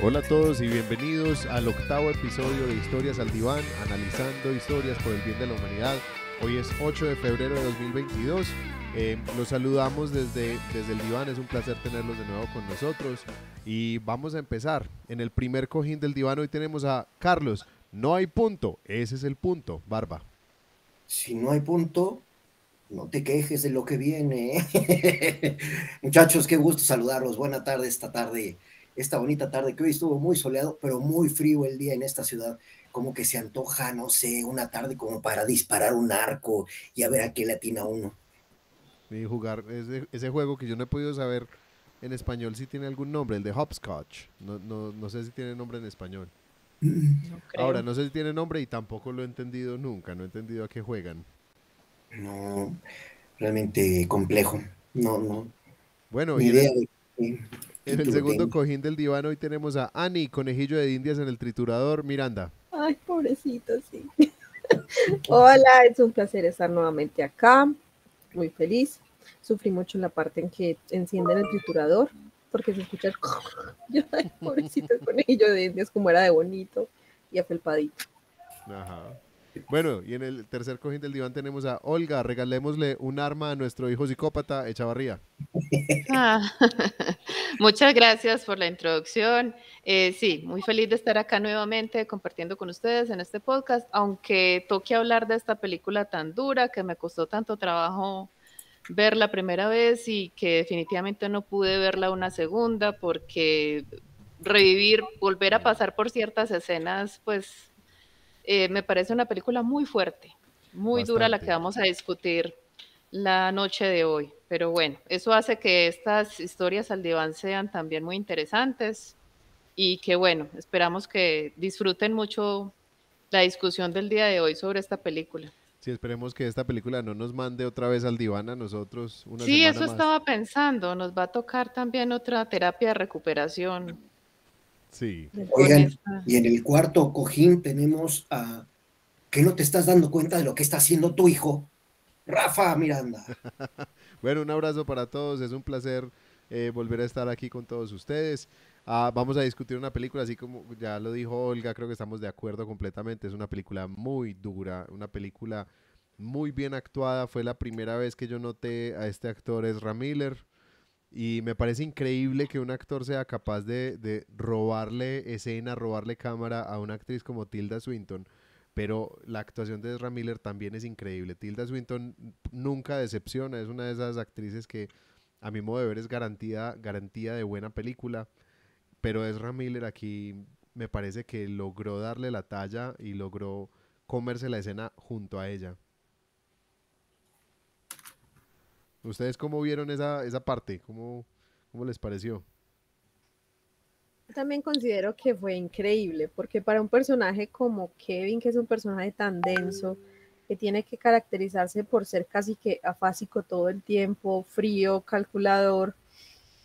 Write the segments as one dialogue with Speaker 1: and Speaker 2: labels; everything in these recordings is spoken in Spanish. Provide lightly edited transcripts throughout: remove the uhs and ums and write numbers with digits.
Speaker 1: Hola a todos y bienvenidos al octavo episodio de Historias al Diván, analizando historias por el bien de la humanidad. Hoy es 8 de febrero de 2022. Los saludamos desde el diván, es un placer tenerlos de nuevo con nosotros. Y vamos a empezar. En el primer cojín del diván hoy tenemos a Carlos. No hay punto, ese es el punto, Barba.
Speaker 2: Si no hay punto, no te quejes de lo que viene. Muchachos, qué gusto saludarlos. Buena tarde esta bonita tarde que hoy estuvo muy soleado, pero muy frío el día en esta ciudad. Como que se antoja, no sé, una tarde como para disparar un arco y a ver a qué le atina uno.
Speaker 1: Y jugar ese juego que yo no he podido saber en español si tiene algún nombre, el de Hopscotch. No sé si tiene nombre en español.
Speaker 3: No
Speaker 1: Ahora,
Speaker 3: creo.
Speaker 1: no sé si tiene nombre y tampoco lo he entendido nunca, no he entendido a qué juegan.
Speaker 2: No, realmente complejo. No, no,
Speaker 1: Bueno,
Speaker 2: ni
Speaker 1: y
Speaker 2: idea de qué
Speaker 1: en el
Speaker 2: título
Speaker 1: segundo
Speaker 2: tengo.
Speaker 1: cojín del diván hoy tenemos a Annie, conejillo de indias en el triturador, Miranda.
Speaker 3: Ay, pobrecito, sí. Hola, es un placer estar nuevamente acá. Muy feliz. Sufrí mucho en la parte en que encienden el triturador, porque se escucha el... Ay, pobrecito el conejillo de indias, como era de bonito y afelpadito.
Speaker 1: Ajá. Bueno, y en el tercer cojín del diván tenemos a Olga, regalémosle un arma a nuestro hijo psicópata, Echavarría.
Speaker 4: Ah, muchas gracias por la introducción. Sí, muy feliz de estar acá nuevamente compartiendo con ustedes en este podcast, aunque toque hablar de esta película tan dura que me costó tanto trabajo ver la primera vez y que definitivamente no pude verla una segunda porque volver a pasar por ciertas escenas, pues me parece una película muy fuerte, muy dura la que
Speaker 1: Bastante.
Speaker 4: vamos a discutir la noche de hoy. Pero bueno, eso hace que estas historias al diván sean también muy interesantes y que bueno, esperamos que disfruten mucho la discusión del día de hoy sobre esta película.
Speaker 1: Sí, esperemos que esta película no nos mande otra vez al diván a nosotros una
Speaker 4: Sí,
Speaker 1: semana
Speaker 4: eso
Speaker 1: más.
Speaker 4: estaba pensando, nos va a tocar también otra terapia de recuperación
Speaker 1: Sí.
Speaker 4: con
Speaker 2: Oigan,
Speaker 4: esta.
Speaker 2: y en el cuarto cojín tenemos a que no te estás dando cuenta de lo que está haciendo tu hijo, Rafa Miranda.
Speaker 1: Bueno, un abrazo para todos, es un placer volver a estar aquí con todos ustedes. Vamos a discutir una película, así como ya lo dijo Olga, creo que estamos de acuerdo completamente, es una película muy dura, una película muy bien actuada, fue la primera vez que yo noté a este actor Ezra Miller y me parece increíble que un actor sea capaz de robarle escena, robarle cámara a una actriz como Tilda Swinton. Pero la actuación de Ezra Miller también es increíble. Tilda Swinton nunca decepciona, es una de esas actrices que a mi modo de ver es garantía de buena película. Pero Ezra Miller aquí me parece que logró darle la talla y logró comerse la escena junto a ella. ¿Ustedes cómo vieron esa parte? ¿Cómo les pareció?
Speaker 3: También considero que fue increíble, porque para un personaje como Kevin, que es un personaje tan denso, que tiene que caracterizarse por ser casi que afásico todo el tiempo, frío, calculador,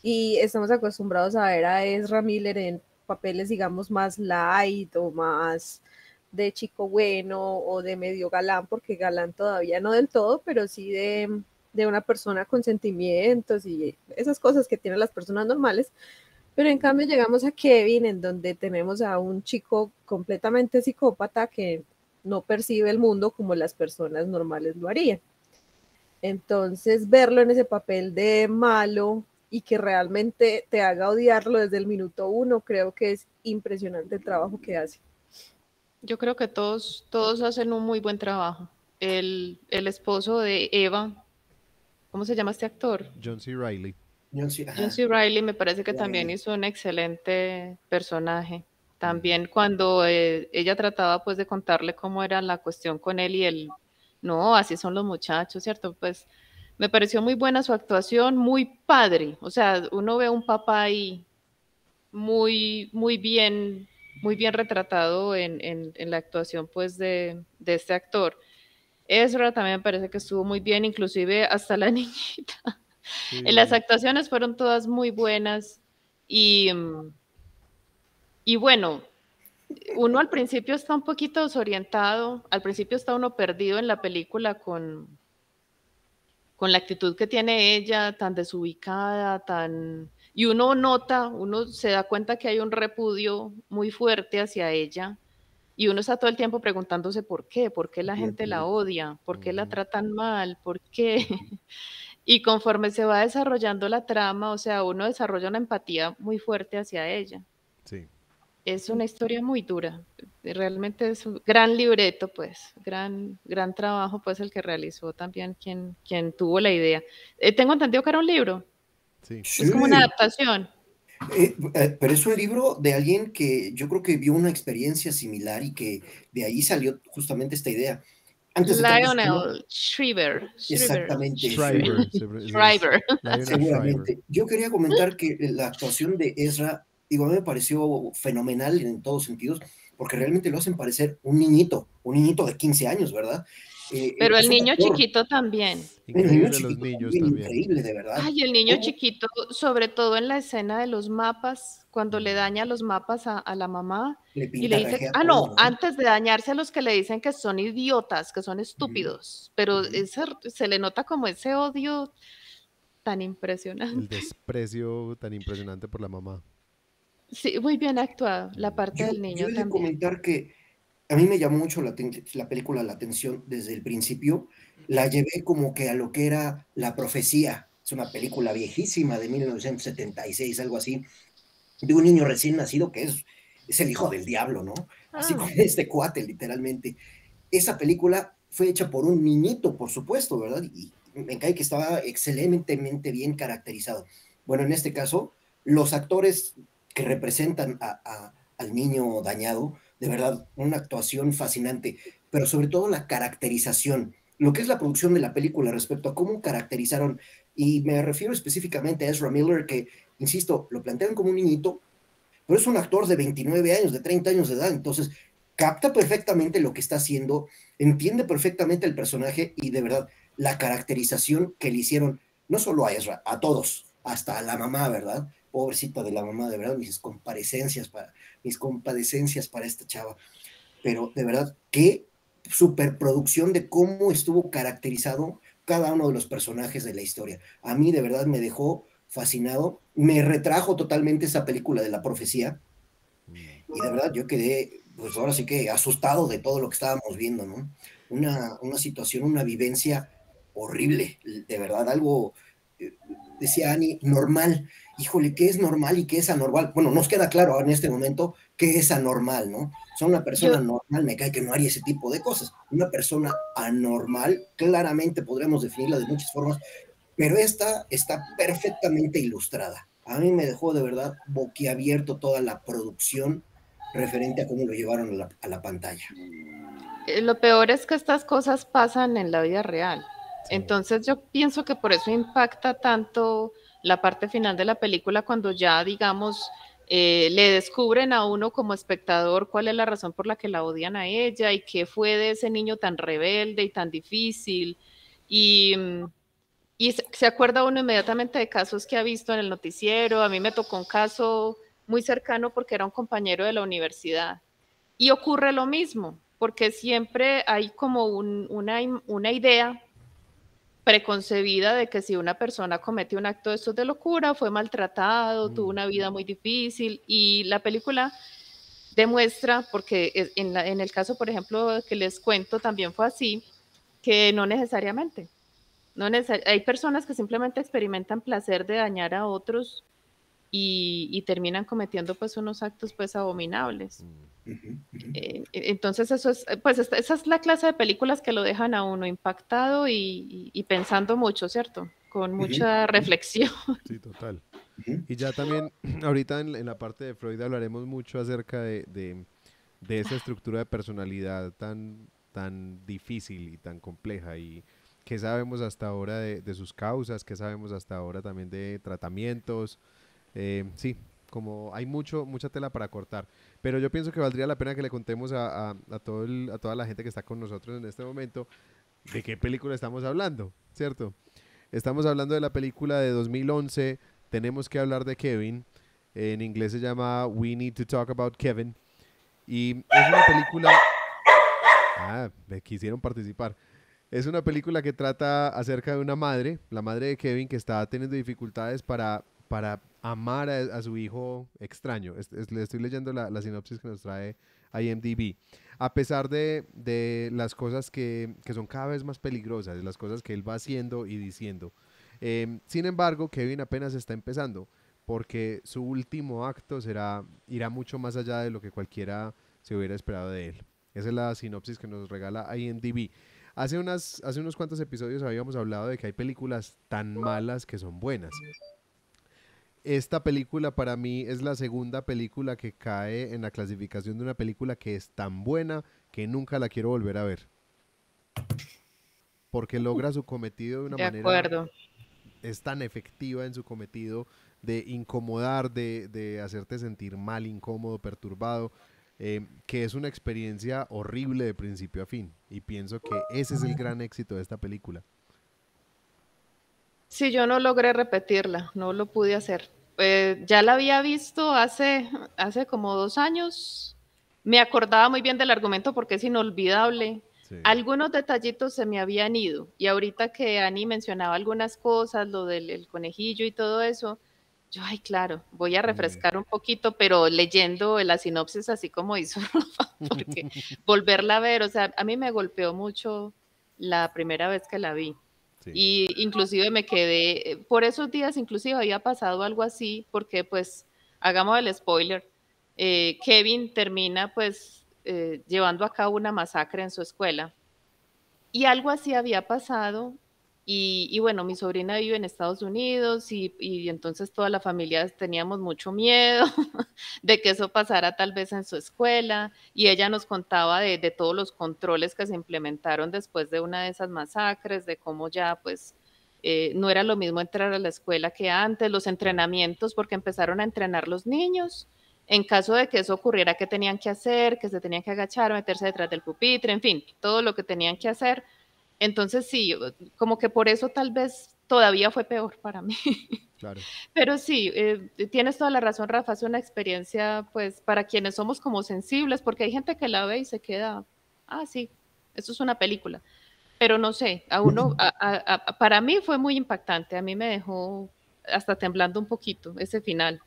Speaker 3: y estamos acostumbrados a ver a Ezra Miller en papeles, digamos, más light o más de chico bueno o de medio galán, porque galán todavía no del todo, pero sí de una persona con sentimientos y esas cosas que tienen las personas normales. Pero en cambio llegamos a Kevin, en donde tenemos a un chico completamente psicópata que no percibe el mundo como las personas normales lo harían. Entonces, verlo en ese papel de malo y que realmente te haga odiarlo desde el minuto uno, creo que es impresionante el trabajo que hace.
Speaker 4: Yo creo que todos hacen un muy buen trabajo. El esposo de Eva, ¿cómo se llama este actor?
Speaker 1: John C. Reilly.
Speaker 2: Yo sí,
Speaker 4: John
Speaker 2: ajá,
Speaker 4: C. Reilly me parece que también
Speaker 2: Riley.
Speaker 4: hizo un excelente personaje.
Speaker 1: Ujú.
Speaker 4: También cuando ella trataba pues de contarle cómo era la cuestión con él y él, no, así son los muchachos, ¿cierto? Pues me pareció muy buena su actuación, muy padre. O sea, uno ve un papá ahí muy, muy bien retratado en la actuación pues de este actor. Ezra también me parece que estuvo muy bien, inclusive hasta la niñita. Las
Speaker 1: Sí.
Speaker 4: actuaciones fueron todas muy buenas y, y bueno, uno al principio está un poquito desorientado, al principio está uno perdido en la película con la actitud que tiene ella, tan desubicada, tan... y uno nota, uno se da cuenta que hay un repudio muy fuerte hacia ella, y uno está todo el tiempo preguntándose por qué la gente la odia, por qué la tratan mal, por qué. Y conforme se va desarrollando la trama, o sea, uno desarrolla una empatía muy fuerte hacia ella.
Speaker 1: Sí.
Speaker 4: Es una historia muy dura, realmente es un gran libreto, pues, gran trabajo, pues, el que realizó también quien tuvo la idea. Tengo entendido que era un libro,
Speaker 1: Sí.
Speaker 4: es como una adaptación.
Speaker 2: Pero es un libro de alguien que yo creo que vio una experiencia similar y que de ahí salió justamente esta idea. Antes de
Speaker 4: Lionel Shriver.
Speaker 2: Exactamente.
Speaker 1: Shriver.
Speaker 2: Seguramente. Yo quería comentar que la actuación de Ezra, digo, a mí me pareció fenomenal en todos sentidos, porque realmente lo hacen parecer un niñito de 15 años, ¿verdad?
Speaker 4: Pero el
Speaker 2: Es un
Speaker 4: niño
Speaker 2: actor,
Speaker 4: chiquito también.
Speaker 2: el niño
Speaker 1: Increíble los
Speaker 2: chiquito
Speaker 1: niños
Speaker 2: también,
Speaker 1: también.
Speaker 2: increíble, de verdad.
Speaker 4: Ay, el niño
Speaker 2: ¿Cómo?
Speaker 4: chiquito, sobre todo en la escena de los mapas, cuando le daña los mapas a la mamá
Speaker 2: Le
Speaker 4: y le dice,
Speaker 2: pintarrajea
Speaker 4: no,
Speaker 2: todo, ¿no?
Speaker 4: antes de dañarse a los que le dicen que son idiotas, que son estúpidos, pero se le nota como ese odio tan
Speaker 1: El
Speaker 4: impresionante.
Speaker 1: desprecio tan impresionante por la mamá.
Speaker 4: Sí, muy bien actuado, la parte del
Speaker 2: Yo
Speaker 4: niño
Speaker 2: he de
Speaker 4: también.
Speaker 2: comentar que a mí me llamó mucho la película la atención desde el principio. La llevé como que a lo que era La Profecía. Es una película viejísima de 1976, algo así, de un niño recién nacido que es el hijo del diablo, ¿no? Así como este cuate, literalmente. Esa película fue hecha por un niñito, por supuesto, ¿verdad? Y me cae que estaba excelentemente bien caracterizado. Bueno, en este caso, los actores que representan al niño dañado, de verdad, una actuación fascinante, pero sobre todo la caracterización, lo que es la producción de la película respecto a cómo caracterizaron, y me refiero específicamente a Ezra Miller, que, insisto, lo plantean como un niñito, pero es un actor de 29 años, de 30 años de edad, entonces capta perfectamente lo que está haciendo, entiende perfectamente el personaje y de verdad la caracterización que le hicieron, no solo a Ezra, a todos, hasta a la mamá, ¿verdad? Pobrecita de la mamá, de verdad, mis compadecencias para esta chava. Pero de verdad, qué superproducción de cómo estuvo caracterizado cada uno de los personajes de la historia. A mí de verdad me dejó fascinado, me retrajo totalmente esa película de La Profecía, y de verdad yo quedé, pues ahora sí que asustado de todo lo que estábamos viendo, ¿no? Una situación, una vivencia horrible, de verdad, algo, decía Annie, normal. Híjole, ¿qué es normal y qué es anormal? Bueno, nos queda claro en este momento qué es anormal, ¿no? O sea, una persona
Speaker 4: Yo,
Speaker 2: normal me cae que no haría ese tipo de cosas. Una persona anormal, claramente podremos definirla de muchas formas, pero esta está perfectamente ilustrada. A mí me dejó de verdad boquiabierto toda la producción referente a cómo lo llevaron a la pantalla.
Speaker 4: lo peor es que estas cosas pasan en la vida real.
Speaker 1: Sí.
Speaker 4: Entonces yo pienso que por eso impacta tanto la parte final de la película cuando ya, digamos, le descubren a uno como espectador cuál es la razón por la que la odian a ella y qué fue de ese niño tan rebelde y tan difícil. Y, y se acuerda uno inmediatamente de casos que ha visto en el noticiero. A mí me tocó un caso muy cercano porque era un compañero de la universidad. Y ocurre lo mismo, porque siempre hay como una idea preconcebida de que si una persona comete un acto de estos de locura, fue maltratado, tuvo una vida muy difícil, y la película demuestra, porque en el caso, por ejemplo, que les cuento, también fue así, que no necesariamente. Hay personas que simplemente experimentan placer de dañar a otros y terminan cometiendo pues unos actos pues abominables. Entonces eso es, pues esa es la clase de películas que lo dejan a uno impactado y pensando mucho, ¿cierto? Con mucha reflexión.
Speaker 1: Sí, total. Y ya también, ahorita en la parte de Freud hablaremos mucho acerca de esa estructura de personalidad tan difícil y tan compleja, y qué sabemos hasta ahora de sus causas, qué sabemos hasta ahora también de tratamientos. Sí, como hay mucha tela para cortar, pero yo pienso que valdría la pena que le contemos a toda la gente que está con nosotros en este momento de qué película estamos hablando, ¿cierto? Estamos hablando de la película de 2011, Tenemos que hablar de Kevin. En inglés se llama We Need to Talk About Kevin. Y es una película... Ah, me quisieron participar. Es una película que trata acerca de una madre, la madre de Kevin, que está teniendo dificultades para amar a su hijo extraño. Le estoy leyendo la sinopsis que nos trae IMDb. A pesar de las cosas que son cada vez más peligrosas, las cosas que él va haciendo y diciendo. Sin embargo, Kevin apenas está empezando, porque su último acto irá mucho más allá de lo que cualquiera se hubiera esperado de él. Esa es la sinopsis que nos regala IMDb. Hace unos cuantos episodios habíamos hablado de que hay películas tan malas que son buenas. Esta película para mí es la segunda película que cae en la clasificación de una película que es tan buena que nunca la quiero volver a ver. Porque logra su cometido de una manera...
Speaker 4: De acuerdo.
Speaker 1: Es tan efectiva en su cometido de incomodar, de hacerte sentir mal, incómodo, perturbado, que es una experiencia horrible de principio a fin. Y pienso que ese es el gran éxito de esta película.
Speaker 4: Sí, yo no logré repetirla, no lo pude hacer. Ya la había visto hace como 2 años. Me acordaba muy bien del argumento porque es inolvidable.
Speaker 1: Sí.
Speaker 4: Algunos detallitos se me habían ido. Y ahorita que Ani mencionaba algunas cosas, lo del conejillo y todo eso, yo, ay, claro, voy a refrescar un poquito, pero leyendo la sinopsis así como hizo Rafa, porque volverla a ver, o sea, a mí me golpeó mucho la primera vez que la vi.
Speaker 1: Sí.
Speaker 4: Y inclusive me quedé, por esos días inclusive había pasado algo así, porque pues, hagamos el spoiler, Kevin termina pues llevando a cabo una masacre en su escuela. Y algo así había pasado y bueno, mi sobrina vive en Estados Unidos y entonces toda la familia teníamos mucho miedo de que eso pasara tal vez en su escuela y ella nos contaba de todos los controles que se implementaron después de una de esas masacres, de cómo ya pues no era lo mismo entrar a la escuela que antes, los entrenamientos, porque empezaron a entrenar los niños. En caso de que eso ocurriera, ¿qué tenían que hacer? Que se tenían que agachar, meterse detrás del pupitre, en fin, todo lo que tenían que hacer. Entonces sí, como que por eso tal vez todavía fue peor para mí.
Speaker 1: Claro.
Speaker 4: Pero sí, tienes toda la razón, Rafa, es una experiencia pues para quienes somos como sensibles, porque hay gente que la ve y se queda, ah, sí, eso es una película. Pero no sé, a uno, para mí fue muy impactante, a mí me dejó hasta temblando un poquito ese final.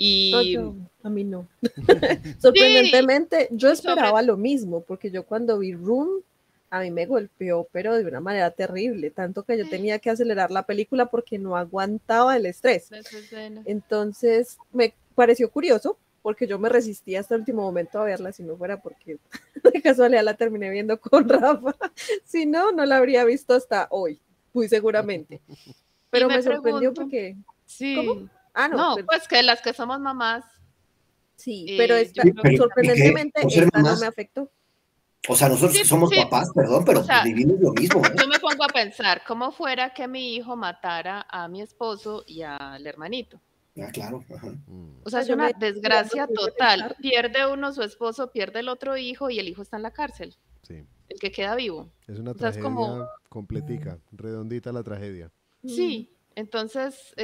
Speaker 4: Y
Speaker 3: A mí no.
Speaker 4: sí,
Speaker 3: Sorprendentemente, yo
Speaker 4: sobre
Speaker 3: esperaba lo mismo, porque yo cuando vi Room, a mí me golpeó, pero de una manera terrible, tanto que yo tenía que acelerar la película porque no aguantaba el estrés.
Speaker 4: esa escena.
Speaker 3: Entonces, me pareció curioso, porque yo me resistí hasta el último momento a verla, si no fuera porque de casualidad la terminé viendo con Rafa. Si no, no la habría visto hasta hoy, muy seguramente. Pero me sorprendió
Speaker 4: pregunto,
Speaker 3: porque...
Speaker 4: sí.
Speaker 3: ¿Cómo? Ah, no,
Speaker 4: No,
Speaker 3: pero,
Speaker 4: pues que las que somos mamás,
Speaker 3: sí, pero esta,
Speaker 4: yo creo que
Speaker 3: sorprendentemente,
Speaker 2: por ser
Speaker 3: esta no
Speaker 2: mamás,
Speaker 3: me afectó.
Speaker 2: o sea, nosotros
Speaker 4: sí,
Speaker 2: que somos
Speaker 4: sí,
Speaker 2: papás, perdón,
Speaker 4: o
Speaker 2: pero pues
Speaker 4: sea,
Speaker 2: vivimos lo mismo, ¿eh?
Speaker 4: yo me pongo a pensar, ¿cómo fuera que mi hijo matara a mi esposo y al hermanito?
Speaker 2: Ah, claro. Ajá.
Speaker 4: O sea, es
Speaker 3: Yo
Speaker 4: una
Speaker 3: me
Speaker 4: desgracia
Speaker 3: puse a
Speaker 4: total.
Speaker 3: pensar,
Speaker 4: Pierde uno su esposo, pierde el otro hijo y el hijo está en la cárcel,
Speaker 1: Sí.
Speaker 4: el que queda vivo.
Speaker 1: Es una
Speaker 4: O sea, es como,
Speaker 1: tragedia completica, redondita la tragedia.
Speaker 4: sí, entonces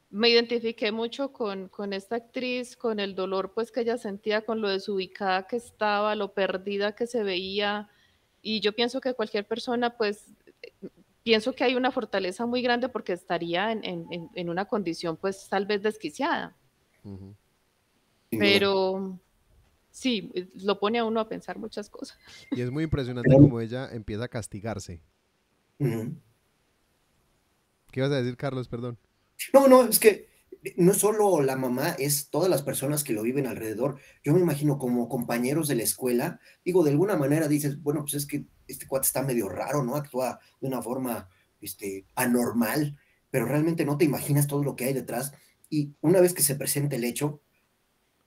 Speaker 4: me identifiqué mucho con esta actriz, con el dolor pues que ella sentía, con lo desubicada que estaba, lo perdida que se veía. Y yo pienso que cualquier persona pues pienso que hay una fortaleza muy grande porque estaría en una condición pues tal vez desquiciada,
Speaker 1: Ujú.
Speaker 2: Sin duda.
Speaker 4: pero sí, lo pone a uno a pensar muchas cosas.
Speaker 1: Y es muy impresionante
Speaker 2: Pero,
Speaker 1: como ella empieza a castigarse.
Speaker 2: ujú.
Speaker 1: ¿Qué ibas a decir, Carlos? Perdón.
Speaker 2: No, es que no es solo la mamá, es todas las personas que lo viven alrededor. Yo me imagino como compañeros de la escuela, digo, de alguna manera dices, bueno, pues es que este cuate está medio raro, ¿no? Actúa de una forma, anormal, pero realmente no te imaginas todo lo que hay detrás. Y una vez que se presenta el hecho,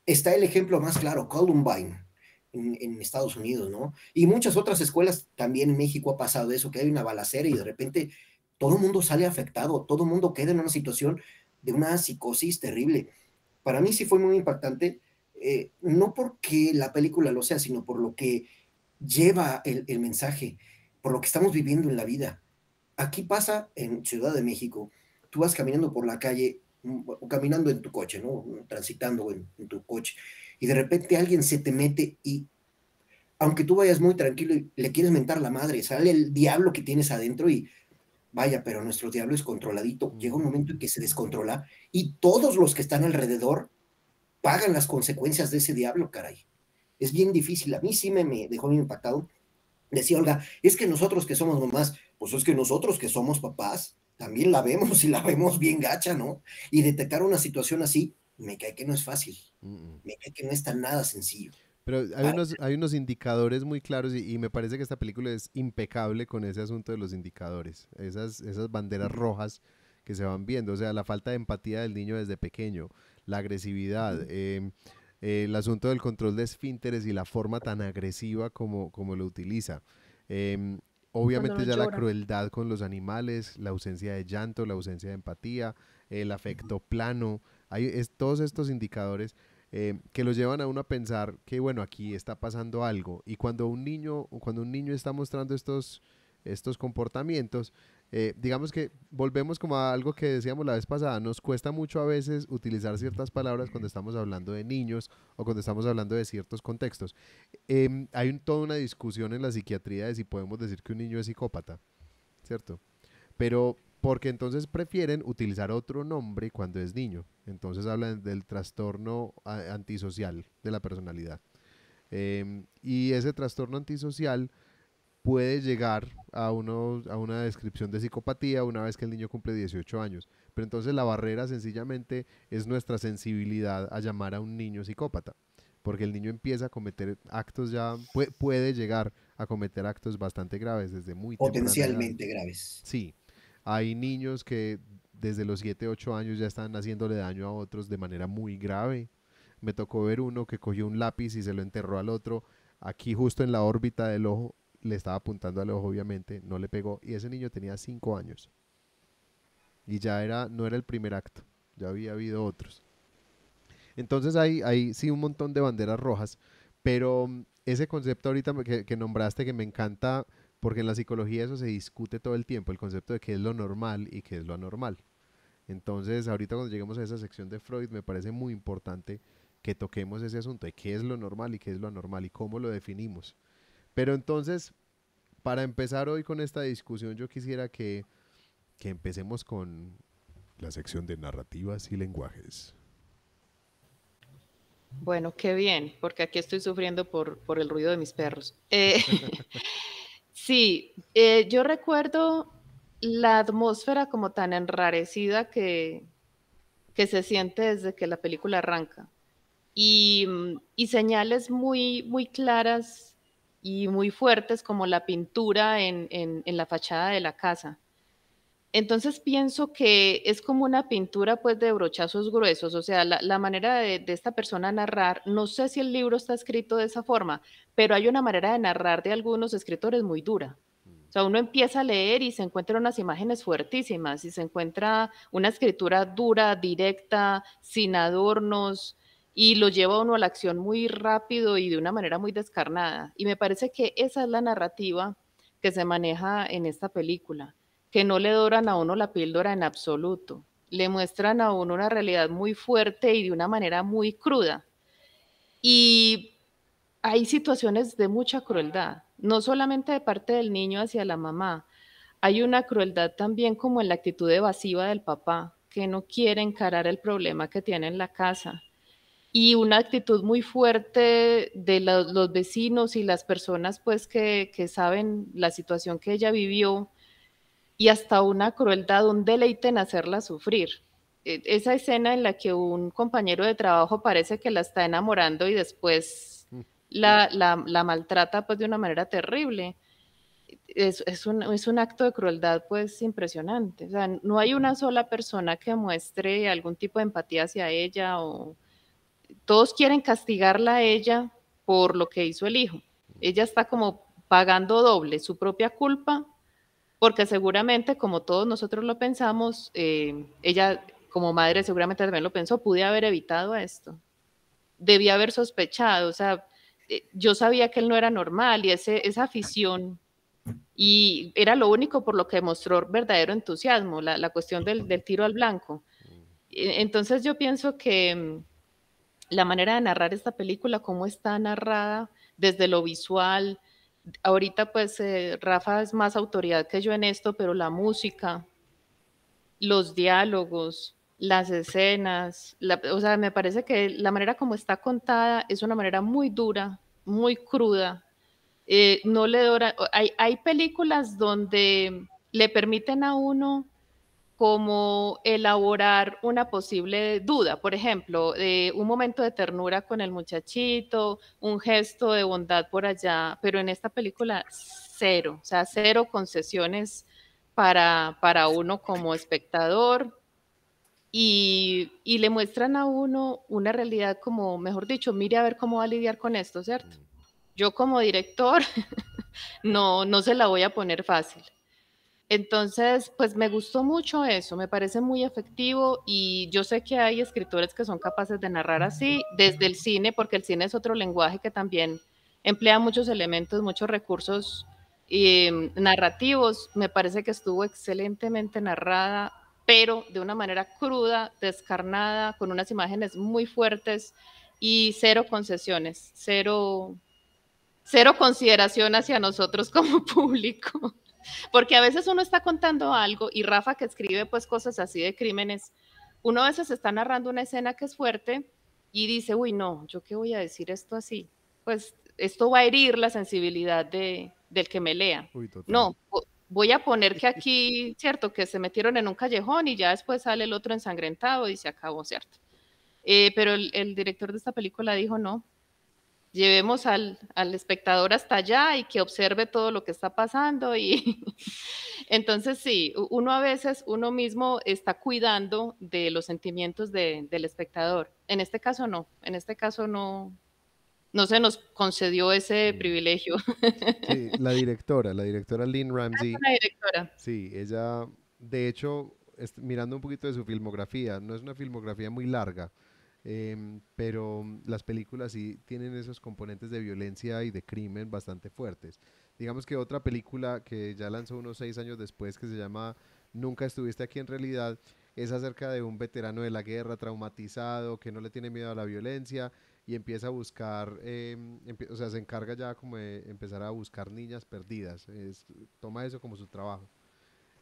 Speaker 2: está el ejemplo más claro, Columbine, en Estados Unidos, ¿no? Y muchas otras escuelas también en México ha pasado eso, que hay una balacera y de repente todo el mundo sale afectado, todo el mundo queda en una situación de una psicosis terrible. Para mí sí fue muy impactante, no porque la película lo sea, sino por lo que lleva el mensaje, por lo que estamos viviendo en la vida. Aquí pasa en Ciudad de México, tú vas caminando por la calle, o caminando en tu coche, ¿no? Transitando en tu coche, y de repente alguien se te mete y, aunque tú vayas muy tranquilo y le quieres mentar la madre, sale el diablo que tienes adentro y vaya, pero nuestro diablo es controladito. Llega un momento en que se descontrola y todos los que están alrededor pagan las consecuencias de ese diablo, caray. Es bien difícil. A mí sí me dejó bien impactado. Decía Olga, es que nosotros que somos mamás, pues es que nosotros que somos papás, también la vemos y la vemos bien gacha, ¿no? Y detectar una situación así, me cae que no es fácil. Me cae que no es tan nada sencillo.
Speaker 1: Pero hay unos indicadores muy claros y me parece que esta película es impecable con ese asunto de los indicadores, esas banderas rojas que se van viendo, o sea, la falta de empatía del niño desde pequeño, la agresividad, el asunto del control de esfínteres y la forma tan agresiva como lo utiliza. Em,
Speaker 3: Cuando
Speaker 1: Obviamente
Speaker 3: no
Speaker 1: ya la
Speaker 3: llora.
Speaker 1: crueldad con los animales, la ausencia de llanto, la ausencia de empatía, el afecto plano, todos estos indicadores que los llevan a uno a pensar que, bueno, aquí está pasando algo. Y cuando un niño está mostrando estos comportamientos, digamos que volvemos como a algo que decíamos la vez pasada, nos cuesta mucho a veces utilizar ciertas palabras cuando estamos hablando de niños o cuando estamos hablando de ciertos contextos. Hay toda una discusión en la psiquiatría de si podemos decir que un niño es psicópata, ¿cierto? Pero porque entonces prefieren utilizar otro nombre cuando es niño. Entonces hablan del trastorno antisocial de la personalidad. Y ese trastorno antisocial puede llegar a una descripción de psicopatía una vez que el niño cumple 18 años. Pero entonces la barrera sencillamente es nuestra sensibilidad a llamar a un niño psicópata. Porque el niño empieza a cometer actos ya, puede llegar a cometer actos bastante graves desde muy temprana edad.
Speaker 2: Potencialmente graves.
Speaker 1: Sí, hay niños que desde los 7 8 años ya están haciéndole daño a otros de manera muy grave. Me tocó ver uno que cogió un lápiz y se lo enterró al otro, aquí justo en la órbita del ojo, le estaba apuntando al ojo obviamente, no le pegó, y ese niño tenía 5 años. Y no era el primer acto, ya había habido otros. Entonces hay sí un montón de banderas rojas, pero ese concepto ahorita que nombraste que me encanta, porque en la psicología eso se discute todo el tiempo, el concepto de qué es lo normal y qué es lo anormal. Entonces ahorita cuando lleguemos a esa sección de Freud me parece muy importante que toquemos ese asunto de qué es lo normal y qué es lo anormal y cómo lo definimos. Pero entonces, para empezar hoy con esta discusión, yo quisiera que empecemos con la sección de narrativas y lenguajes.
Speaker 4: Bueno, qué bien, porque aquí estoy sufriendo por el ruido de mis perros. Sí, yo recuerdo la atmósfera como tan enrarecida que se siente desde que la película arranca y señales muy, muy claras y muy fuertes como la pintura en la fachada de la casa. Entonces pienso que es como una pintura pues de brochazos gruesos, o sea, la manera de esta persona narrar, no sé si el libro está escrito de esa forma, pero hay una manera de narrar de algunos escritores muy dura. O sea, uno empieza a leer y se encuentra unas imágenes fuertísimas y se encuentra una escritura dura, directa, sin adornos y lo lleva a uno a la acción muy rápido y de una manera muy descarnada. Y me parece que esa es la narrativa que se maneja en esta película, que no le doran a uno la píldora en absoluto, le muestran a uno una realidad muy fuerte y de una manera muy cruda. Y hay situaciones de mucha crueldad, no solamente de parte del niño hacia la mamá, hay una crueldad también como en la actitud evasiva del papá, que no quiere encarar el problema que tiene en la casa. Y una actitud muy fuerte de los vecinos y las personas pues que saben la situación que ella vivió y hasta una crueldad, un deleite en hacerla sufrir. Esa escena en la que un compañero de trabajo parece que la está enamorando y después la maltrata pues de una manera terrible. Es un acto de crueldad pues impresionante. O sea, no hay una sola persona que muestre algún tipo de empatía hacia ella o todos quieren castigarla a ella por lo que hizo el hijo. Ella está como pagando doble su propia culpa porque seguramente, como todos nosotros lo pensamos, ella como madre seguramente también lo pensó, pude haber evitado esto, debía haber sospechado, o sea, yo sabía que él no era normal y esa afición, y era lo único por lo que mostró verdadero entusiasmo, la cuestión del tiro al blanco. Entonces yo pienso que la manera de narrar esta película, cómo está narrada desde lo visual, ahorita pues Rafa es más autoridad que yo en esto, pero la música, los diálogos, las escenas, o sea, me parece que la manera como está contada es una manera muy dura, muy cruda. No le dora, hay películas donde le permiten a uno como elaborar una posible duda, por ejemplo, un momento de ternura con el muchachito, un gesto de bondad por allá, pero en esta película cero, o sea, cero concesiones para uno como espectador y le muestran a uno una realidad como, mejor dicho, mire a ver cómo va a lidiar con esto, ¿cierto? Yo como director no se la voy a poner fácil. Entonces, pues me gustó mucho eso, me parece muy efectivo y yo sé que hay escritores que son capaces de narrar así desde el cine, porque el cine es otro lenguaje que también emplea muchos elementos, muchos recursos narrativos. Me parece que estuvo excelentemente narrada, pero de una manera cruda, descarnada, con unas imágenes muy fuertes y cero concesiones, cero consideración hacia nosotros como público. Porque a veces uno está contando algo y Rafa que escribe pues cosas así de crímenes, uno a veces está narrando una escena que es fuerte y dice, uy, no, ¿yo qué voy a decir esto así? Pues esto va a herir la sensibilidad del que me lea.
Speaker 1: Uy, total.
Speaker 4: No, voy a poner que aquí, cierto, que se metieron en un callejón y ya después sale el otro ensangrentado y se acabó, ¿cierto? Pero el director de esta película dijo, no, llevemos al espectador hasta allá y que observe todo lo que está pasando y entonces sí, uno a veces, uno mismo está cuidando de los sentimientos del espectador. En este caso no, en este caso no se nos concedió ese
Speaker 1: Sí.
Speaker 4: privilegio.
Speaker 1: Sí, la directora Lynn Ramsey,
Speaker 4: Una directora.
Speaker 1: sí, ella, de hecho, mirando un poquito de su filmografía, no es una filmografía muy larga, pero las películas sí tienen esos componentes de violencia y de crimen bastante fuertes. Digamos que otra película que ya lanzó unos 6 años después, que se llama Nunca estuviste aquí en realidad, es acerca de un veterano de la guerra traumatizado que no le tiene miedo a la violencia y empieza a buscar, o sea, se encarga ya como de empezar a buscar niñas perdidas, toma eso como su trabajo.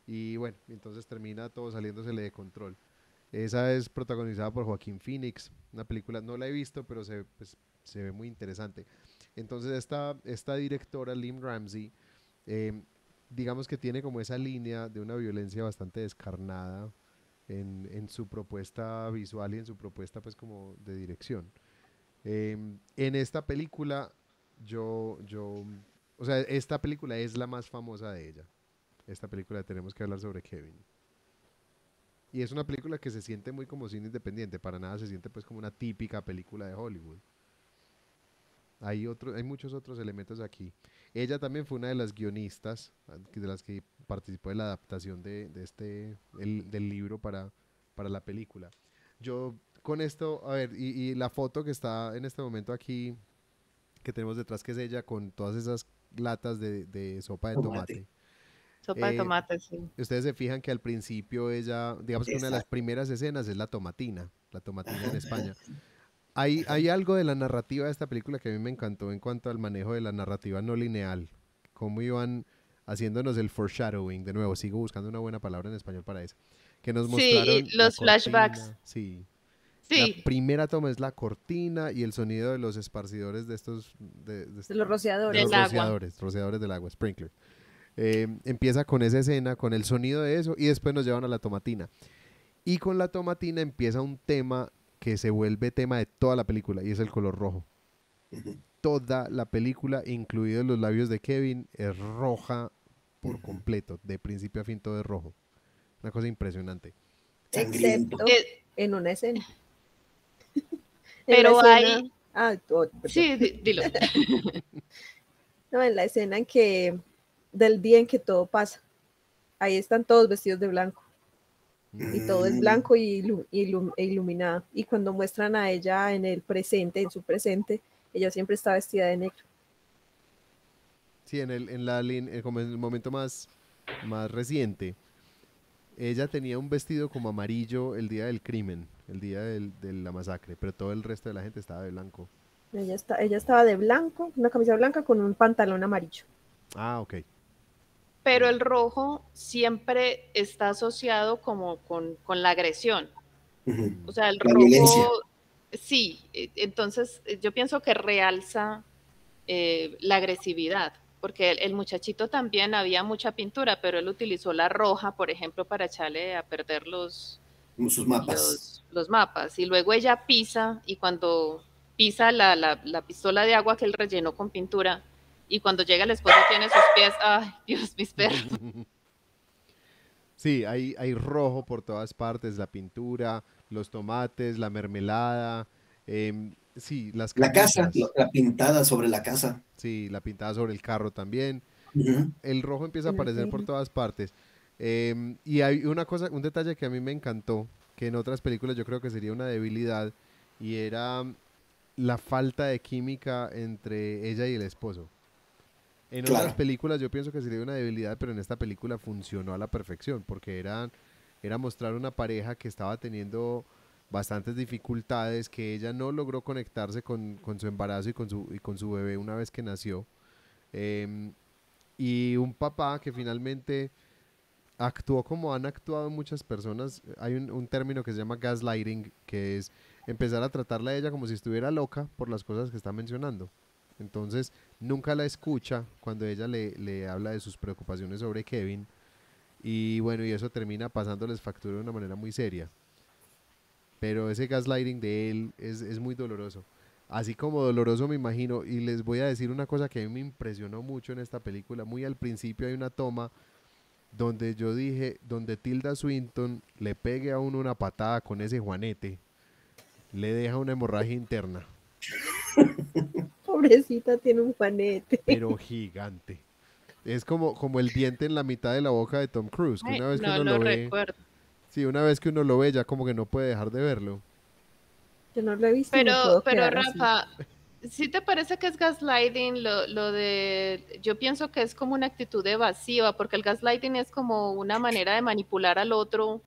Speaker 1: Y bueno, entonces termina todo saliéndosele de control. Esa es protagonizada por Joaquín Phoenix, una película, no la he visto, pero se ve muy interesante. Entonces esta directora, Lynn Ramsey, eh, digamos que tiene como esa línea de una violencia bastante descarnada en su propuesta visual y en su propuesta pues como de dirección. En esta película, o sea, esta película es la más famosa de ella. Esta película tenemos que hablar sobre Kevin. Y es una película que se siente muy como cine independiente, para nada se siente pues como una típica película de Hollywood. Hay muchos otros elementos aquí. Ella también fue una de las guionistas, de las que participó en la adaptación del libro para la película. Yo con esto, a ver, y la foto que está en este momento aquí, que tenemos detrás, que es ella con todas esas latas de sopa de
Speaker 2: Tomate.
Speaker 1: tomate.
Speaker 4: Sopa de
Speaker 1: Eh,
Speaker 4: tomate, sí.
Speaker 1: Ustedes se fijan que al principio ella, digamos que una de las
Speaker 2: Exacto.
Speaker 1: primeras escenas es la tomatina en
Speaker 2: Ajá,
Speaker 1: España.
Speaker 2: sí, ajá.
Speaker 1: Hay algo de la narrativa de esta película que a mí me encantó en cuanto al manejo de la narrativa no lineal, cómo iban haciéndonos el foreshadowing, de nuevo, sigo buscando una buena palabra en español para eso, que nos
Speaker 4: Sí,
Speaker 1: mostraron
Speaker 4: y
Speaker 1: la
Speaker 4: los flashbacks.
Speaker 1: cortina, sí. La
Speaker 4: Sí,
Speaker 1: primera toma es la cortina y el sonido de los esparcidores
Speaker 3: De los
Speaker 1: de los
Speaker 4: del
Speaker 3: rociadores.
Speaker 4: agua.
Speaker 1: rociadores del agua, sprinkler. Empieza con esa escena, con el sonido de eso, y después nos llevan a la tomatina. Y con la tomatina empieza un tema que se vuelve tema de toda la película, y es el color rojo.
Speaker 2: Ujú,
Speaker 1: Toda la película, incluidos los labios de Kevin, es roja por
Speaker 2: ujú.
Speaker 1: completo, de principio a fin todo es rojo. Una cosa impresionante.
Speaker 2: Sangriento.
Speaker 3: Excepto en una escena. En la
Speaker 4: pero
Speaker 3: escena.
Speaker 4: hay,
Speaker 3: Perdón.
Speaker 4: sí, dilo.
Speaker 3: No, en la escena en que. Del día en que todo pasa. Ahí están todos vestidos de blanco. Y todo es
Speaker 2: Mm,
Speaker 3: blanco e iluminado. Y cuando muestran a ella en el presente, en su presente, ella siempre está vestida de negro.
Speaker 1: Sí, como en el momento más reciente, ella tenía un vestido como amarillo el día del crimen, el día de la masacre, pero todo el resto de la gente estaba de blanco.
Speaker 3: Ella estaba de blanco, una camisa blanca con un pantalón amarillo.
Speaker 1: Ah, ok.
Speaker 4: Pero el rojo siempre está asociado como con la agresión. O sea, el
Speaker 2: La violencia.
Speaker 4: rojo, sí, entonces yo pienso que realza la agresividad, porque el muchachito también había mucha pintura, pero él utilizó la roja, por ejemplo, para echarle a perder
Speaker 2: Sus mapas.
Speaker 4: los mapas. Y luego ella pisa, y cuando pisa la pistola de agua que él rellenó con pintura, y cuando llega el esposo tiene sus pies, ay, Dios, mis perros.
Speaker 1: Sí, hay rojo por todas partes, la pintura, los tomates, la mermelada, sí, las
Speaker 2: La casa,
Speaker 1: camisas,
Speaker 2: la pintada sobre la casa.
Speaker 1: sí, la pintada sobre el carro también.
Speaker 2: Ujú.
Speaker 1: El rojo empieza a
Speaker 3: En la
Speaker 1: aparecer por
Speaker 3: tele.
Speaker 1: todas partes. Y hay una cosa, un detalle que a mí me encantó, que en otras películas yo creo que sería una debilidad, y era la falta de química entre ella y el esposo. En otras
Speaker 2: Claro.
Speaker 1: películas yo pienso que sería una debilidad, pero en esta película funcionó a la perfección, porque era mostrar una pareja que estaba teniendo bastantes dificultades, que ella no logró conectarse con su embarazo y con su bebé una vez que nació. Em, y un papá que finalmente actuó como han actuado muchas personas. Hay un término que se llama gaslighting, que es empezar a tratarla a ella como si estuviera loca por las cosas que está mencionando. Entonces, nunca la escucha cuando ella le habla de sus preocupaciones sobre Kevin. Y bueno, y eso termina pasándoles factura de una manera muy seria. Pero ese gaslighting de él es muy doloroso. Así como doloroso me imagino, y les voy a decir una cosa que a mí me impresionó mucho en esta película. Muy al principio hay una toma donde yo dije, donde Tilda Swinton le pegue a uno una patada con ese juanete, le deja una hemorragia interna,
Speaker 3: Pobrecita, tiene un juanete.
Speaker 1: pero gigante. Es como el diente en la mitad de la boca de Tom Cruise, que
Speaker 4: Ay,
Speaker 1: una vez que
Speaker 4: no
Speaker 1: uno
Speaker 4: lo
Speaker 1: lo ve,
Speaker 4: recuerdo.
Speaker 1: sí, una vez que uno lo ve ya como que no puede dejar de verlo.
Speaker 3: Yo no lo he visto y me puedo
Speaker 4: Pero
Speaker 3: quedar así.
Speaker 4: Rafa, ¿sí te parece que es gaslighting lo de, yo pienso que es como una actitud evasiva, porque el gaslighting es como una manera de manipular al otro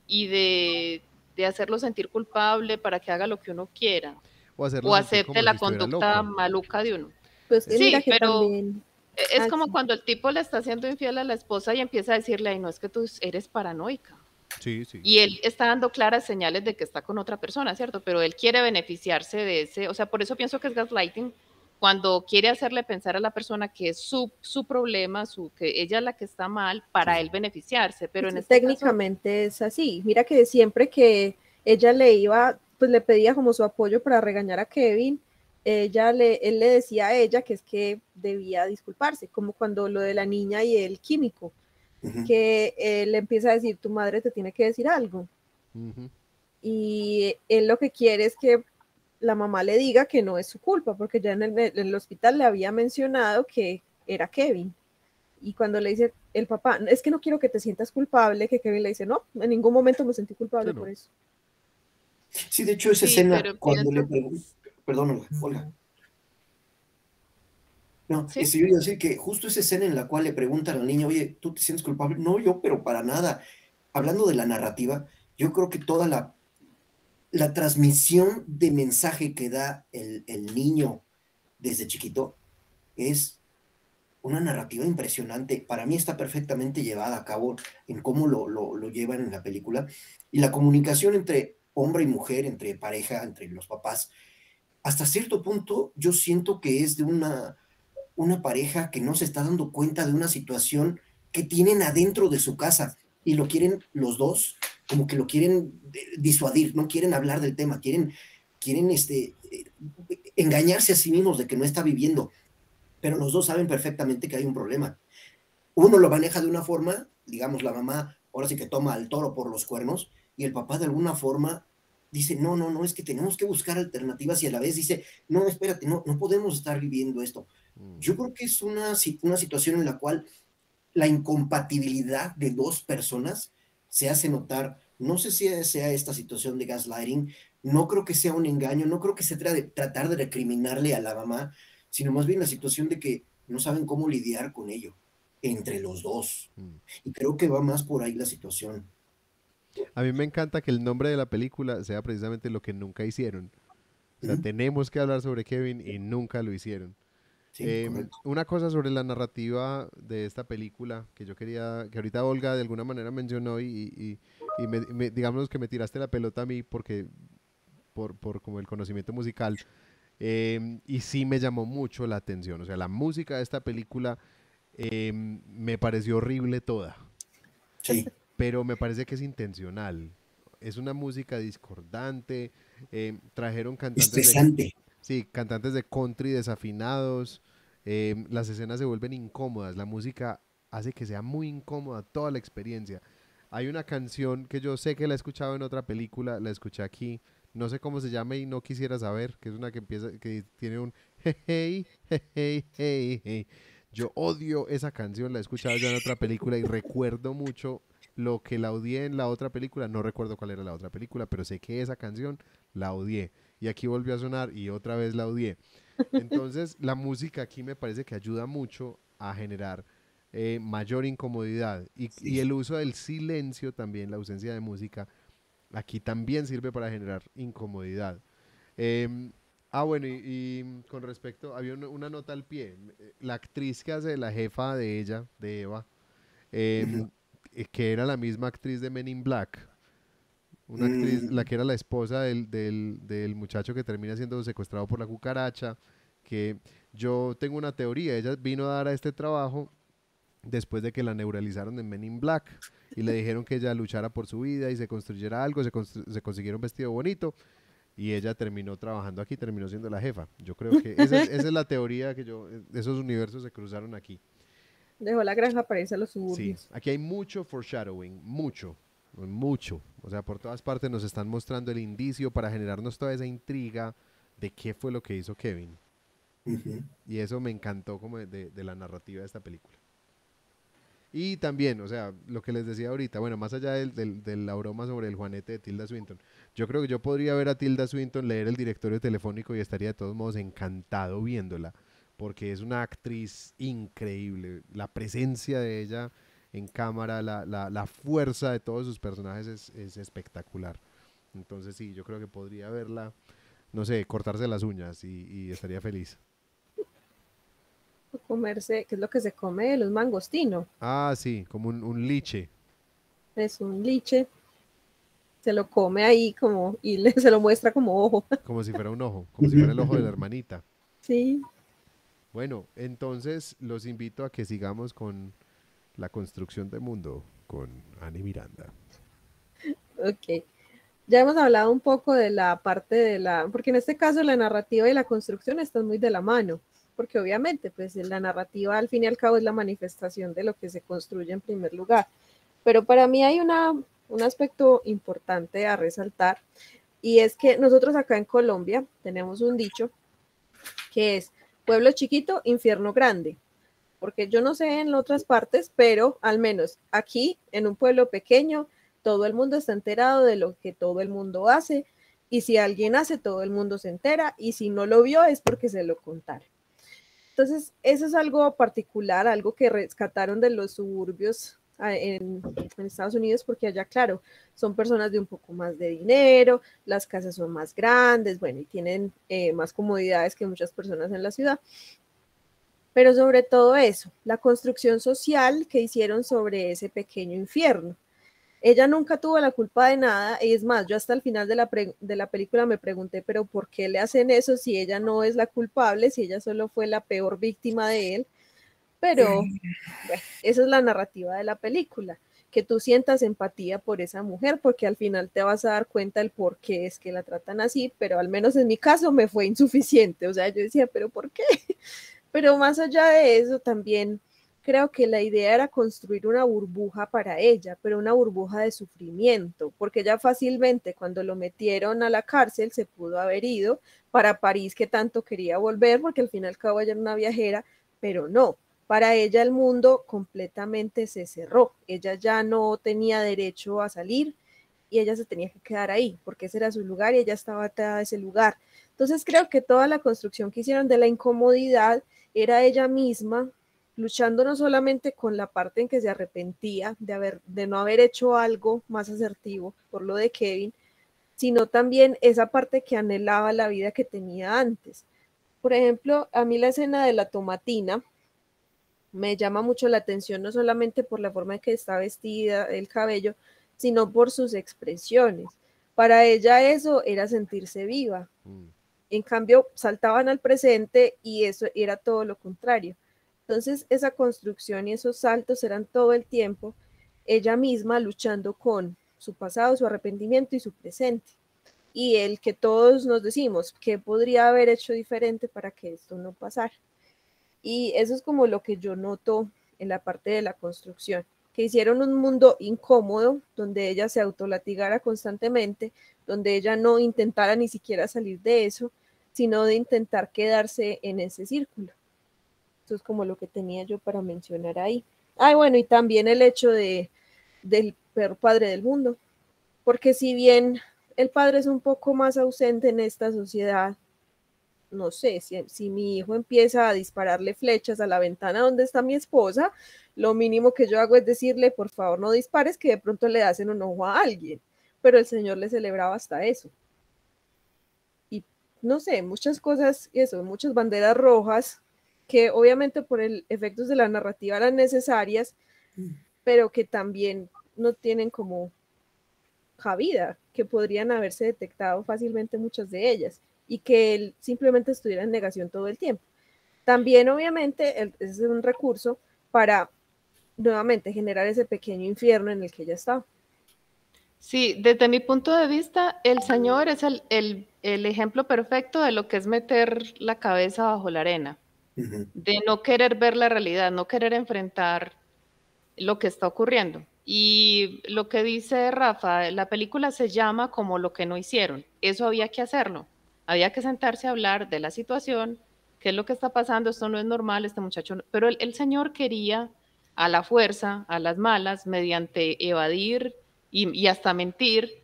Speaker 4: y de hacerlo sentir culpable para que haga lo que uno quiera
Speaker 1: O hacerlo
Speaker 4: o
Speaker 1: sentir
Speaker 4: acepte
Speaker 1: como si
Speaker 4: la
Speaker 1: estuviera
Speaker 4: conducta
Speaker 1: loco.
Speaker 4: maluca de uno.
Speaker 3: Pues que mira
Speaker 4: Sí,
Speaker 3: que
Speaker 4: pero
Speaker 3: también.
Speaker 4: es
Speaker 3: Ah,
Speaker 4: como
Speaker 3: sí.
Speaker 4: cuando el tipo le está haciendo infiel a la esposa y empieza a decirle, ay, no, es que tú eres paranoica.
Speaker 1: Sí, sí.
Speaker 4: Y él está dando claras señales de que está con otra persona, ¿cierto? Pero él quiere beneficiarse de ese, o sea, por eso pienso que es gaslighting, cuando quiere hacerle pensar a la persona que es su problema, que ella es la que está mal, para
Speaker 1: Sí.
Speaker 4: él beneficiarse, pero en
Speaker 3: Sí,
Speaker 4: este caso,
Speaker 3: técnicamente es así. Mira que siempre que ella le iba, pues le pedía como su apoyo para regañar a Kevin, él le decía a ella que es que debía disculparse, como cuando lo de la niña y el químico,
Speaker 2: Ujú.
Speaker 3: que él le empieza a decir, tu madre te tiene que decir algo.
Speaker 1: Ujú.
Speaker 3: Y él lo que quiere es que la mamá le diga que no es su culpa, porque ya en el hospital le había mencionado que era Kevin. Y cuando le dice el papá, es que no quiero que te sientas culpable, que Kevin le dice, no, en ningún momento me sentí
Speaker 1: Sí,
Speaker 3: culpable por
Speaker 1: no.
Speaker 3: eso.
Speaker 2: Sí, de hecho, esa
Speaker 4: sí,
Speaker 2: escena,
Speaker 4: pero
Speaker 2: cuando le
Speaker 4: pienso,
Speaker 2: pregunto, perdón, Olga. No,
Speaker 4: ¿sí?
Speaker 2: yo iba a decir que justo esa escena en la cual le preguntan al niño, oye, ¿tú te sientes culpable? No, yo, pero para nada. Hablando de la narrativa, yo creo que toda la transmisión de mensaje que da el niño desde chiquito es una narrativa impresionante. Para mí está perfectamente llevada a cabo en cómo lo llevan en la película. Y la comunicación entre hombre y mujer, entre pareja, entre los papás, hasta cierto punto yo siento que es de una pareja que no se está dando cuenta de una situación que tienen adentro de su casa y lo quieren los dos, como que lo quieren disuadir, no quieren hablar del tema, quieren engañarse a sí mismos de que no está viviendo, pero los dos saben perfectamente que hay un problema. Uno lo maneja de una forma, digamos, la mamá ahora sí que toma al toro por los cuernos, y el papá de alguna forma dice, no, no, no, es que tenemos que buscar alternativas, y a la vez dice, no, espérate, no, no podemos estar viviendo esto.
Speaker 1: Mm.
Speaker 2: Yo creo que es una situación en la cual la incompatibilidad de dos personas se hace notar. No sé si sea esta situación de gaslighting, no creo que sea un engaño, no creo que se trate de tratar de recriminarle a la mamá, sino más bien la situación de que no saben cómo lidiar con ello entre los dos.
Speaker 1: Mm.
Speaker 2: Y creo que va más por ahí la situación.
Speaker 1: A mí me encanta que el nombre de la película sea precisamente lo que nunca hicieron. O sea, tenemos que hablar sobre Kevin y nunca lo hicieron.
Speaker 2: Sí, correcto.
Speaker 1: Una cosa sobre la narrativa de esta película que yo quería, que ahorita Olga de alguna manera mencionó y digamos que me tiraste la pelota a mí porque por como el conocimiento musical, y sí me llamó mucho la atención. O sea, la música de esta película me pareció horrible toda,
Speaker 2: Sí,
Speaker 1: pero me parece que es intencional. Es una música discordante, trajeron
Speaker 2: estresante.
Speaker 1: sí, cantantes de country desafinados, las escenas se vuelven incómodas, la música hace que sea muy incómoda toda la experiencia. Hay una canción que yo sé que la he escuchado en otra película, la escuché aquí, no sé cómo se llama y no quisiera saber, que es una que empieza, que tiene un hey, hey, hey, hey, hey. Yo odio esa canción, la he escuchado ya en otra película y recuerdo mucho lo que la odié en la otra película, no recuerdo cuál era la otra película, pero sé que esa canción la odié y aquí volvió a sonar y otra vez la odié. Entonces, la música aquí me parece que ayuda mucho a generar mayor incomodidad y
Speaker 2: Sí.
Speaker 1: el uso del silencio también, la ausencia de música, aquí también sirve para generar incomodidad. Em, bueno, y con respecto, había una nota al pie. La actriz que hace la jefa de ella, de Eva,
Speaker 2: Ujú.
Speaker 1: em, que era la misma actriz de Men in Black, una actriz, la
Speaker 2: Mm,
Speaker 1: que era la esposa del muchacho que termina siendo secuestrado por la cucaracha, que yo tengo una teoría, ella vino a dar a este trabajo después de que la neuralizaron en Men in Black y le dijeron que ella luchara por su vida y se construyera algo, se consiguiera un vestido bonito y ella terminó trabajando aquí, terminó siendo la jefa. Yo creo que esa es la teoría que yo, esos universos se cruzaron aquí.
Speaker 3: Dejó la granja para irse a los
Speaker 1: Sí,
Speaker 3: suburbios.
Speaker 1: aquí hay mucho foreshadowing, mucho, mucho. O sea, por todas partes nos están mostrando el indicio para generarnos toda esa intriga de qué fue lo que hizo Kevin.
Speaker 2: ujú.
Speaker 1: Y eso me encantó como de la narrativa de esta película. Y también, o sea, lo que les decía ahorita, bueno, más allá de la broma sobre el Juanete de Tilda Swinton, yo creo que yo podría ver a Tilda Swinton leer el directorio telefónico y estaría de todos modos encantado viéndola, porque es una actriz increíble. La presencia de ella en cámara, la fuerza de todos sus personajes es espectacular. Entonces sí, yo creo que podría verla, no sé, cortarse las uñas y estaría feliz.
Speaker 3: Comerse, ¿qué es lo que se come? Los mangostinos.
Speaker 1: Ah, sí, como un liche,
Speaker 3: Es un liche, se lo come ahí como y se lo muestra como ojo.
Speaker 1: como si fuera un ojo, como si fuera el ojo de la hermanita.
Speaker 3: Sí,
Speaker 1: Bueno, entonces los invito a que sigamos con la construcción de mundo con Ani Miranda.
Speaker 3: ok. Ya hemos hablado un poco de la parte de la, porque en este caso la narrativa y la construcción están muy de la mano, porque obviamente pues la narrativa al fin y al cabo es la manifestación de lo que se construye en primer lugar. Pero para mí hay un aspecto importante a resaltar y es que nosotros acá en Colombia tenemos un dicho que es pueblo chiquito, infierno grande. Porque yo no sé en otras partes, pero al menos aquí, en un pueblo pequeño, todo el mundo está enterado de lo que todo el mundo hace, y si alguien hace, todo el mundo se entera, y si no lo vio es porque se lo contaron. Entonces, eso es algo particular, algo que rescataron de los suburbios en Estados Unidos, porque allá, claro, son personas de un poco más de dinero, las casas son más grandes, bueno, y tienen más comodidades que muchas personas en la ciudad. Pero sobre todo eso, la construcción social que hicieron sobre ese pequeño infierno. Ella nunca tuvo la culpa de nada, y es más, yo hasta el final de la película me pregunté, pero ¿por qué le hacen eso si ella no es la culpable, si ella solo fue la peor víctima de él? Pero bueno, esa es la narrativa de la película, que tú sientas empatía por esa mujer, porque al final te vas a dar cuenta el por qué es que la tratan así, pero al menos en mi caso me fue insuficiente, o sea, yo decía, pero ¿por qué? Pero más allá de eso, también creo que la idea era construir una burbuja para ella, pero una burbuja de sufrimiento, porque ella fácilmente cuando lo metieron a la cárcel se pudo haber ido para París, que tanto quería volver, porque al fin y al cabo ella era una viajera, pero no. Para ella el mundo completamente se cerró. Ella ya no tenía derecho a salir y ella se tenía que quedar ahí, porque ese era su lugar y ella estaba atada a ese lugar. Entonces creo que toda la construcción que hicieron de la incomodidad era ella misma luchando no solamente con la parte en que se arrepentía de no haber hecho algo más asertivo por lo de Kevin, sino también esa parte que anhelaba la vida que tenía antes. Por ejemplo, a mí la escena de la tomatina me llama mucho la atención, no solamente por la forma en que está vestida, el cabello, sino por sus expresiones. Para ella eso era sentirse viva. En cambio, saltaban al presente y eso era todo lo contrario. Entonces, esa construcción y esos saltos eran todo el tiempo ella misma luchando con su pasado, su arrepentimiento y su presente. Y el que todos nos decimos, ¿qué podría haber hecho diferente para que esto no pasara? Y eso es como lo que yo noto en la parte de la construcción, que hicieron un mundo incómodo, donde ella se autolatigara constantemente, donde ella no intentara ni siquiera salir de eso, sino de intentar quedarse en ese círculo. Eso es como lo que tenía yo para mencionar ahí. Ah, bueno, y también el hecho del peor padre del mundo, porque si bien el padre es un poco más ausente en esta sociedad, no sé, si mi hijo empieza a dispararle flechas a la ventana donde está mi esposa, lo mínimo que yo hago es decirle, por favor, no dispares, que de pronto le hacen un ojo a alguien, pero el Señor le celebraba hasta eso. Y no sé, muchas cosas, eso, muchas banderas rojas, que obviamente por el efectos de la narrativa eran necesarias, pero que también no tienen como cabida, que podrían haberse detectado fácilmente muchas de ellas y que él simplemente estuviera en negación todo el tiempo. También, obviamente, es un recurso para nuevamente generar ese pequeño infierno en el que ella está.
Speaker 4: Sí, desde mi punto de vista, el Señor es el ejemplo perfecto de lo que es meter la cabeza bajo la arena, de no querer ver la realidad, no querer enfrentar lo que está ocurriendo. Y lo que dice Rafa, la película se llama como lo que no hicieron. Eso había que hacerlo. Había que sentarse a hablar de la situación, qué es lo que está pasando, esto no es normal, este muchacho no. Pero el Señor quería a la fuerza, a las malas, mediante evadir y hasta mentir,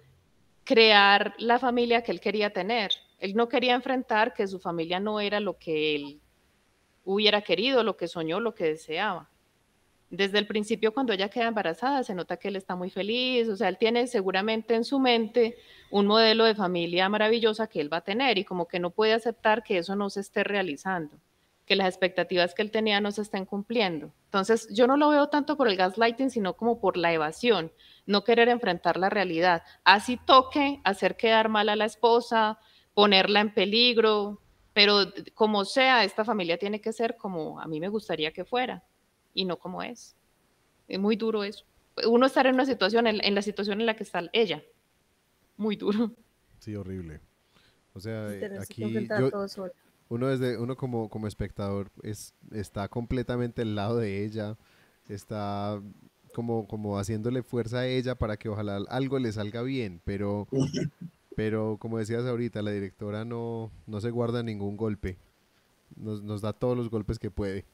Speaker 4: crear la familia que él quería tener. Él no quería enfrentar que su familia no era lo que él hubiera querido, lo que soñó, lo que deseaba. Desde el principio, cuando ella queda embarazada, se nota que él está muy feliz, o sea, él tiene seguramente en su mente un modelo de familia maravillosa que él va a tener y como que no puede aceptar que eso no se esté realizando, que las expectativas que él tenía no se estén cumpliendo. Entonces, yo no lo veo tanto por el gaslighting, sino como por la evasión, no querer enfrentar la realidad. Así toque hacer quedar mal a la esposa, ponerla en peligro, pero como sea, esta familia tiene que ser como a mí me gustaría que fuera y no como es. Es muy duro eso. Uno estar en una situación, en la situación en la que está ella. Muy duro.
Speaker 1: Sí, horrible. O sea, aquí
Speaker 3: yo, todo solo.
Speaker 1: uno como espectador está completamente al lado de ella, está como haciéndole fuerza a ella para que ojalá algo le salga bien, pero como decías ahorita, la directora no se guarda ningún golpe, nos da todos los golpes que puede.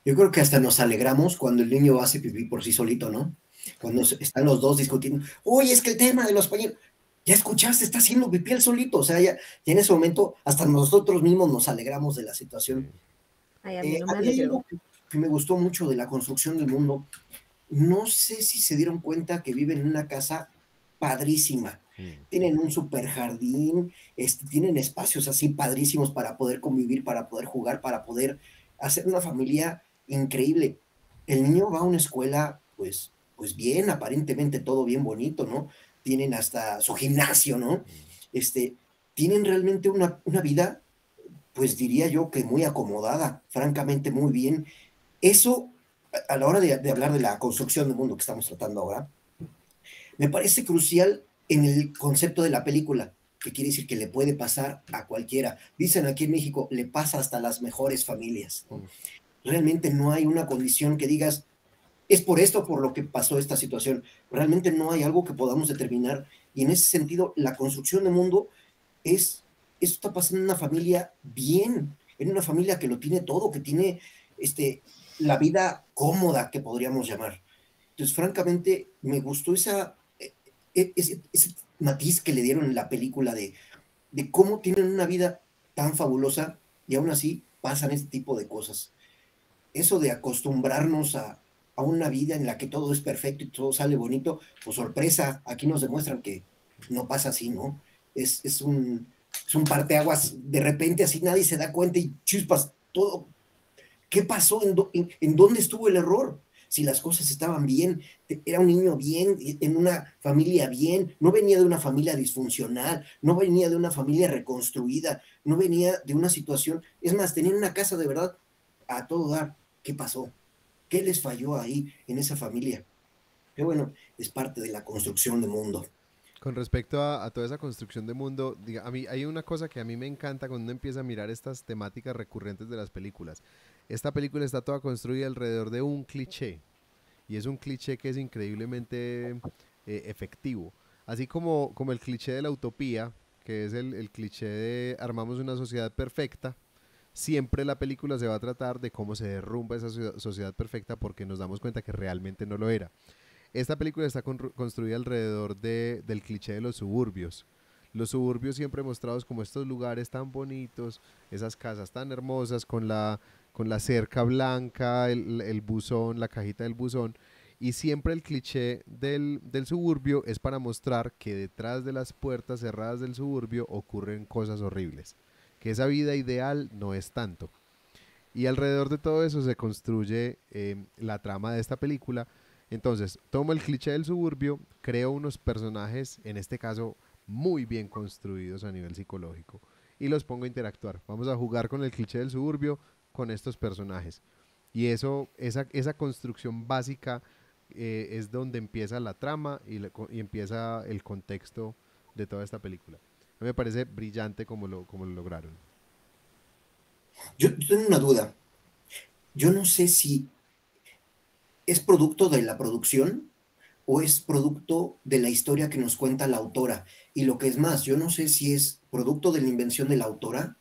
Speaker 2: Yo creo que hasta nos alegramos cuando el niño hace pipí por sí solito, ¿no? Cuando están los dos discutiendo, oye, es que el tema de los pañuelos, ya escuchaste, está haciendo pipí él solito, o sea, ya en ese momento hasta nosotros mismos nos alegramos de la situación.
Speaker 3: Ay, a mí no me
Speaker 2: hay
Speaker 3: alegró.
Speaker 2: algo que me gustó mucho de la construcción del mundo. No sé si se dieron cuenta que viven en una casa padrísima. Tienen un super jardín, tienen espacios así padrísimos para poder convivir, para poder jugar, para poder hacer una familia increíble. El niño va a una escuela, pues bien, aparentemente todo bien bonito, ¿no? Tienen hasta su gimnasio, ¿no? Tienen realmente una vida, pues diría yo que muy acomodada, francamente muy bien. Eso, a la hora de hablar de la construcción del mundo que estamos tratando ahora, me parece crucial en el concepto de la película, que quiere decir que le puede pasar a cualquiera. Dicen aquí en México, le pasa hasta las mejores familias, ¿no? Realmente no hay una condición que digas, es por esto por lo que pasó esta situación. Realmente no hay algo que podamos determinar. Y en ese sentido, la construcción del mundo eso está pasando en una familia bien, en una familia que lo tiene todo, que tiene la vida cómoda que podríamos llamar. Entonces, francamente, me gustó ese matiz que le dieron en la película de cómo tienen una vida tan fabulosa y aún así pasan este tipo de cosas. Eso de acostumbrarnos a una vida en la que todo es perfecto y todo sale bonito, pues sorpresa, aquí nos demuestran que no pasa así, ¿no? Es un parteaguas, de repente así nadie se da cuenta y chispas, todo. ¿Qué pasó? ¿En dónde estuvo el error? Si las cosas estaban bien, era un niño bien, en una familia bien, no venía de una familia disfuncional, no venía de una familia reconstruida, no venía de una situación, es más, tenían una casa de verdad a todo dar. ¿Qué pasó? ¿Qué les falló ahí en esa familia? Que bueno, es parte de la construcción de mundo.
Speaker 1: Con respecto a toda esa construcción de mundo, a mí hay una cosa que a mí me encanta cuando uno empieza a mirar estas temáticas recurrentes de las películas. Esta película está toda construida alrededor de un cliché, y es un cliché que es increíblemente efectivo. Así como el cliché de la utopía, que es el cliché de armamos una sociedad perfecta, siempre la película se va a tratar de cómo se derrumba esa sociedad perfecta porque nos damos cuenta que realmente no lo era. Esta película está construida alrededor del cliché de los suburbios. Los suburbios siempre mostrados como estos lugares tan bonitos, esas casas tan hermosas con la cerca blanca, el buzón, la cajita del buzón. Y siempre el cliché del suburbio es para mostrar que detrás de las puertas cerradas del suburbio ocurren cosas horribles. Que esa vida ideal no es tanto. Y alrededor de todo eso se construye la trama de esta película. Entonces, tomo el cliché del suburbio, creo unos personajes, en este caso, muy bien construidos a nivel psicológico, y los pongo a interactuar. Vamos a jugar con el cliché del suburbio, con estos personajes. Y esa construcción básica es donde empieza la trama y empieza el contexto de toda esta película. A mí me parece brillante como lo lograron.
Speaker 2: Yo tengo una duda. Yo no sé si es producto de la producción o es producto de la historia que nos cuenta la autora. Y lo que es más, yo no sé si es producto de la invención de la autora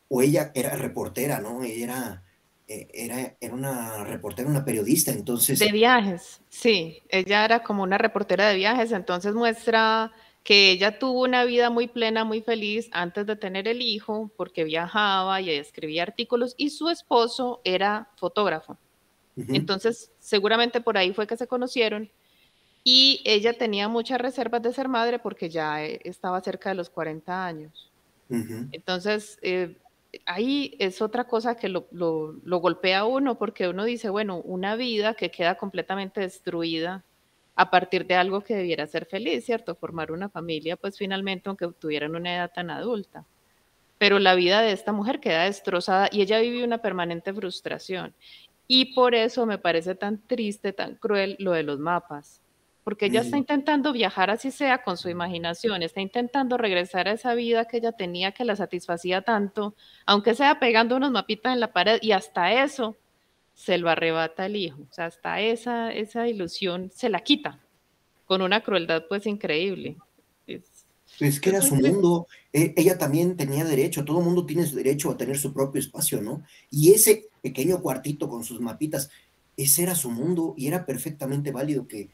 Speaker 2: o ella era reportera, ¿no? Era una reportera, una periodista,
Speaker 4: De
Speaker 2: entonces...
Speaker 4: viajes, sí, ella era como una reportera de viajes, entonces muestra que ella tuvo una vida muy plena, muy feliz antes de tener el hijo, porque viajaba y escribía artículos, y su esposo era fotógrafo. Entonces, seguramente por ahí fue que se conocieron, y ella tenía muchas reservas de ser madre porque ya estaba cerca de los 40 años. Entonces, ahí es otra cosa que lo golpea a uno, porque uno dice, bueno, una vida que queda completamente destruida a partir de algo que debiera ser feliz, ¿cierto? Formar una familia, pues finalmente, aunque tuvieran una edad tan adulta. Pero la vida de esta mujer queda destrozada y ella vive una permanente frustración. Y por eso me parece tan triste, tan cruel lo de los mapas, porque ella está intentando viajar así sea con su imaginación, está intentando regresar a esa vida que ella tenía que la satisfacía tanto, aunque sea pegando unos mapitas en la pared, y hasta eso se lo arrebata el hijo, o sea, hasta esa ilusión se la quita con una crueldad pues increíble.
Speaker 2: Es que
Speaker 4: Es
Speaker 2: era
Speaker 4: muy
Speaker 2: su
Speaker 4: triste.
Speaker 2: mundo, ella también tenía derecho, todo el mundo tiene su derecho a tener su propio espacio, ¿no? Y ese pequeño cuartito con sus mapitas, ese era su mundo y era perfectamente válido que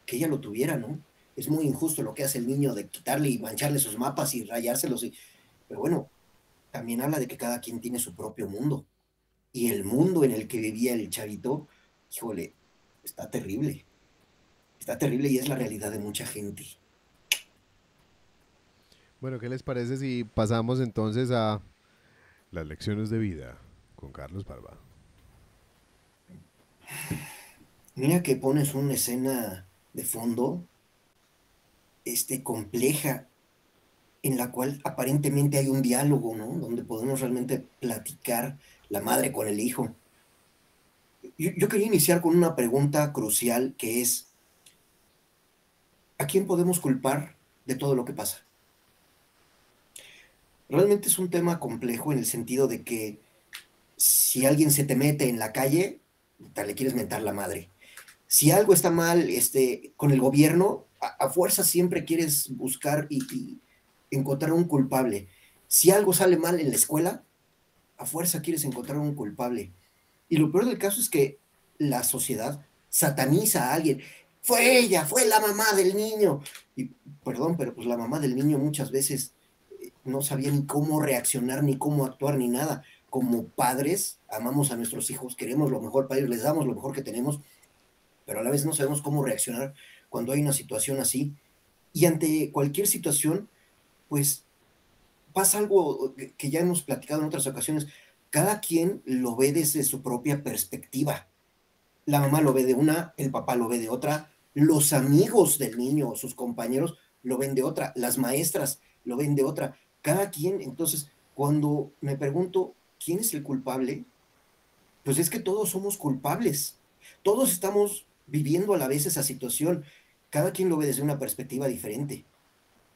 Speaker 2: ella lo tuviera, ¿no? Es muy injusto lo que hace el niño de quitarle y mancharle sus mapas y rayárselos, pero bueno, también habla de que cada quien tiene su propio mundo. Y el mundo en el que vivía el chavito, híjole, está terrible y es la realidad de mucha gente.
Speaker 1: Bueno, ¿qué les parece si pasamos entonces a las lecciones de vida con Carlos Barba?
Speaker 2: Mira que pones una escena de fondo, compleja, en la cual aparentemente hay un diálogo, ¿no? Donde podemos realmente platicar la madre con el hijo. Yo quería iniciar con una pregunta crucial que es, ¿a quién podemos culpar de todo lo que pasa? Realmente es un tema complejo en el sentido de que si alguien se te mete en la calle, te le quieres mentar la madre. Si algo está mal con el gobierno, a fuerza siempre quieres buscar y encontrar un culpable. Si algo sale mal en la escuela, a fuerza quieres encontrar un culpable. Y lo peor del caso es que la sociedad sataniza a alguien. Fue ella, fue la mamá del niño. Y perdón, pero pues la mamá del niño muchas veces no sabía ni cómo reaccionar, ni cómo actuar, ni nada. Como padres, amamos a nuestros hijos, queremos lo mejor para ellos, les damos lo mejor que tenemos, pero a la vez no sabemos cómo reaccionar cuando hay una situación así. Y ante cualquier situación, pues pasa algo que ya hemos platicado en otras ocasiones. Cada quien lo ve desde su propia perspectiva. La mamá lo ve de una, el papá lo ve de otra, los amigos del niño, sus compañeros, lo ven de otra, las maestras lo ven de otra. Cada quien, entonces, cuando me pregunto quién es el culpable, pues es que todos somos culpables. Todos estamos viviendo a la vez esa situación. Cada quien lo ve desde una perspectiva diferente.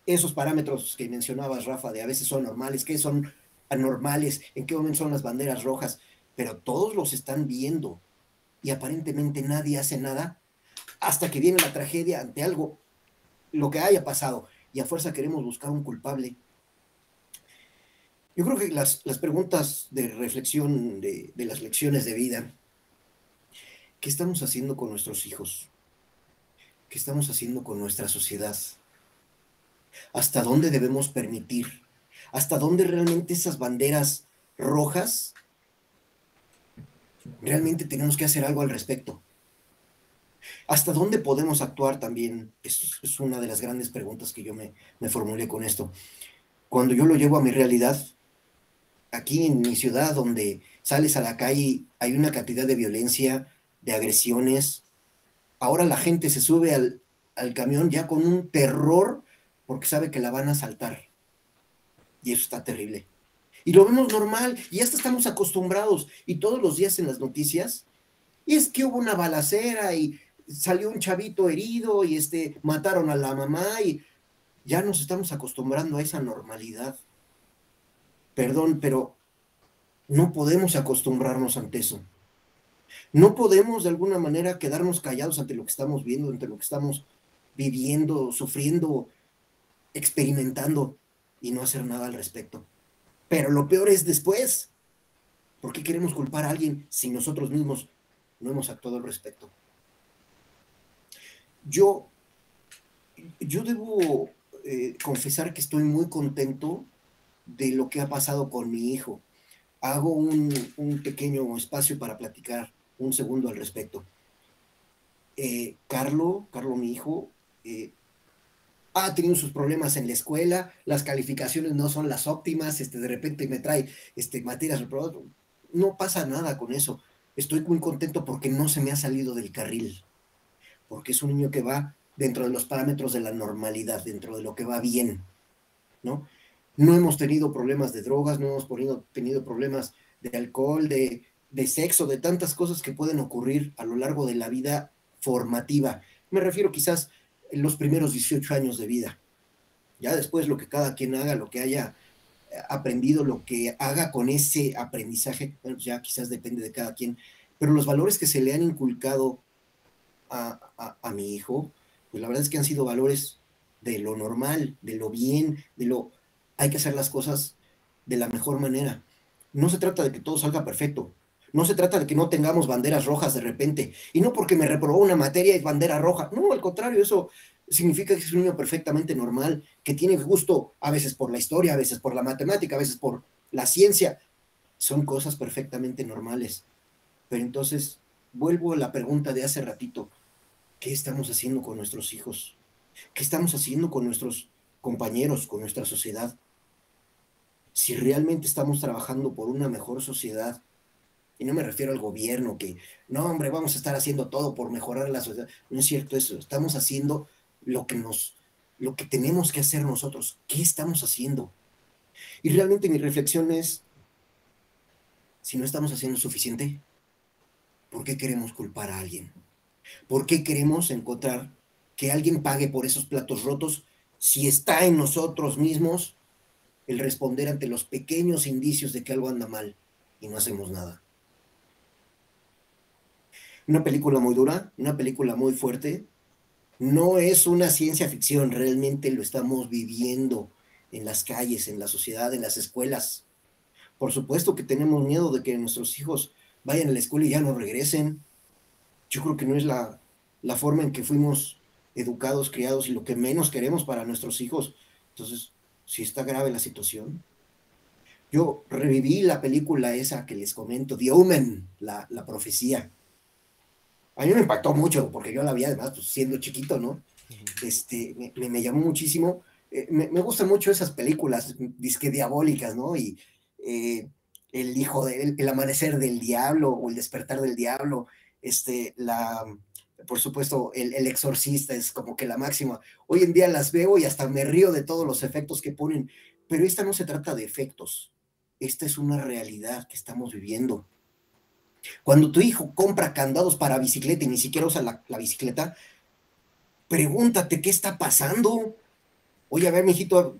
Speaker 2: Esos parámetros que mencionabas, Rafa, de a veces son normales, ¿qué son anormales? ¿En qué momento son las banderas rojas? Pero todos los están viendo y aparentemente nadie hace nada hasta que viene la tragedia ante algo, lo que haya pasado, y a fuerza queremos buscar un culpable. Yo creo que las preguntas de reflexión de las lecciones de vida, ¿qué estamos haciendo con nuestros hijos? ¿Qué estamos haciendo con nuestra sociedad? ¿Hasta dónde debemos permitir? ¿Hasta dónde realmente esas banderas rojas realmente tenemos que hacer algo al respecto? ¿Hasta dónde podemos actuar también? Es una de las grandes preguntas que yo me formulé con esto. Cuando yo lo llevo a mi realidad, aquí en mi ciudad, donde sales a la calle, hay una cantidad de violencia, de agresiones. Ahora la gente se sube al camión ya con un terror porque sabe que la van a asaltar. Y eso está terrible. Y lo vemos normal, y hasta estamos acostumbrados. Y todos los días en las noticias, y es que hubo una balacera y salió un chavito herido y mataron a la mamá y ya nos estamos acostumbrando a esa normalidad. Perdón, pero no podemos acostumbrarnos ante eso. No podemos de alguna manera quedarnos callados ante lo que estamos viendo, ante lo que estamos viviendo, sufriendo, experimentando y no hacer nada al respecto. Pero lo peor es después. ¿Por qué queremos culpar a alguien si nosotros mismos no hemos actuado al respecto? Yo debo confesar que estoy muy contento de lo que ha pasado con mi hijo. Hago un pequeño espacio para platicar un segundo al respecto. Carlo, mi hijo, ha tenido sus problemas en la escuela, las calificaciones no son las óptimas, de repente me trae materias reprobadas. No pasa nada con eso. Estoy muy contento porque no se me ha salido del carril, porque es un niño que va dentro de los parámetros de la normalidad, dentro de lo que va bien, ¿no? No hemos tenido problemas de drogas, no hemos tenido problemas de alcohol, de sexo, de tantas cosas que pueden ocurrir a lo largo de la vida formativa. Me refiero quizás en los primeros 18 años de vida. Ya después lo que cada quien haga, lo que haya aprendido, lo que haga con ese aprendizaje, bueno, ya quizás depende de cada quien, pero los valores que se le han inculcado a mi hijo, pues la verdad es que han sido valores de lo normal, de lo bien, hay que hacer las cosas de la mejor manera. No se trata de que todo salga perfecto, no se trata de que no tengamos banderas rojas de repente, y no porque me reprobó una materia es bandera roja, no, al contrario, eso significa que es un niño perfectamente normal, que tiene gusto a veces por la historia, a veces por la matemática, a veces por la ciencia, son cosas perfectamente normales. Pero entonces, vuelvo a la pregunta de hace ratito, ¿qué estamos haciendo con nuestros hijos? ¿Qué estamos haciendo con nuestros compañeros, con nuestra sociedad? Si realmente estamos trabajando por una mejor sociedad, y no me refiero al gobierno que, no hombre, vamos a estar haciendo todo por mejorar la sociedad, no es cierto eso, estamos haciendo lo que tenemos que hacer nosotros. ¿Qué estamos haciendo? Y realmente mi reflexión es, si no estamos haciendo suficiente, ¿por qué queremos culpar a alguien? ¿Por qué queremos encontrar que alguien pague por esos platos rotos si está en nosotros mismos el responder ante los pequeños indicios de que algo anda mal y no hacemos nada? Una película muy dura, una película muy fuerte. No es una ciencia ficción, realmente lo estamos viviendo en las calles, en la sociedad, en las escuelas. Por supuesto que tenemos miedo de que nuestros hijos vayan a la escuela y ya no regresen. Yo creo que no es la forma en que fuimos educados, criados y lo que menos queremos para nuestros hijos. Entonces, sí está grave la situación. Yo reviví la película esa que les comento, The Omen, la profecía. A mí me impactó mucho porque yo la vi además pues, siendo chiquito, ¿no? Me llamó muchísimo. Me gustan mucho esas películas disque diabólicas, ¿no? Y el hijo el amanecer del diablo o el despertar del diablo, por supuesto, el exorcista es como que la máxima. Hoy en día las veo y hasta me río de todos los efectos que ponen, pero esta no se trata de efectos, esta es una realidad que estamos viviendo. Cuando tu hijo compra candados para bicicleta y ni siquiera usa la bicicleta, pregúntate qué está pasando. Oye, a ver, mijito,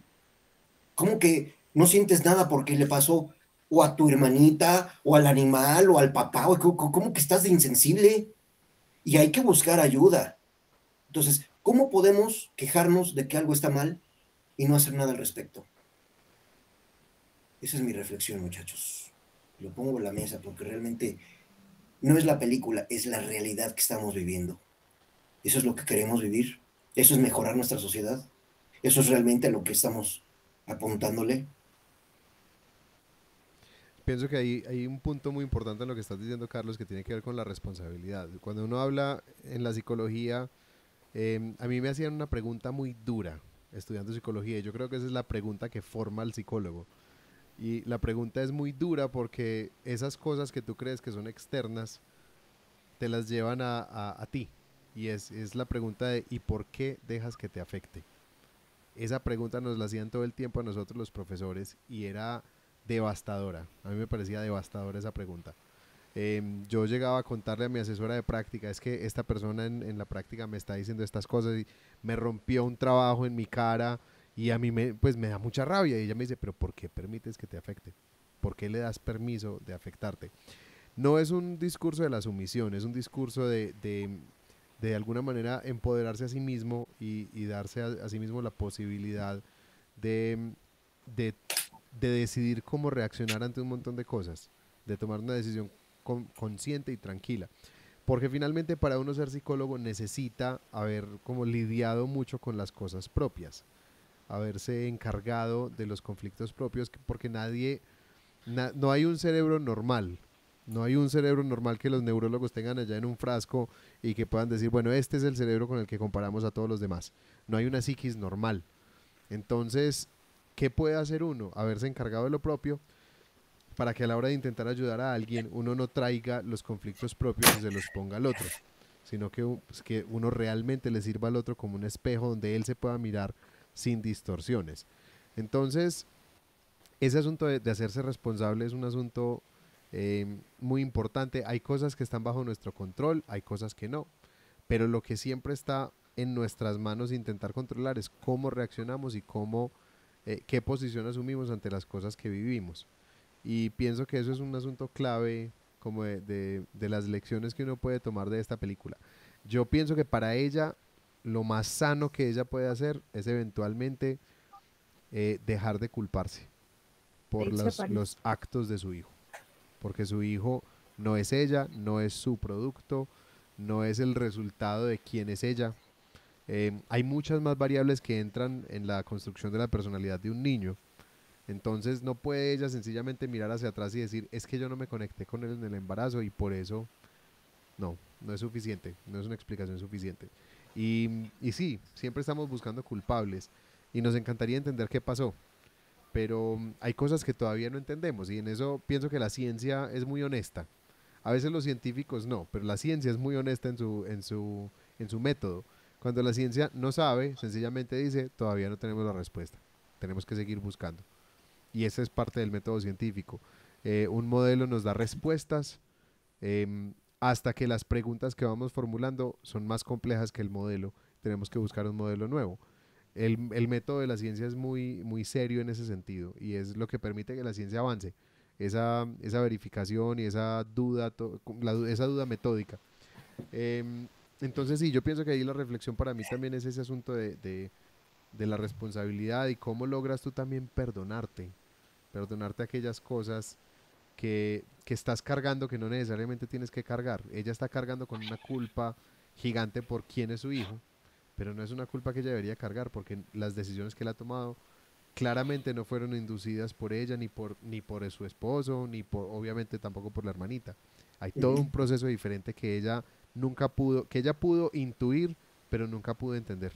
Speaker 2: ¿cómo que no sientes nada porque le pasó o a tu hermanita, o al animal, o al papá? O ¿cómo que estás de insensible? Y hay que buscar ayuda. Entonces, ¿cómo podemos quejarnos de que algo está mal y no hacer nada al respecto? Esa es mi reflexión, muchachos. Lo pongo en la mesa porque realmente no es la película, es la realidad que estamos viviendo. Eso es lo que queremos vivir. Eso es mejorar nuestra sociedad. Eso es realmente lo que estamos apuntándole.
Speaker 1: Pienso que hay un punto muy importante en lo que estás diciendo, Carlos, que tiene que ver con la responsabilidad. Cuando uno habla en la psicología, a mí me hacían una pregunta muy dura estudiando psicología y yo creo que esa es la pregunta que forma al psicólogo. Y la pregunta es muy dura porque esas cosas que tú crees que son externas te las llevan a ti. Y es la pregunta de ¿y por qué dejas que te afecte? Esa pregunta nos la hacían todo el tiempo a nosotros los profesores y era devastadora. A mí me parecía devastadora esa pregunta. Yo llegaba a contarle a mi asesora de práctica, es que esta persona en la práctica me está diciendo estas cosas y me rompió un trabajo en mi cara y a mí pues me da mucha rabia. Y ella me dice, pero ¿por qué permites que te afecte? ¿Por qué le das permiso de afectarte? No es un discurso de la sumisión, es un discurso de alguna manera empoderarse a sí mismo y darse a sí mismo la posibilidad de, de, de decidir cómo reaccionar ante un montón de cosas, de tomar una decisión consciente y tranquila. Porque finalmente para uno ser psicólogo necesita haber como lidiado mucho con las cosas propias, haberse encargado de los conflictos propios, porque no hay un cerebro normal. No hay un cerebro normal que los neurólogos tengan allá en un frasco y que puedan decir, bueno, este es el cerebro con el que comparamos a todos los demás. No hay una psiquis normal. Entonces, ¿qué puede hacer uno? Haberse encargado de lo propio para que a la hora de intentar ayudar a alguien uno no traiga los conflictos propios y se los ponga al otro, sino que, pues, que uno realmente le sirva al otro como un espejo donde él se pueda mirar sin distorsiones. Entonces, ese asunto de hacerse responsable es un asunto muy importante. Hay cosas que están bajo nuestro control, hay cosas que no, pero lo que siempre está en nuestras manos intentar controlar es cómo reaccionamos y qué posición asumimos ante las cosas que vivimos. Y pienso que eso es un asunto clave como de las lecciones que uno puede tomar de esta película. Yo pienso que para ella lo más sano que ella puede hacer es eventualmente dejar de culparse por los actos de su hijo, porque su hijo no es ella, no es su producto, no es el resultado de quién es ella. Hay muchas más variables que entran en la construcción de la personalidad de un niño. Entonces no puede ella sencillamente mirar hacia atrás y decir, es que yo no me conecté con él en el embarazo y por eso no es suficiente, no es una explicación suficiente. Y sí, siempre estamos buscando culpables y nos encantaría entender qué pasó, pero hay cosas que todavía no entendemos y en eso pienso que la ciencia es muy honesta. A veces los científicos no, pero la ciencia es muy honesta en su método. Cuando la ciencia no sabe, sencillamente dice, todavía no tenemos la respuesta, tenemos que seguir buscando. Y esa es parte del método científico. Un modelo nos da respuestas hasta que las preguntas que vamos formulando son más complejas que el modelo. Tenemos que buscar un modelo nuevo. El método de la ciencia es muy serio en ese sentido y es lo que permite que la ciencia avance. Esa verificación y esa duda metódica. Entonces sí, yo pienso que ahí la reflexión para mí también es ese asunto de la responsabilidad y cómo logras tú también perdonarte aquellas cosas que estás cargando que no necesariamente tienes que cargar. Ella está cargando con una culpa gigante por quién es su hijo, pero no es una culpa que ella debería cargar porque las decisiones que él ha tomado claramente no fueron inducidas por ella, ni por su esposo, obviamente tampoco por la hermanita. Hay todo un proceso diferente que ella nunca pudo, que ella pudo intuir, pero nunca pude entender.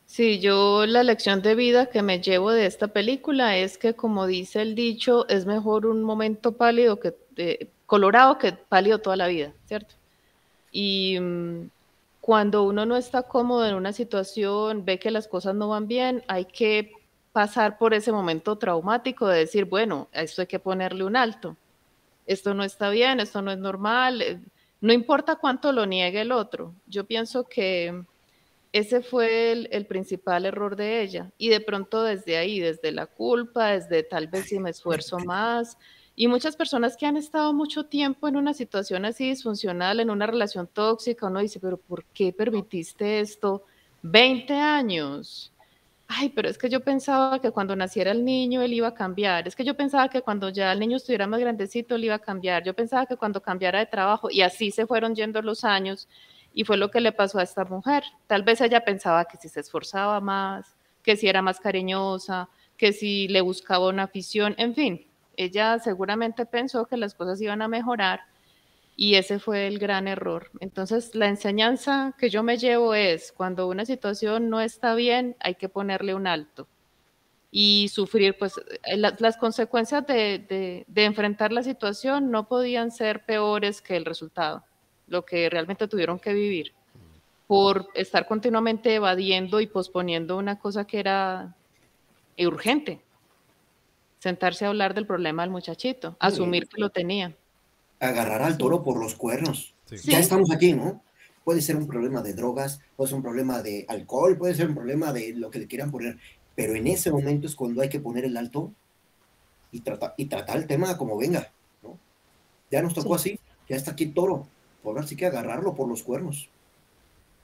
Speaker 4: Sí, yo la lección de vida que me llevo de esta película es que, como dice el dicho, es mejor un momento pálido colorado que pálido toda la vida, ¿cierto? Y cuando uno no está cómodo en una situación, ve que las cosas no van bien, hay que pasar por ese momento traumático de decir, bueno, a esto hay que ponerle un alto. Esto no está bien, esto no es normal, no importa cuánto lo niegue el otro. Yo pienso que ese fue el principal error de ella. Y de pronto desde ahí, desde la culpa, desde tal vez si me esfuerzo más. Y muchas personas que han estado mucho tiempo en una situación así disfuncional, en una relación tóxica, uno dice, pero ¿por qué permitiste esto? 20 años. Ay, pero es que yo pensaba que cuando naciera el niño él iba a cambiar. Es que yo pensaba que cuando ya el niño estuviera más grandecito él iba a cambiar. Yo pensaba que cuando cambiara de trabajo, y así se fueron yendo los años, y fue lo que le pasó a esta mujer. Tal vez ella pensaba que si se esforzaba más, que si era más cariñosa, que si le buscaba una afición, en fin, ella seguramente pensó que las cosas iban a mejorar y ese fue el gran error. Entonces, la enseñanza que yo me llevo es, cuando una situación no está bien, hay que ponerle un alto y sufrir, pues las consecuencias de enfrentar la situación no podían ser peores que el resultado, lo que realmente tuvieron que vivir por estar continuamente evadiendo y posponiendo una cosa que era urgente, sentarse a hablar del problema del muchachito, asumir que lo tenía.
Speaker 2: Agarrar al toro por los cuernos.
Speaker 1: Sí.
Speaker 2: Ya
Speaker 4: Sí,
Speaker 2: estamos aquí, ¿no? Puede ser un problema de drogas, puede ser un problema de alcohol, puede ser un problema de lo que le quieran poner, pero en ese momento es cuando hay que poner el alto y tratar el tema como venga, ¿no? Ya nos tocó
Speaker 3: Sí.
Speaker 2: así, ya está aquí el toro, ahora sí que agarrarlo por los cuernos.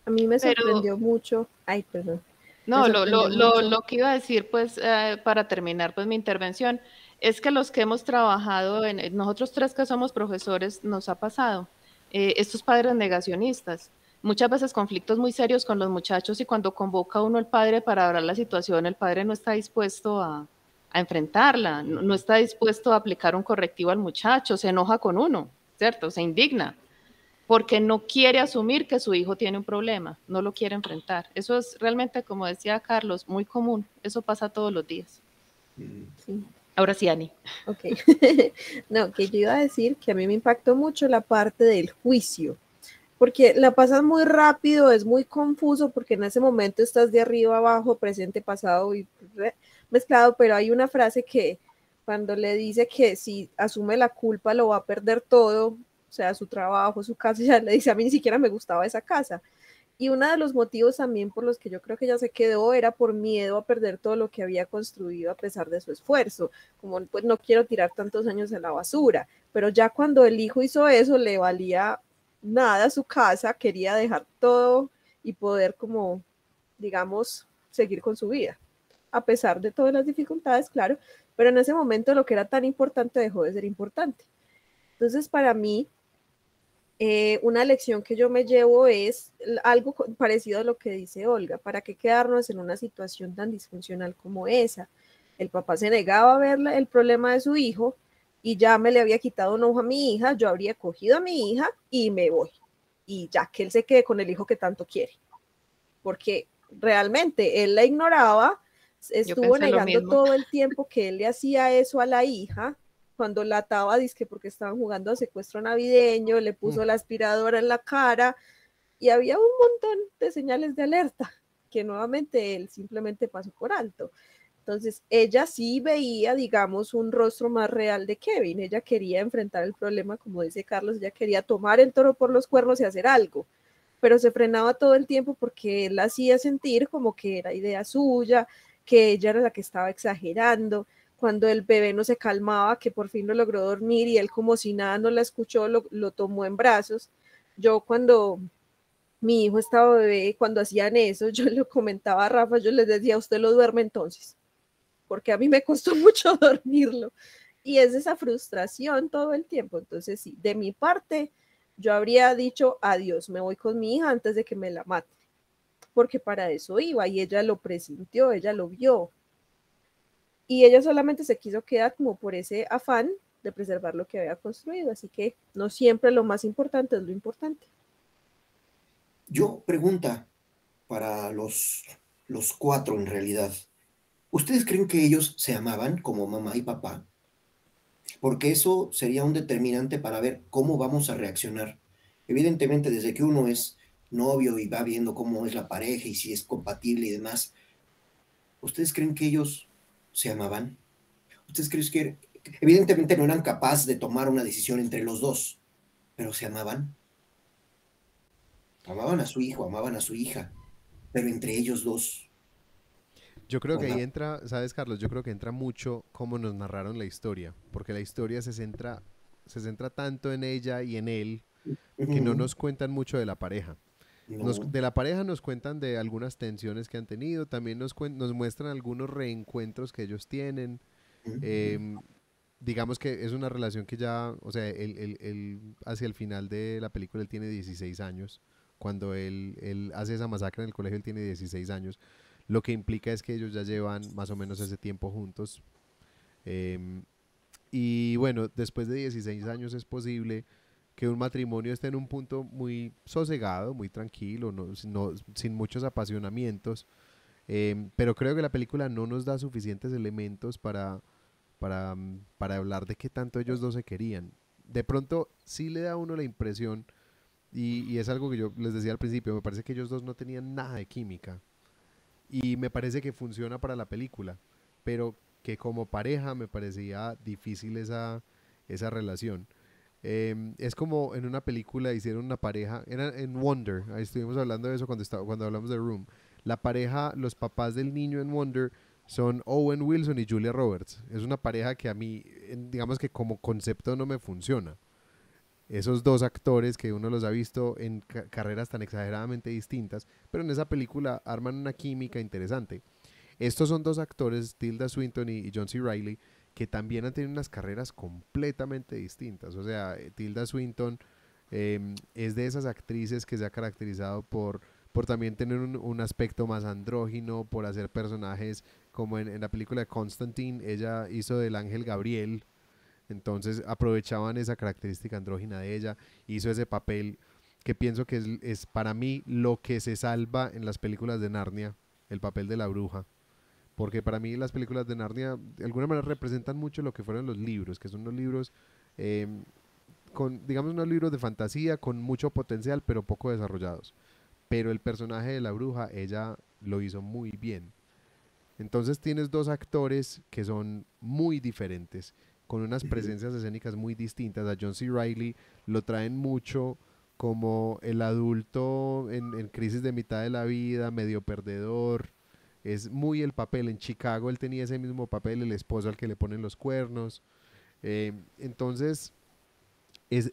Speaker 3: A mí me
Speaker 4: pero
Speaker 3: sorprendió mucho, ay, perdón, me
Speaker 4: no,
Speaker 3: sorprendió mucho.
Speaker 4: lo que iba a decir, pues, para terminar, pues, mi intervención, es que los que hemos trabajado, nosotros tres que somos profesores, nos ha pasado, estos padres negacionistas, muchas veces conflictos muy serios con los muchachos y cuando convoca uno el padre para hablar la situación, el padre no está dispuesto a enfrentarla, no está dispuesto a aplicar un correctivo al muchacho, se enoja con uno, ¿cierto? Se indigna porque no quiere asumir que su hijo tiene un problema, no lo quiere enfrentar. Eso es realmente, como decía Carlos, muy común, eso pasa todos los días.
Speaker 3: Sí.
Speaker 4: Ahora sí, Ani.
Speaker 3: Ok. No, que yo iba a decir que a mí me impactó mucho la parte del juicio, porque la pasas muy rápido, es muy confuso, porque en ese momento estás de arriba abajo, presente, pasado y mezclado, pero hay una frase que cuando le dice que si asume la culpa lo va a perder todo, o sea, su trabajo, su casa, ya le dice, a mí ni siquiera me gustaba esa casa. Y uno de los motivos también por los que yo creo que ella se quedó era por miedo a perder todo lo que había construido a pesar de su esfuerzo, como pues no quiero tirar tantos años en la basura, pero ya cuando el hijo hizo eso le valía nada su casa, quería dejar todo y poder como, digamos, seguir con su vida, a pesar de todas las dificultades, claro, pero en ese momento lo que era tan importante dejó de ser importante. Entonces, para mí, una lección que yo me llevo es algo parecido a lo que dice Olga, ¿para qué quedarnos en una situación tan disfuncional como esa? El papá se negaba a ver el problema de su hijo y ya me le había quitado un ojo a mi hija, yo habría cogido a mi hija y me voy. Y ya que él se quede con el hijo que tanto quiere, porque realmente él la ignoraba,
Speaker 4: Yo
Speaker 3: estuvo
Speaker 4: pensé lo
Speaker 3: negando
Speaker 4: mismo.
Speaker 3: todo el tiempo que él le hacía eso a la hija, cuando la ataba, dizque porque estaban jugando a secuestro navideño, le puso la aspiradora en la cara y había un montón de señales de alerta que nuevamente él simplemente pasó por alto. Entonces, ella sí veía, digamos, un rostro más real de Kevin. Ella quería enfrentar el problema, como dice Carlos, ella quería tomar el toro por los cuernos y hacer algo, pero se frenaba todo el tiempo porque él hacía sentir como que era idea suya, que ella era la que estaba exagerando. Cuando el bebé no se calmaba, que por fin lo logró dormir y él como si nada no la escuchó, lo tomó en brazos. Yo cuando mi hijo estaba bebé, cuando hacían eso, yo le comentaba a Rafa, yo les decía, usted lo duerme entonces, porque a mí me costó mucho dormirlo. Y es esa frustración todo el tiempo. Entonces, sí, de mi parte, yo habría dicho, adiós, me voy con mi hija antes de que me la mate, porque para eso iba y ella lo presintió, ella lo vio. Y ella solamente se quiso quedar como por ese afán de preservar lo que había construido. Así que no siempre lo más importante es lo importante.
Speaker 2: Yo pregunta para los cuatro en realidad. ¿Ustedes creen que ellos se amaban como mamá y papá? Porque eso sería un determinante para ver cómo vamos a reaccionar. Evidentemente, desde que uno es novio y va viendo cómo es la pareja y si es compatible y demás, ¿ustedes creen que ellos se amaban? ¿Ustedes creen que evidentemente no eran capaces de tomar una decisión entre los dos, pero se amaban? Amaban a su hijo, amaban a su hija, pero entre ellos dos,
Speaker 1: Yo creo que
Speaker 2: con
Speaker 1: ahí
Speaker 2: la...
Speaker 1: entra, ¿sabes, Carlos? Yo creo que entra mucho cómo nos narraron la historia, porque la historia se centra tanto en ella y en él que no
Speaker 2: Ujú,
Speaker 1: nos cuentan mucho de la pareja.
Speaker 2: no.
Speaker 1: De la pareja nos cuentan de algunas tensiones que han tenido, también nos muestran algunos reencuentros que ellos tienen.
Speaker 2: Ujú,
Speaker 1: em, digamos que es una relación que ya, o sea, hacia el final de la película él tiene 16 años. Cuando él hace esa masacre en el colegio, él tiene 16 años. Lo que implica es que ellos ya llevan más o menos ese tiempo juntos. em, y bueno, después de 16 años es posible que un matrimonio esté en un punto muy sosegado, muy tranquilo, sin muchos apasionamientos. Pero creo que la película no nos da suficientes elementos para hablar de qué tanto ellos dos se querían. De pronto sí le da a uno la impresión, y es algo que yo les decía al principio, me parece que ellos dos no tenían nada de química. Y me parece que funciona para la película, pero que como pareja me parecía difícil esa relación. Es como en una película hicieron una pareja, era en Wonder, ahí estuvimos hablando de eso cuando hablamos de Room. La pareja, los papás del niño en Wonder son Owen Wilson y Julia Roberts. Es una pareja que a mí, digamos que como concepto no me funciona. Esos dos actores que uno los ha visto en carreras tan exageradamente distintas, pero en esa película arman una química interesante. Estos son dos actores, Tilda Swinton y John C. Reilly, que también han tenido unas carreras completamente distintas. O sea, Tilda Swinton es de esas actrices que se ha caracterizado por también tener un aspecto más andrógino, por hacer personajes como en la película de Constantine, ella hizo del ángel Gabriel, entonces aprovechaban esa característica andrógina de ella, hizo ese papel que pienso que es para mí lo que se salva en las películas de Narnia, el papel de la bruja, porque para mí las películas de Narnia de alguna manera representan mucho lo que fueron los libros, que son unos libros eh, digamos, unos libros de fantasía con mucho potencial, pero poco desarrollados. Pero el personaje de la bruja, ella lo hizo muy bien. Entonces tienes dos actores que son muy diferentes, con unas
Speaker 2: ujú.
Speaker 1: presencias escénicas muy distintas. A John C. Reilly lo traen mucho como el adulto en crisis de mitad de la vida, medio perdedor. Es muy el papel. En Chicago él tenía ese mismo papel, el esposo al que le ponen los cuernos. Entonces,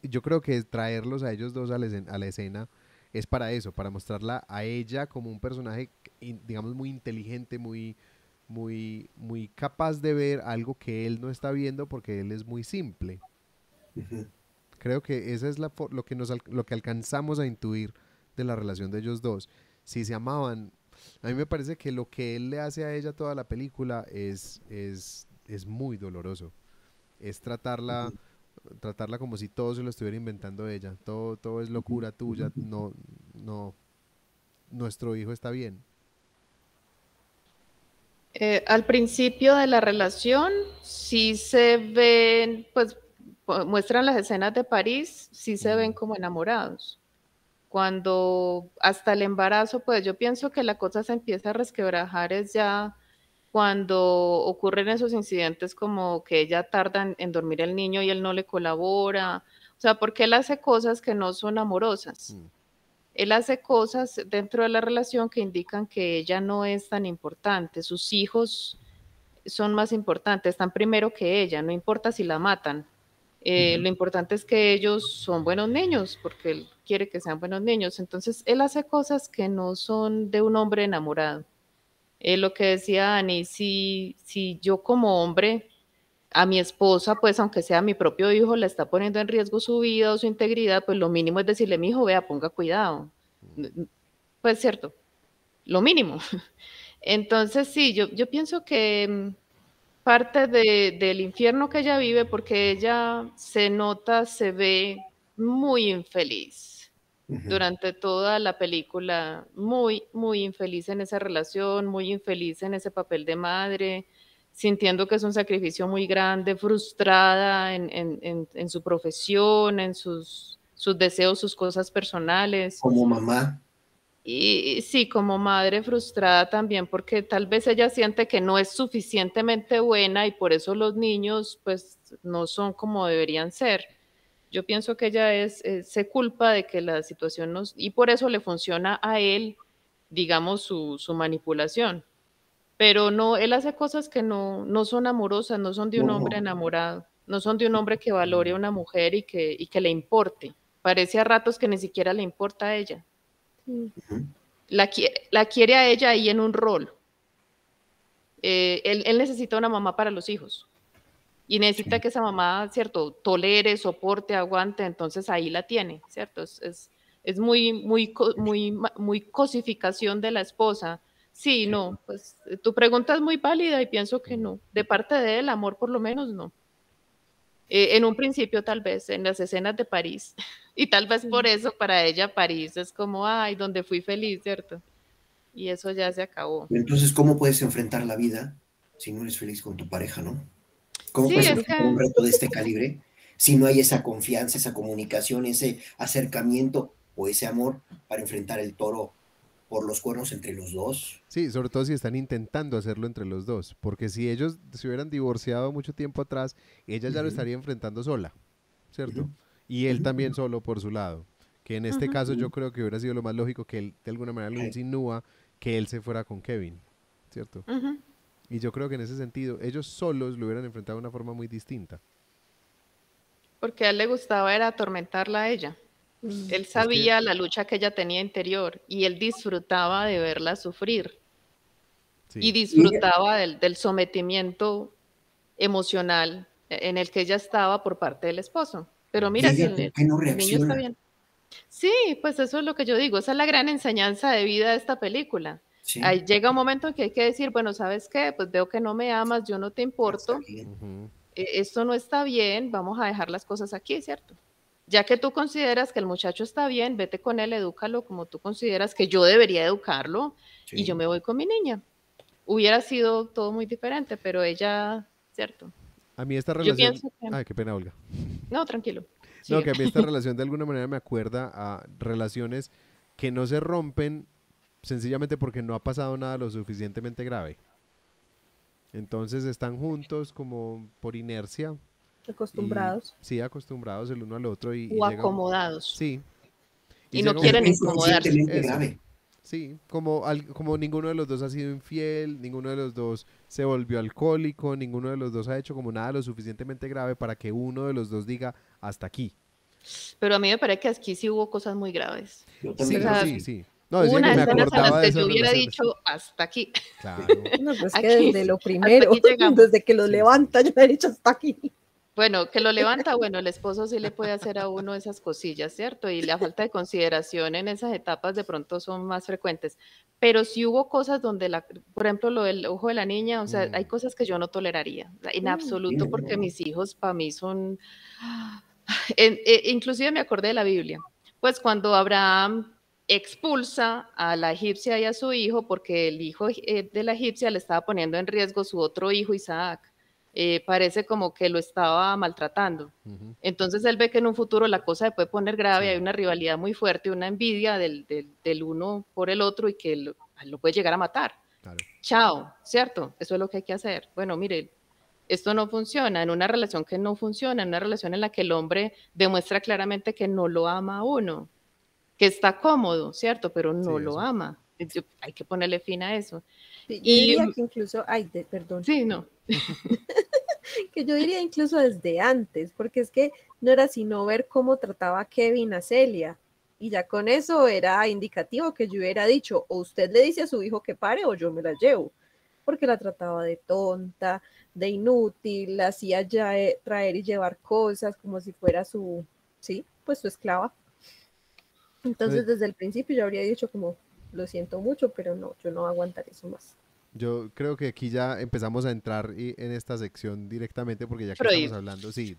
Speaker 1: yo creo que traerlos a ellos dos a la escena es para eso, para mostrarla a ella como un personaje, digamos, muy inteligente, muy capaz de ver algo que él no está viendo porque él es muy simple.
Speaker 2: Ujú.
Speaker 1: Creo que esa es lo que alcanzamos a intuir de la relación de ellos dos. Si se amaban, a mí me parece que lo que él le hace a ella toda la película es muy doloroso. Es tratarla como si todo se lo estuviera inventando ella. Todo es locura tuya. No, nuestro hijo está bien.
Speaker 4: Al principio de la relación sí se ven, pues muestran las escenas de París, sí se ven
Speaker 1: Mm,
Speaker 4: como enamorados. Cuando hasta el embarazo, pues yo pienso que la cosa se empieza a resquebrajar es ya cuando ocurren esos incidentes como que ella tarda en dormir el niño y él no le colabora, o sea, porque él hace cosas que no son amorosas.
Speaker 1: mm,
Speaker 4: Él hace cosas dentro de la relación que indican que ella no es tan importante, sus hijos son más importantes, están primero que ella, no importa si la matan.
Speaker 2: Ujú.
Speaker 4: Lo importante es que ellos son buenos niños, porque él quiere que sean buenos niños. Entonces, él hace cosas que no son de un hombre enamorado. Lo que decía Ani, si yo como hombre a mi esposa, pues aunque sea mi propio hijo, le está poniendo en riesgo su vida o su integridad, pues lo mínimo es decirle, mi hijo, vea, ponga cuidado. Pues cierto, lo mínimo. Entonces, sí, yo pienso que parte del infierno que ella vive, porque ella se nota, se ve muy infeliz. durante toda la película, muy, muy infeliz en esa relación, muy infeliz en ese papel de madre, sintiendo que es un sacrificio muy grande, frustrada en su profesión, en sus deseos, sus cosas personales.
Speaker 2: Como mamá.
Speaker 4: Y sí, como madre frustrada también, porque tal vez ella siente que no es suficientemente buena y por eso los niños pues no son como deberían ser. Yo pienso que ella se culpa de que la situación no, y por eso le funciona a él, digamos, su manipulación. Pero no, él hace cosas que no son amorosas, no son de un hombre
Speaker 2: No.
Speaker 4: enamorado, no son de un hombre que valore a una mujer y que le importe. Parece a ratos que ni siquiera le importa a ella.
Speaker 3: Mm.
Speaker 4: La quiere a ella ahí en un rol. Él necesita una mamá para los hijos y necesita que esa mamá, ¿cierto?, tolere, soporte, aguante, entonces ahí la tiene, ¿cierto? Es muy cosificación de la esposa. Sí, no, pues tu pregunta es muy válida y pienso que no. De parte de él, amor por lo menos no. En un principio tal vez, en las escenas de París. Y tal vez por eso para ella París es como, ay, donde fui feliz, ¿cierto? Y eso ya se acabó.
Speaker 2: Entonces, ¿cómo puedes enfrentar la vida si no eres feliz con tu pareja, no? ¿Cómo
Speaker 4: Sí,
Speaker 2: puedes
Speaker 4: es
Speaker 2: enfrentar un
Speaker 4: que
Speaker 2: reto de este calibre si no hay esa confianza, esa comunicación, ese acercamiento o ese amor para enfrentar el toro por los cuernos entre los dos?
Speaker 1: Sí, sobre todo si están intentando hacerlo entre los dos, porque si ellos se hubieran divorciado mucho tiempo atrás, ella ya lo
Speaker 2: Ujú,
Speaker 1: estaría enfrentando sola,
Speaker 2: ujú,
Speaker 1: ¿cierto? Y él
Speaker 2: ujú,
Speaker 1: también solo por su lado, que en este
Speaker 4: ujú.
Speaker 1: caso yo
Speaker 2: ujú.
Speaker 1: creo que hubiera sido lo más lógico que él de alguna manera lo
Speaker 2: Sí.
Speaker 1: insinúa, que él se fuera con Kevin, ¿cierto?
Speaker 4: Ujú.
Speaker 1: Y yo creo que en ese sentido ellos solos lo hubieran enfrentado de una forma muy distinta.
Speaker 4: Porque a él le gustaba era atormentarla a ella.
Speaker 3: Mm.
Speaker 4: Él
Speaker 1: Es que
Speaker 4: sabía la lucha que ella tenía interior y él disfrutaba de verla sufrir y
Speaker 1: sí,
Speaker 2: Y ella,
Speaker 4: disfrutaba del sometimiento emocional en el que ella estaba por parte del esposo. Pero
Speaker 2: y
Speaker 4: mira, si
Speaker 2: ella, ¿por qué no
Speaker 4: el niño está
Speaker 2: reacciona?
Speaker 4: bien. Sí, pues eso es lo que yo digo, esa es la gran enseñanza de vida de esta película.
Speaker 2: Sí,
Speaker 4: Ahí llega un momento en que hay que decir, bueno, ¿sabes qué? Pues veo que no me amas, yo no te
Speaker 2: hasta
Speaker 4: importo,
Speaker 2: aquí.
Speaker 1: ujú,
Speaker 4: esto no está bien, vamos a dejar las cosas aquí, ¿cierto? Ya que tú consideras que el muchacho está bien, vete con él, edúcalo como tú consideras que yo debería educarlo y yo
Speaker 2: Sí.
Speaker 4: me voy con mi niña. Hubiera sido todo muy diferente, pero ella, ¿cierto?
Speaker 1: a mí esta
Speaker 4: Yo
Speaker 1: relación,
Speaker 4: pienso que,
Speaker 1: ay, qué pena, Olga.
Speaker 4: no, tranquilo,
Speaker 1: No,
Speaker 4: sigue.
Speaker 1: que a mí esta relación de alguna manera me acuerda a relaciones que no se rompen sencillamente porque no ha pasado nada lo suficientemente grave. Entonces están juntos como por inercia y
Speaker 3: Acostumbrados.
Speaker 1: sí acostumbrados el uno al otro y
Speaker 4: O
Speaker 1: llega,
Speaker 4: acomodados
Speaker 1: sí, y
Speaker 4: y no
Speaker 1: llega un,
Speaker 2: Pero
Speaker 4: quieren incomodarse.
Speaker 2: inconscientemente
Speaker 1: eso,
Speaker 2: grave.
Speaker 1: sí, como, como ninguno de los dos ha sido infiel, ninguno de los dos se volvió alcohólico, ninguno de los dos ha hecho como nada lo suficientemente grave para que uno de los dos diga hasta aquí.
Speaker 4: Pero a mí me parece que aquí sí hubo cosas muy graves.
Speaker 2: Yo
Speaker 4: O
Speaker 2: también
Speaker 1: Sí,
Speaker 2: creo que
Speaker 4: sea,
Speaker 1: sí,
Speaker 2: sí.
Speaker 1: sí. No,
Speaker 4: hubo
Speaker 1: decía que
Speaker 4: unas
Speaker 1: me
Speaker 4: escenas en las
Speaker 1: acordaba de
Speaker 4: que
Speaker 1: esas
Speaker 4: yo hubiera
Speaker 1: relaciones.
Speaker 4: dicho hasta aquí.
Speaker 1: Claro.
Speaker 3: No, pues que
Speaker 4: Aquí,
Speaker 3: desde lo
Speaker 4: hasta
Speaker 3: primero,
Speaker 4: aquí llegamos.
Speaker 3: desde que los
Speaker 1: Sí, sí.
Speaker 3: levanta, ya he dicho hasta aquí.
Speaker 4: Bueno, que lo levanta, bueno, el esposo sí le puede hacer a uno esas cosillas, ¿cierto? Y la falta de consideración en esas etapas de pronto son más frecuentes. Pero sí hubo cosas donde, por ejemplo, lo del ojo de la niña, o sea, hay
Speaker 1: Mm,
Speaker 4: cosas que yo no toleraría, en
Speaker 3: Mm.
Speaker 2: Sí,
Speaker 4: absoluto,
Speaker 2: no,
Speaker 4: porque
Speaker 2: no.
Speaker 4: mis hijos para mí son... inclusive me acordé de la Biblia, pues cuando Abraham expulsa a la egipcia y a su hijo porque el hijo de la egipcia le estaba poniendo en riesgo su otro hijo Isaac. Parece como que lo estaba maltratando.
Speaker 1: ujú,
Speaker 4: Entonces él ve que en un futuro la cosa se puede poner grave, hay
Speaker 1: sí,
Speaker 4: una rivalidad muy fuerte, una envidia del uno por el otro y que lo puede llegar a matar.
Speaker 1: claro.
Speaker 4: Chao, ¿cierto? Eso es lo que hay que hacer. Bueno, mire, esto no funciona en una relación que no funciona, en una relación en la que el hombre demuestra claramente que no lo ama a uno, que está cómodo, ¿cierto? Pero
Speaker 1: Sí,
Speaker 4: no lo
Speaker 1: eso.
Speaker 4: ama. Hay que ponerle fin a eso.
Speaker 3: Sí, yo
Speaker 4: Y
Speaker 3: diría que incluso, ay, perdón,
Speaker 4: sí, no.
Speaker 3: que yo diría incluso desde antes, porque es que no era sino ver cómo trataba Kevin a Celia. Y ya con eso era indicativo que yo hubiera dicho, o usted le dice a su hijo que pare o yo me la llevo, porque la trataba de tonta, de inútil, la hacía ya traer y llevar cosas como si fuera su, sí, pues su esclava.
Speaker 1: Entonces,
Speaker 3: Entonces desde el principio yo habría dicho como, lo siento mucho, pero no, yo no voy a aguantar eso más.
Speaker 1: yo creo que aquí ya empezamos a entrar en esta sección directamente porque ya que estamos
Speaker 4: Freud.
Speaker 1: hablando, sí,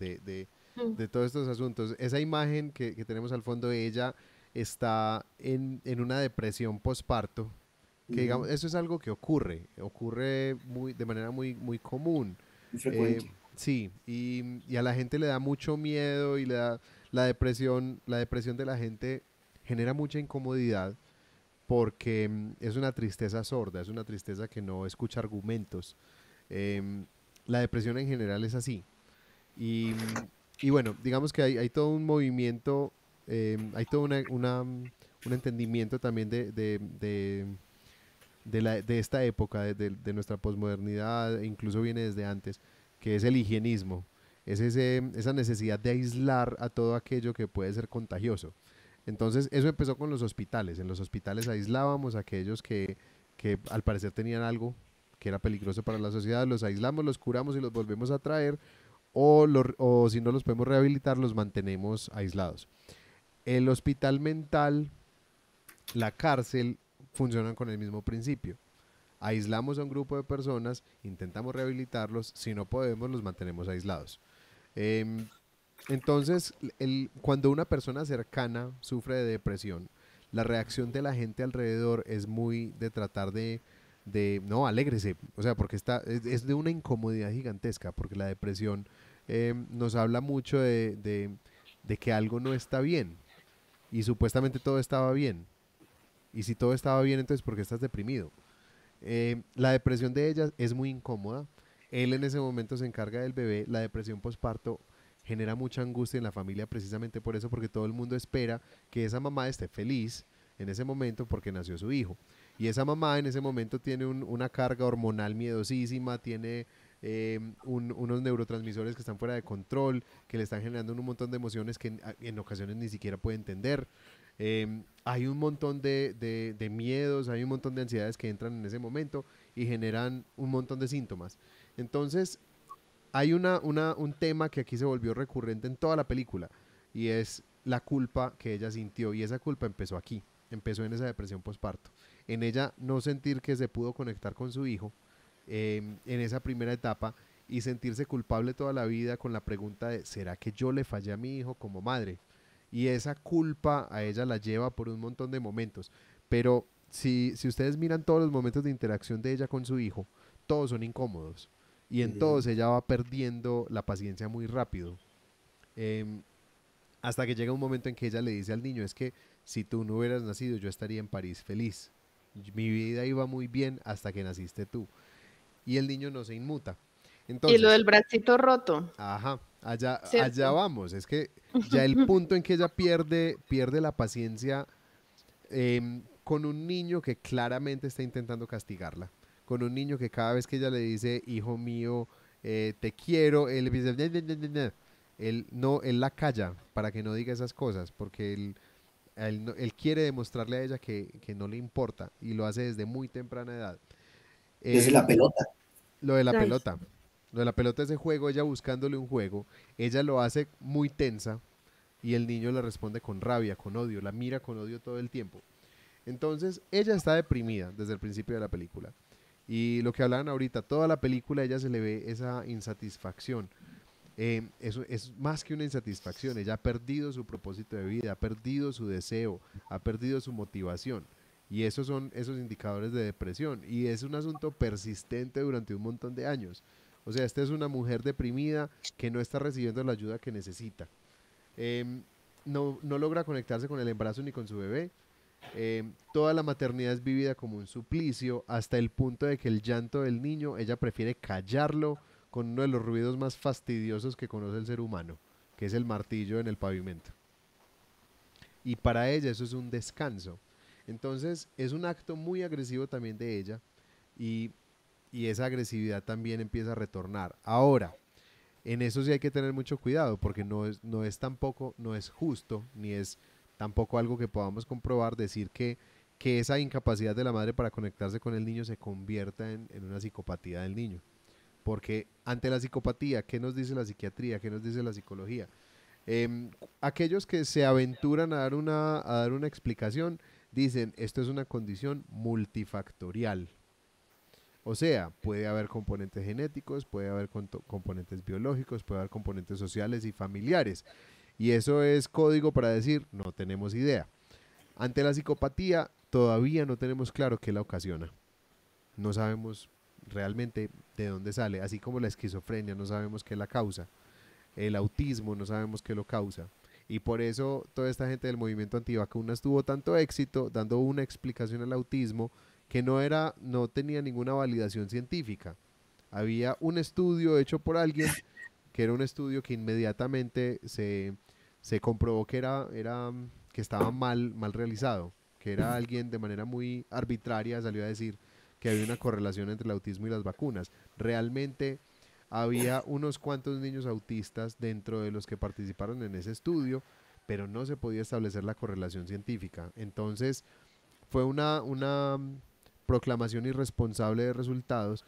Speaker 4: Mm.
Speaker 1: de todos estos asuntos, esa imagen que tenemos al fondo de ella está en una depresión posparto, que digamos, eso es algo que ocurre de manera muy común.
Speaker 2: Muy
Speaker 1: Eh,
Speaker 2: frecuente.
Speaker 1: sí, y a la gente le da mucho miedo y le da la depresión de la gente genera mucha incomodidad porque es una tristeza sorda, es una tristeza que no escucha argumentos. Em, la depresión en general es así. Y, y bueno, digamos que hay todo un movimiento, hay todo un entendimiento también de esta época, de nuestra posmodernidad, e incluso viene desde antes, que es el higienismo. Es esa necesidad de aislar a todo aquello que puede ser contagioso. Entonces, eso empezó con los hospitales. En los hospitales aislábamos a aquellos que al parecer tenían algo que era peligroso para la sociedad, los aislamos, los curamos y los volvemos a traer, o si no los podemos rehabilitar, los mantenemos aislados. El hospital mental, la cárcel, funcionan con el mismo principio. Aislamos a un grupo de personas, intentamos rehabilitarlos, si no podemos, los mantenemos aislados. Em, entonces, cuando una persona cercana sufre de depresión, la reacción de la gente alrededor es muy de tratar no, alégrese, o sea, porque es de una incomodidad gigantesca, porque la depresión nos habla mucho de que algo no está bien, y supuestamente todo estaba bien, y si todo estaba bien, entonces ¿por qué estás deprimido? La depresión de ella es muy incómoda. Él en ese momento se encarga del bebé. La depresión postparto genera mucha angustia en la familia precisamente por eso, porque todo el mundo espera que esa mamá esté feliz en ese momento porque nació su hijo. Y esa mamá en ese momento tiene una carga hormonal miedosísima, tiene unos neurotransmisores que están fuera de control, que le están generando un montón de emociones que en ocasiones ni siquiera puede entender. Hay un montón de miedos, hay un montón de ansiedades que entran en ese momento y generan un montón de síntomas. Entonces, hay un tema que aquí se volvió recurrente en toda la película y es la culpa que ella sintió, y esa culpa empezó aquí, empezó en esa depresión postparto, en ella no sentir que se pudo conectar con su hijo en esa primera etapa y sentirse culpable toda la vida con la pregunta de ¿será que yo le fallé a mi hijo como madre? Y esa culpa a ella la lleva por un montón de momentos. Pero si ustedes miran todos los momentos de interacción de ella con su hijo, todos son incómodos. Y en todos ella va perdiendo la paciencia muy rápido. Em, Hasta que llega un momento en que ella le dice al niño, es que si tú no hubieras nacido, yo estaría en París feliz. Mi vida iba muy bien hasta que naciste tú. Y el niño no se inmuta.
Speaker 4: Y lo
Speaker 1: Entonces,
Speaker 4: del bracito roto,
Speaker 1: ajá, allá
Speaker 4: ¿cierto?
Speaker 1: vamos. Es que ya el punto en que ella pierde la paciencia con un niño que claramente está intentando castigarla. Con un niño que cada vez que ella le dice, hijo mío, te quiero, él empieza, "Ña, Ña, Ña, Ña, Ña". Él no, él la calla para que no diga esas cosas, porque él quiere demostrarle a ella que no le importa y lo hace desde muy temprana edad.
Speaker 2: Desde
Speaker 1: Eh,
Speaker 2: la pelota.
Speaker 1: lo de la
Speaker 3: Ay,
Speaker 1: pelota. Lo de la pelota, ese juego, ella buscándole un juego, ella lo hace muy tensa y el niño le responde con rabia, con odio, la mira con odio todo el tiempo. Entonces, ella está deprimida desde el principio de la película. Y lo que hablaban ahorita, toda la película a ella se le ve esa insatisfacción. Eso es más que una insatisfacción, ella ha perdido su propósito de vida, ha perdido su deseo, ha perdido su motivación. Y esos son esos indicadores de depresión. Y es un asunto persistente durante un montón de años. O sea, esta es una mujer deprimida que no está recibiendo la ayuda que necesita. Em, no logra conectarse con el embarazo ni con su bebé. Toda la maternidad es vivida como un suplicio hasta el punto de que el llanto del niño, ella prefiere callarlo con uno de los ruidos más fastidiosos que conoce el ser humano, que es el martillo en el pavimento. Y para ella eso es un descanso. Entonces es un acto muy agresivo también de ella y, y esa agresividad también empieza a retornar. Ahora, en eso sí hay que tener mucho cuidado porque no es tampoco, no es justo, ni es tampoco algo que podamos comprobar, decir que esa incapacidad de la madre para conectarse con el niño se convierta en una psicopatía del niño. Porque ante la psicopatía, ¿qué nos dice la psiquiatría? ¿Qué nos dice la psicología? Aquellos que se aventuran a dar una explicación dicen, esto es una condición multifactorial. O sea, puede haber componentes genéticos, puede haber componentes biológicos, puede haber componentes sociales y familiares. Y eso es código para decir, no tenemos idea. Ante la psicopatía, todavía no tenemos claro qué la ocasiona. No sabemos realmente de dónde sale, así como la esquizofrenia no sabemos qué la causa, el autismo no sabemos qué lo causa. Y por eso toda esta gente del movimiento antivacunas tuvo tanto éxito dando una explicación al autismo que no tenía ninguna validación científica. Había un estudio hecho por alguien que era un estudio que inmediatamente se comprobó que estaba mal realizado, que era alguien de manera muy arbitraria salió a decir que había una correlación entre el autismo y las vacunas. Realmente había unos cuantos niños autistas dentro de los que participaron en ese estudio, pero no se podía establecer la correlación científica. Entonces fue una proclamación irresponsable de resultados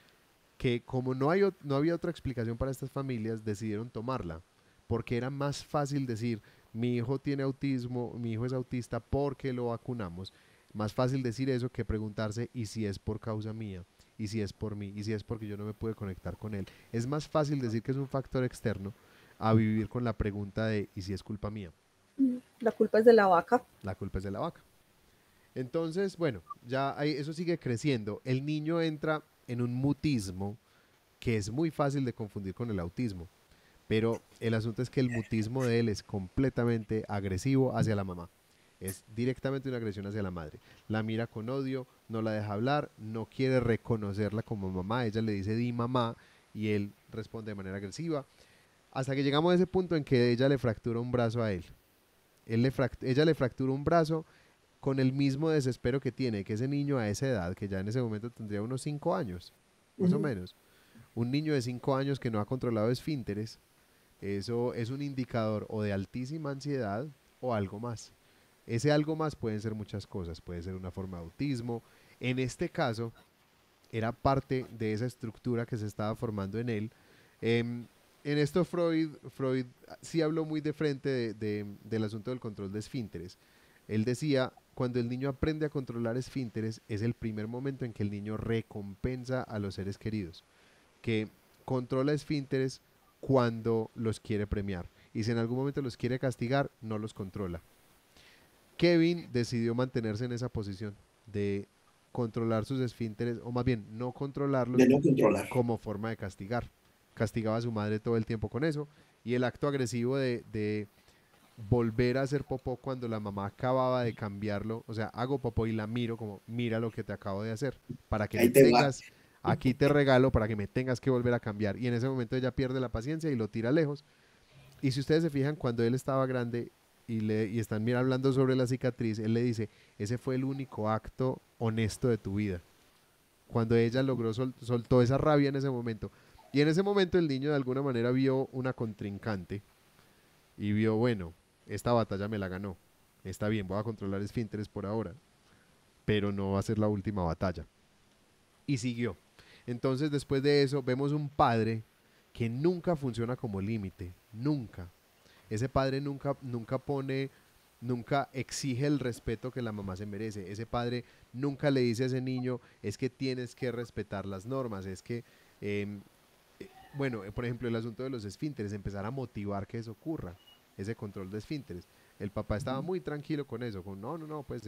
Speaker 1: que como no había otra explicación para estas familias, decidieron tomarla, porque era más fácil decir, mi hijo tiene autismo, mi hijo es autista porque lo vacunamos. Más fácil decir eso que preguntarse, ¿y si es por causa mía? ¿Y si es por mí? ¿Y si es porque yo no me pude conectar con él? Es más fácil decir que es un factor externo a vivir con la pregunta de, ¿y si es culpa mía?
Speaker 3: La culpa es de la vaca.
Speaker 1: La culpa es de la vaca. Entonces, bueno, eso sigue creciendo. El niño entra en un mutismo que es muy fácil de confundir con el autismo, pero el asunto es que el mutismo de él es completamente agresivo hacia la mamá. Es directamente una agresión hacia la madre. La mira con odio, no la deja hablar, no quiere reconocerla como mamá. Ella le dice di mamá y él responde de manera agresiva. Hasta que llegamos a ese punto en que ella le fractura un brazo a él. Ella le fractura un brazo con el mismo desespero que tiene, que ese niño a esa edad, que ya en ese momento tendría unos 5 años, más o menos. Un niño de 5 años que no ha controlado esfínteres, eso es un indicador o de altísima ansiedad o algo más. Ese algo más pueden ser muchas cosas, puede ser una forma de autismo. En este caso, era parte de esa estructura que se estaba formando en él. En esto Freud sí habló muy de frente del asunto del control de esfínteres. Él decía, cuando el niño aprende a controlar esfínteres, es el primer momento en que el niño recompensa a los seres queridos, que controla esfínteres cuando los quiere premiar. Y si en algún momento los quiere castigar, no los controla. Kevin decidió mantenerse en esa posición de controlar sus esfínteres, o más bien no controlarlos
Speaker 2: De no controlar.
Speaker 1: como forma de castigar. Castigaba a su madre todo el tiempo con eso. Y el acto agresivo de volver a hacer popó cuando la mamá acababa de cambiarlo, o sea, hago popó y la miro como, mira lo que te acabo de hacer, para que
Speaker 2: Ahí
Speaker 1: me
Speaker 2: te va.
Speaker 1: tengas, aquí te regalo para que me tengas que volver a cambiar. Y en ese momento ella pierde la paciencia y lo tira lejos. Y si ustedes se fijan, cuando él estaba grande y están hablando sobre la cicatriz, él le dice, ese fue el único acto honesto de tu vida. Cuando ella logró, soltó esa rabia en ese momento. Y en ese momento el niño de alguna manera vio una contrincante y vio, bueno, esta batalla me la ganó. Está bien, voy a controlar esfínteres por ahora, pero no va a ser la última batalla. Y siguió. Entonces, después de eso, vemos un padre que nunca funciona como límite, nunca. Ese padre nunca exige el respeto que la mamá se merece. Ese padre nunca le dice a ese niño, es que tienes que respetar las normas, es que, bueno, por ejemplo, el asunto de los esfínteres, empezar a motivar que eso ocurra, ese control de esfínteres. El papá estaba muy tranquilo con eso, con no, pues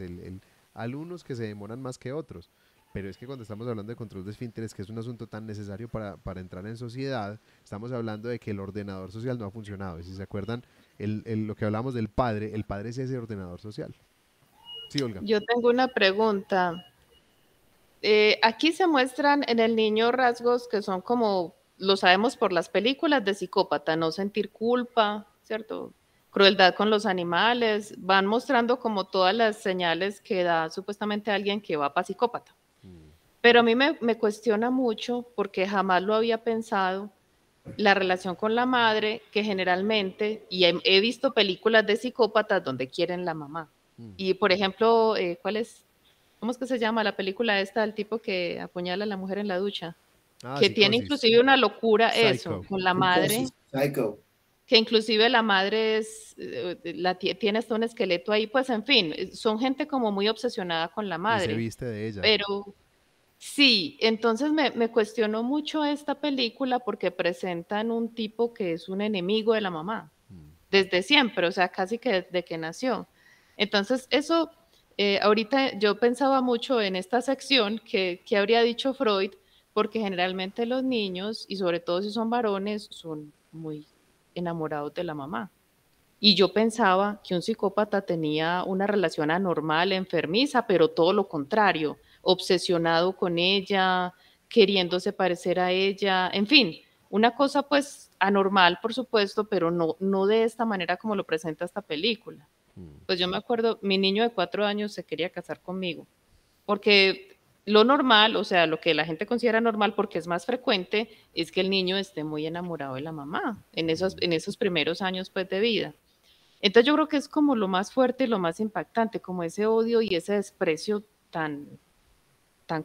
Speaker 1: alumnos que se demoran más que otros. Pero es que cuando estamos hablando de control de esfínteres, que es un asunto tan necesario para entrar en sociedad, estamos hablando de que el ordenador social no ha funcionado. Y si se acuerdan, lo que hablamos del padre, el padre es ese ordenador social. Sí, Olga.
Speaker 4: Yo tengo una pregunta. Aquí se muestran en el niño rasgos que son como, lo sabemos por las películas de psicópata, no sentir culpa, ¿cierto? Crueldad con los animales, van mostrando como todas las señales que da supuestamente alguien que va para psicópata. Pero a mí me cuestiona mucho, porque jamás lo había pensado, la relación con la madre, que generalmente, y he visto películas de psicópatas donde quieren la mamá. Y por ejemplo, ¿cómo es que se llama la película esta del tipo que apuñala a la mujer en la ducha? Que tiene
Speaker 1: Psicosis.
Speaker 4: inclusive una locura
Speaker 1: Psycho.
Speaker 4: eso, con la madre.
Speaker 2: Psycho.
Speaker 4: Que inclusive la madre tiene hasta un esqueleto ahí, pues en fin, son gente como muy obsesionada con la madre.
Speaker 1: Y se viste de ella.
Speaker 4: Pero sí, entonces me cuestionó mucho esta película porque presentan un tipo que es un enemigo de la mamá, desde siempre, o sea, casi que desde que nació. Entonces eso Ahorita yo pensaba mucho en esta sección que habría dicho Freud, porque generalmente los niños, y sobre todo si son varones, son muy enamorados de la mamá. Y yo pensaba que un psicópata tenía una relación anormal, enfermiza, pero todo lo contrario, obsesionado con ella, queriéndose parecer a ella, en fin, una cosa pues anormal, por supuesto, pero no de esta manera como lo presenta esta película. Pues yo me acuerdo, mi niño de 4 años se quería casar conmigo, porque lo normal, o sea, lo que la gente considera normal porque es más frecuente, es que el niño esté muy enamorado de la mamá en esos primeros años pues de vida. Entonces yo creo que es como lo más fuerte y lo más impactante, como ese odio y ese desprecio tan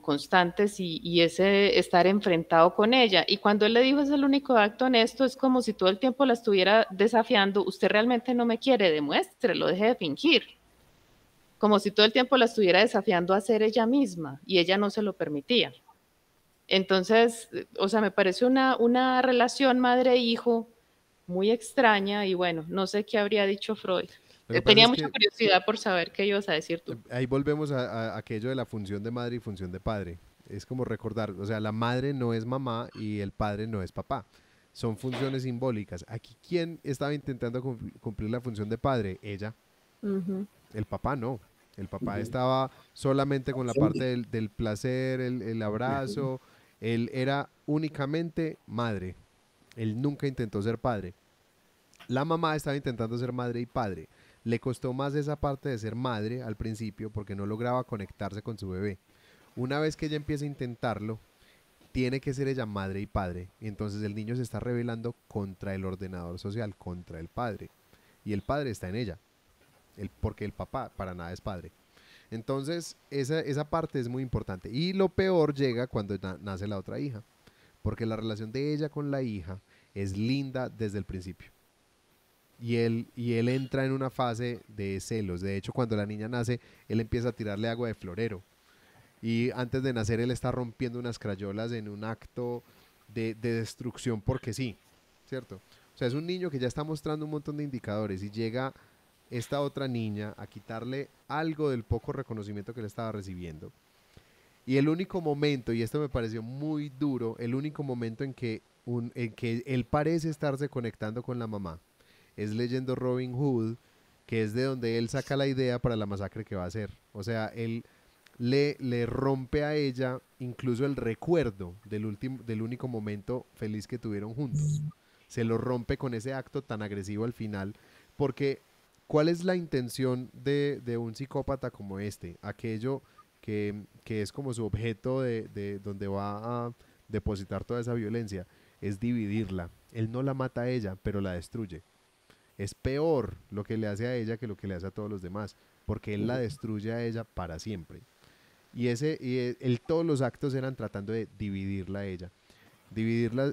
Speaker 4: constantes y ese estar enfrentado con ella. Y cuando él le dijo es el único acto honesto, es como si todo el tiempo la estuviera desafiando, usted realmente no me quiere, demuéstrelo, deje de fingir. Como si todo el tiempo la estuviera desafiando a ser ella misma y ella no se lo permitía. Entonces, o sea, me parece una relación madre-hijo muy extraña y bueno, no sé qué habría dicho Freud.
Speaker 1: Lo que pasa
Speaker 4: Tenía
Speaker 1: es
Speaker 4: mucha
Speaker 1: que
Speaker 4: curiosidad por saber qué ibas a decir tú.
Speaker 1: ahí volvemos a aquello de la función de madre y función de padre. Es como recordar, o sea, la madre no es mamá y el padre no es papá. Son funciones simbólicas. Aquí, ¿quién estaba intentando cumplir la función de padre? Ella.
Speaker 3: Ujú.
Speaker 1: El papá no. El papá estaba solamente con la parte del placer, el abrazo. Él era únicamente madre. Él nunca intentó ser padre. La mamá estaba intentando ser madre y padre. Le costó más esa parte de ser madre al principio porque no lograba conectarse con su bebé. Una vez que ella empieza a intentarlo, tiene que ser ella madre y padre. Y entonces el niño se está rebelando contra el ordenador social, contra el padre. Y el padre está en ella, porque el papá para nada es padre. Entonces esa parte es muy importante. Y lo peor llega cuando nace la otra hija, porque la relación de ella con la hija es linda desde el principio. Y él entra en una fase de celos. De hecho, cuando la niña nace, él empieza a tirarle agua de florero. Y antes de nacer, él está rompiendo unas crayolas en un acto de destrucción porque sí, ¿cierto? O sea, es un niño que ya está mostrando un montón de indicadores y llega esta otra niña a quitarle algo del poco reconocimiento que él estaba recibiendo. Y el único momento, y esto me pareció muy duro, el único momento en que él parece estarse conectando con la mamá es leyendo Robin Hood, que es de donde él saca la idea para la masacre que va a hacer. O sea, él le rompe a ella incluso el recuerdo del único momento feliz que tuvieron juntos. Se lo rompe con ese acto tan agresivo al final, porque ¿cuál es la intención de un psicópata como este? Aquello que es como su objeto de donde va a depositar toda esa violencia, es dividirla. Él no la mata a ella, pero la destruye. Es peor lo que le hace a ella que lo que le hace a todos los demás, porque él la destruye a ella para siempre. Todos los actos eran tratando de dividirla a ella. Dividirla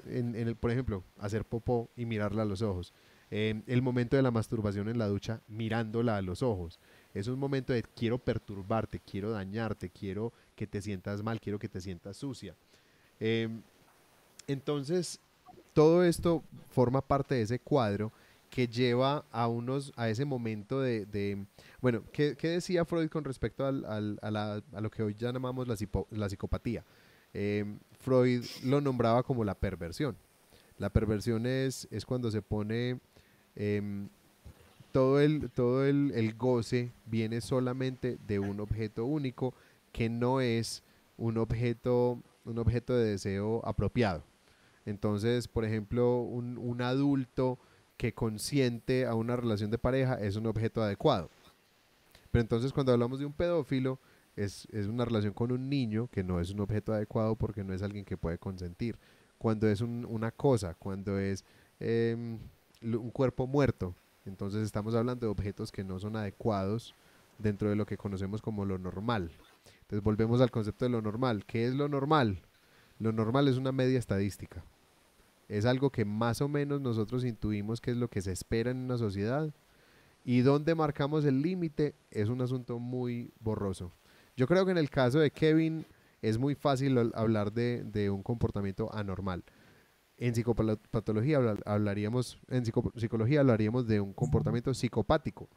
Speaker 1: por ejemplo, hacer popó y mirarla a los ojos. El momento de la masturbación en la ducha, mirándola a los ojos. Es un momento de quiero perturbarte, quiero dañarte, quiero que te sientas mal, quiero que te sientas sucia. Eh, entonces, todo esto forma parte de ese cuadro que lleva a ese momento bueno, ¿qué decía Freud con respecto a lo que hoy ya llamamos la psicopatía? Freud lo nombraba como la perversión. La perversión es cuando se pone todo el goce viene solamente de un objeto único que no es un objeto de deseo apropiado. Entonces, por ejemplo, un adulto que consiente a una relación de pareja es un objeto adecuado. Pero entonces cuando hablamos de un pedófilo, es una relación con un niño que no es un objeto adecuado porque no es alguien que puede consentir. Cuando es una cosa, cuando es un cuerpo muerto, entonces estamos hablando de objetos que no son adecuados dentro de lo que conocemos como lo normal. Entonces volvemos al concepto de lo normal. ¿Qué es lo normal? Lo normal es una media estadística. Es algo que más o menos nosotros intuimos que es lo que se espera en una sociedad. Y donde marcamos el límite es un asunto muy borroso. Yo creo que en el caso de Kevin es muy fácil hablar de un comportamiento anormal. En psicopatología hablaríamos, en psicología hablaríamos de un comportamiento psicopático,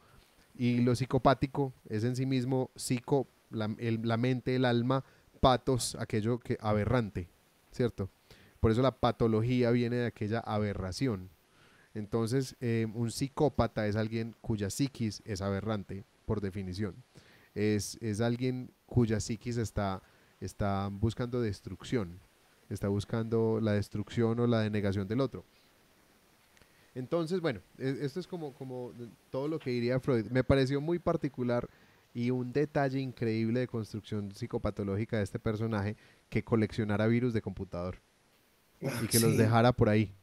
Speaker 1: Y lo psicopático es en sí mismo psico, la mente, el alma, patos, aquello que aberrante, ¿cierto? Por eso la patología viene de aquella aberración. Entonces, un psicópata es alguien cuya psiquis es aberrante, por definición. Es alguien cuya psiquis está buscando destrucción, está buscando la destrucción o la denegación del otro. Entonces, bueno, esto es como todo lo que diría Freud. Me pareció muy particular y un detalle increíble de construcción psicopatológica de este personaje que coleccionara virus de computador y que los
Speaker 2: Sí.
Speaker 1: dejara por ahí.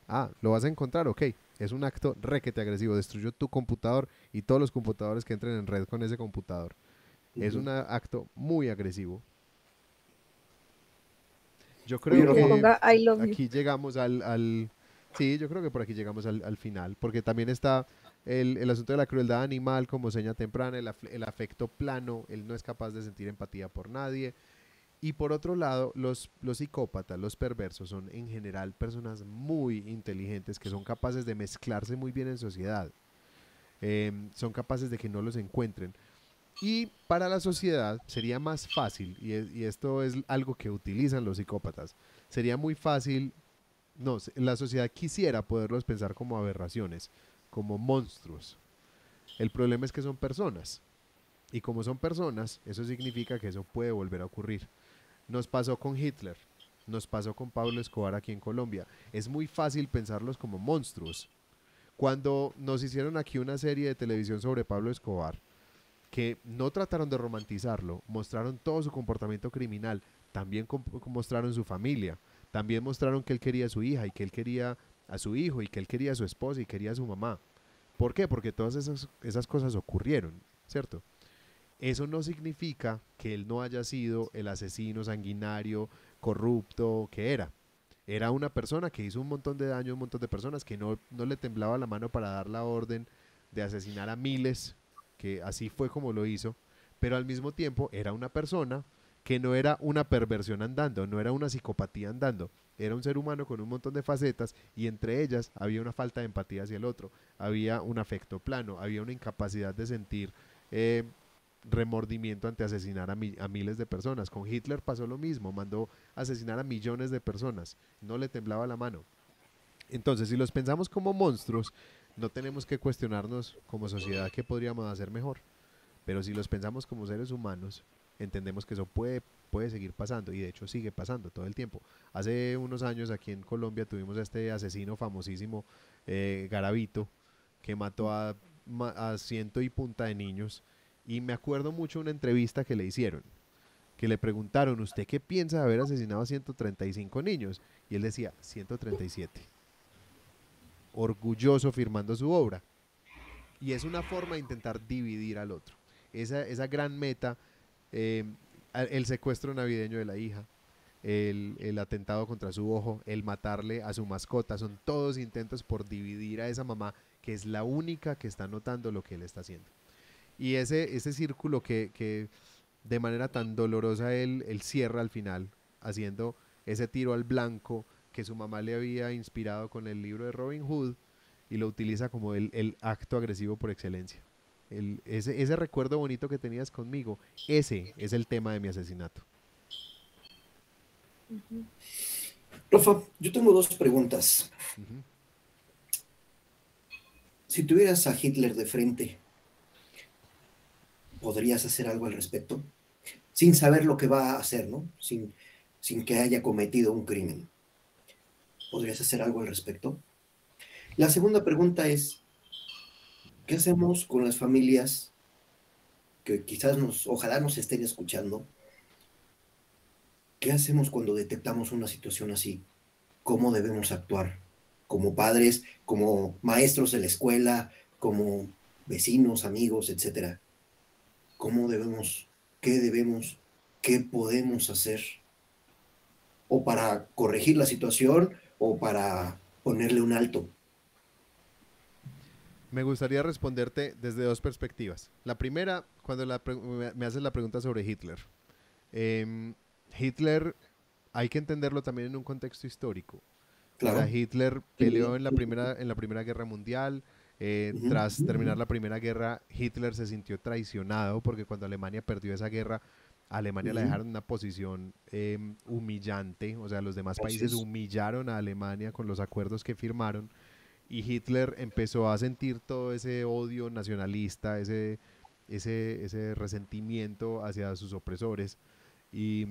Speaker 1: Ah, ¿lo vas a encontrar? Ok. Es un acto requete agresivo. Destruyó tu computador y todos los computadores que entren en red con ese computador. Es un acto muy agresivo. Yo
Speaker 2: Oye,
Speaker 1: creo
Speaker 3: Que
Speaker 2: Rafa,
Speaker 1: que
Speaker 3: ponga I love you.
Speaker 1: aquí llegamos sí, yo creo que por aquí llegamos al final, porque también está el asunto de la crueldad animal como seña temprana, el afecto plano, él no es capaz de sentir empatía por nadie. Y por otro lado, los psicópatas, los perversos, son en general personas muy inteligentes que son capaces de mezclarse muy bien en sociedad. Son capaces de que no los encuentren. Y para la sociedad sería más fácil, y esto es algo que utilizan los psicópatas, sería muy fácil, no, la sociedad quisiera poderlos pensar como aberraciones, como monstruos. El problema es que son personas, y como son personas, eso significa que eso puede volver a ocurrir. Nos pasó con Hitler, nos pasó con Pablo Escobar aquí en Colombia. Es muy fácil pensarlos como monstruos. Cuando nos hicieron aquí una serie de televisión sobre Pablo Escobar, que no trataron de romantizarlo, mostraron todo su comportamiento criminal, también mostraron su familia, también mostraron que él quería a su hija y que él quería a su hijo y que él quería a su esposa y quería a su mamá. ¿Por qué? Porque todas esas cosas ocurrieron, ¿cierto? Eso no significa que él no haya sido el asesino sanguinario, corrupto que era. Era una persona que hizo un montón de daño a un montón de personas, que no le temblaba la mano para dar la orden de asesinar a miles, que así fue como lo hizo, pero al mismo tiempo era una persona que no era una perversión andando, no era una psicopatía andando, era un ser humano con un montón de facetas y entre ellas había una falta de empatía hacia el otro, había un afecto plano, había una incapacidad de sentir eh, remordimiento ante asesinar a miles de personas. Con Hitler pasó lo mismo, mandó asesinar a millones de personas, no le temblaba la mano. Entonces, si los pensamos como monstruos, no tenemos que cuestionarnos como sociedad qué podríamos hacer mejor. Pero si los pensamos como seres humanos, entendemos que eso puede seguir pasando y de hecho sigue pasando todo el tiempo. Hace unos años aquí en Colombia tuvimos a este asesino famosísimo, Garavito, que mató a ciento y punta de niños. Y me acuerdo mucho de una entrevista que le hicieron, que le preguntaron, ¿usted qué piensa de haber asesinado a 135 niños? Y él decía, 137. Orgulloso firmando su obra. Y es una forma de intentar dividir al otro. Esa gran meta, eh, el secuestro navideño de la hija, el atentado contra su ojo, el matarle a su mascota, son todos intentos por dividir a esa mamá que es la única que está notando lo que él está haciendo. Y ese círculo que de manera tan dolorosa él cierra al final, haciendo ese tiro al blanco que su mamá le había inspirado con el libro de Robin Hood y lo utiliza como el acto agresivo por excelencia. Ese recuerdo bonito que tenías conmigo, ese es el tema de mi asesinato.
Speaker 2: Rafa, yo tengo dos preguntas.
Speaker 1: Ujú.
Speaker 2: Si tuvieras a Hitler de frente, ¿podrías hacer algo al respecto? Sin saber lo que va a hacer, ¿no? Sin que haya cometido un crimen. ¿Podrías hacer algo al respecto? La segunda pregunta es, ¿qué hacemos con las familias que quizás ojalá nos estén escuchando? ¿Qué hacemos cuando detectamos una situación así? ¿Cómo debemos actuar? Como padres, como maestros de la escuela, como vecinos, amigos, etcétera. ¿Cómo debemos, qué podemos hacer? O para corregir la situación o para ponerle un alto.
Speaker 1: Me gustaría responderte desde dos perspectivas. La primera, cuando me haces la pregunta sobre Hitler. Em, Hitler hay que entenderlo también en un contexto histórico. O sea,
Speaker 2: Claro.
Speaker 1: Hitler peleó en la Primera Guerra Mundial, Tras terminar la Primera Guerra, Hitler se sintió traicionado porque cuando Alemania perdió esa guerra, a Alemania la dejaron en una posición humillante, o sea, los demás países humillaron a Alemania con los acuerdos que firmaron y Hitler empezó a sentir todo ese odio nacionalista, ese resentimiento hacia sus opresores y,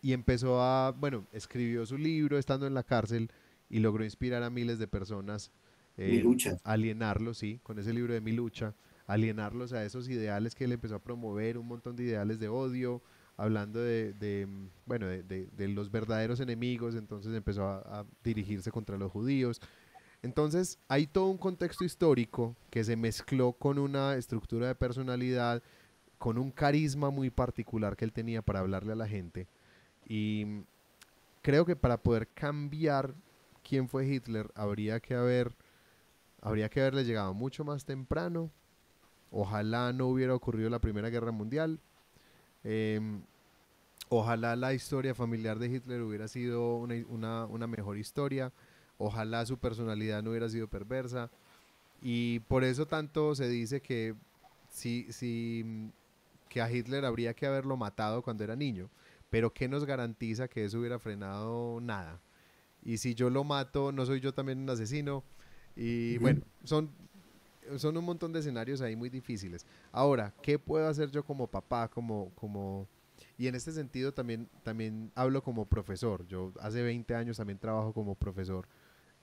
Speaker 1: y empezó a, bueno, escribió su libro estando en la cárcel y logró inspirar a miles de personas,
Speaker 2: Mi lucha.
Speaker 1: alienarlos, sí, con ese libro de Mi lucha, alienarlos a esos ideales que él empezó a promover, un montón de ideales de odio, hablando bueno, de los verdaderos enemigos, entonces empezó a dirigirse contra los judíos. Entonces hay todo un contexto histórico que se mezcló con una estructura de personalidad, con un carisma muy particular que él tenía para hablarle a la gente. Y creo que para poder cambiar quién fue Hitler habría que haberle llegado mucho más temprano. Ojalá no hubiera ocurrido la Primera Guerra Mundial. Ojalá la historia familiar de Hitler hubiera sido una mejor historia. Ojalá su personalidad no hubiera sido perversa. Y por eso tanto se dice que que a Hitler habría que haberlo matado cuando era niño. Pero ¿qué nos garantiza que eso hubiera frenado? Nada. Y si yo lo mato, ¿no soy yo también un asesino? Y bueno, son un montón de escenarios ahí muy difíciles. Ahora, ¿qué puedo hacer yo como papá? Y en este sentido también hablo como profesor. Yo hace 20 años también trabajo como profesor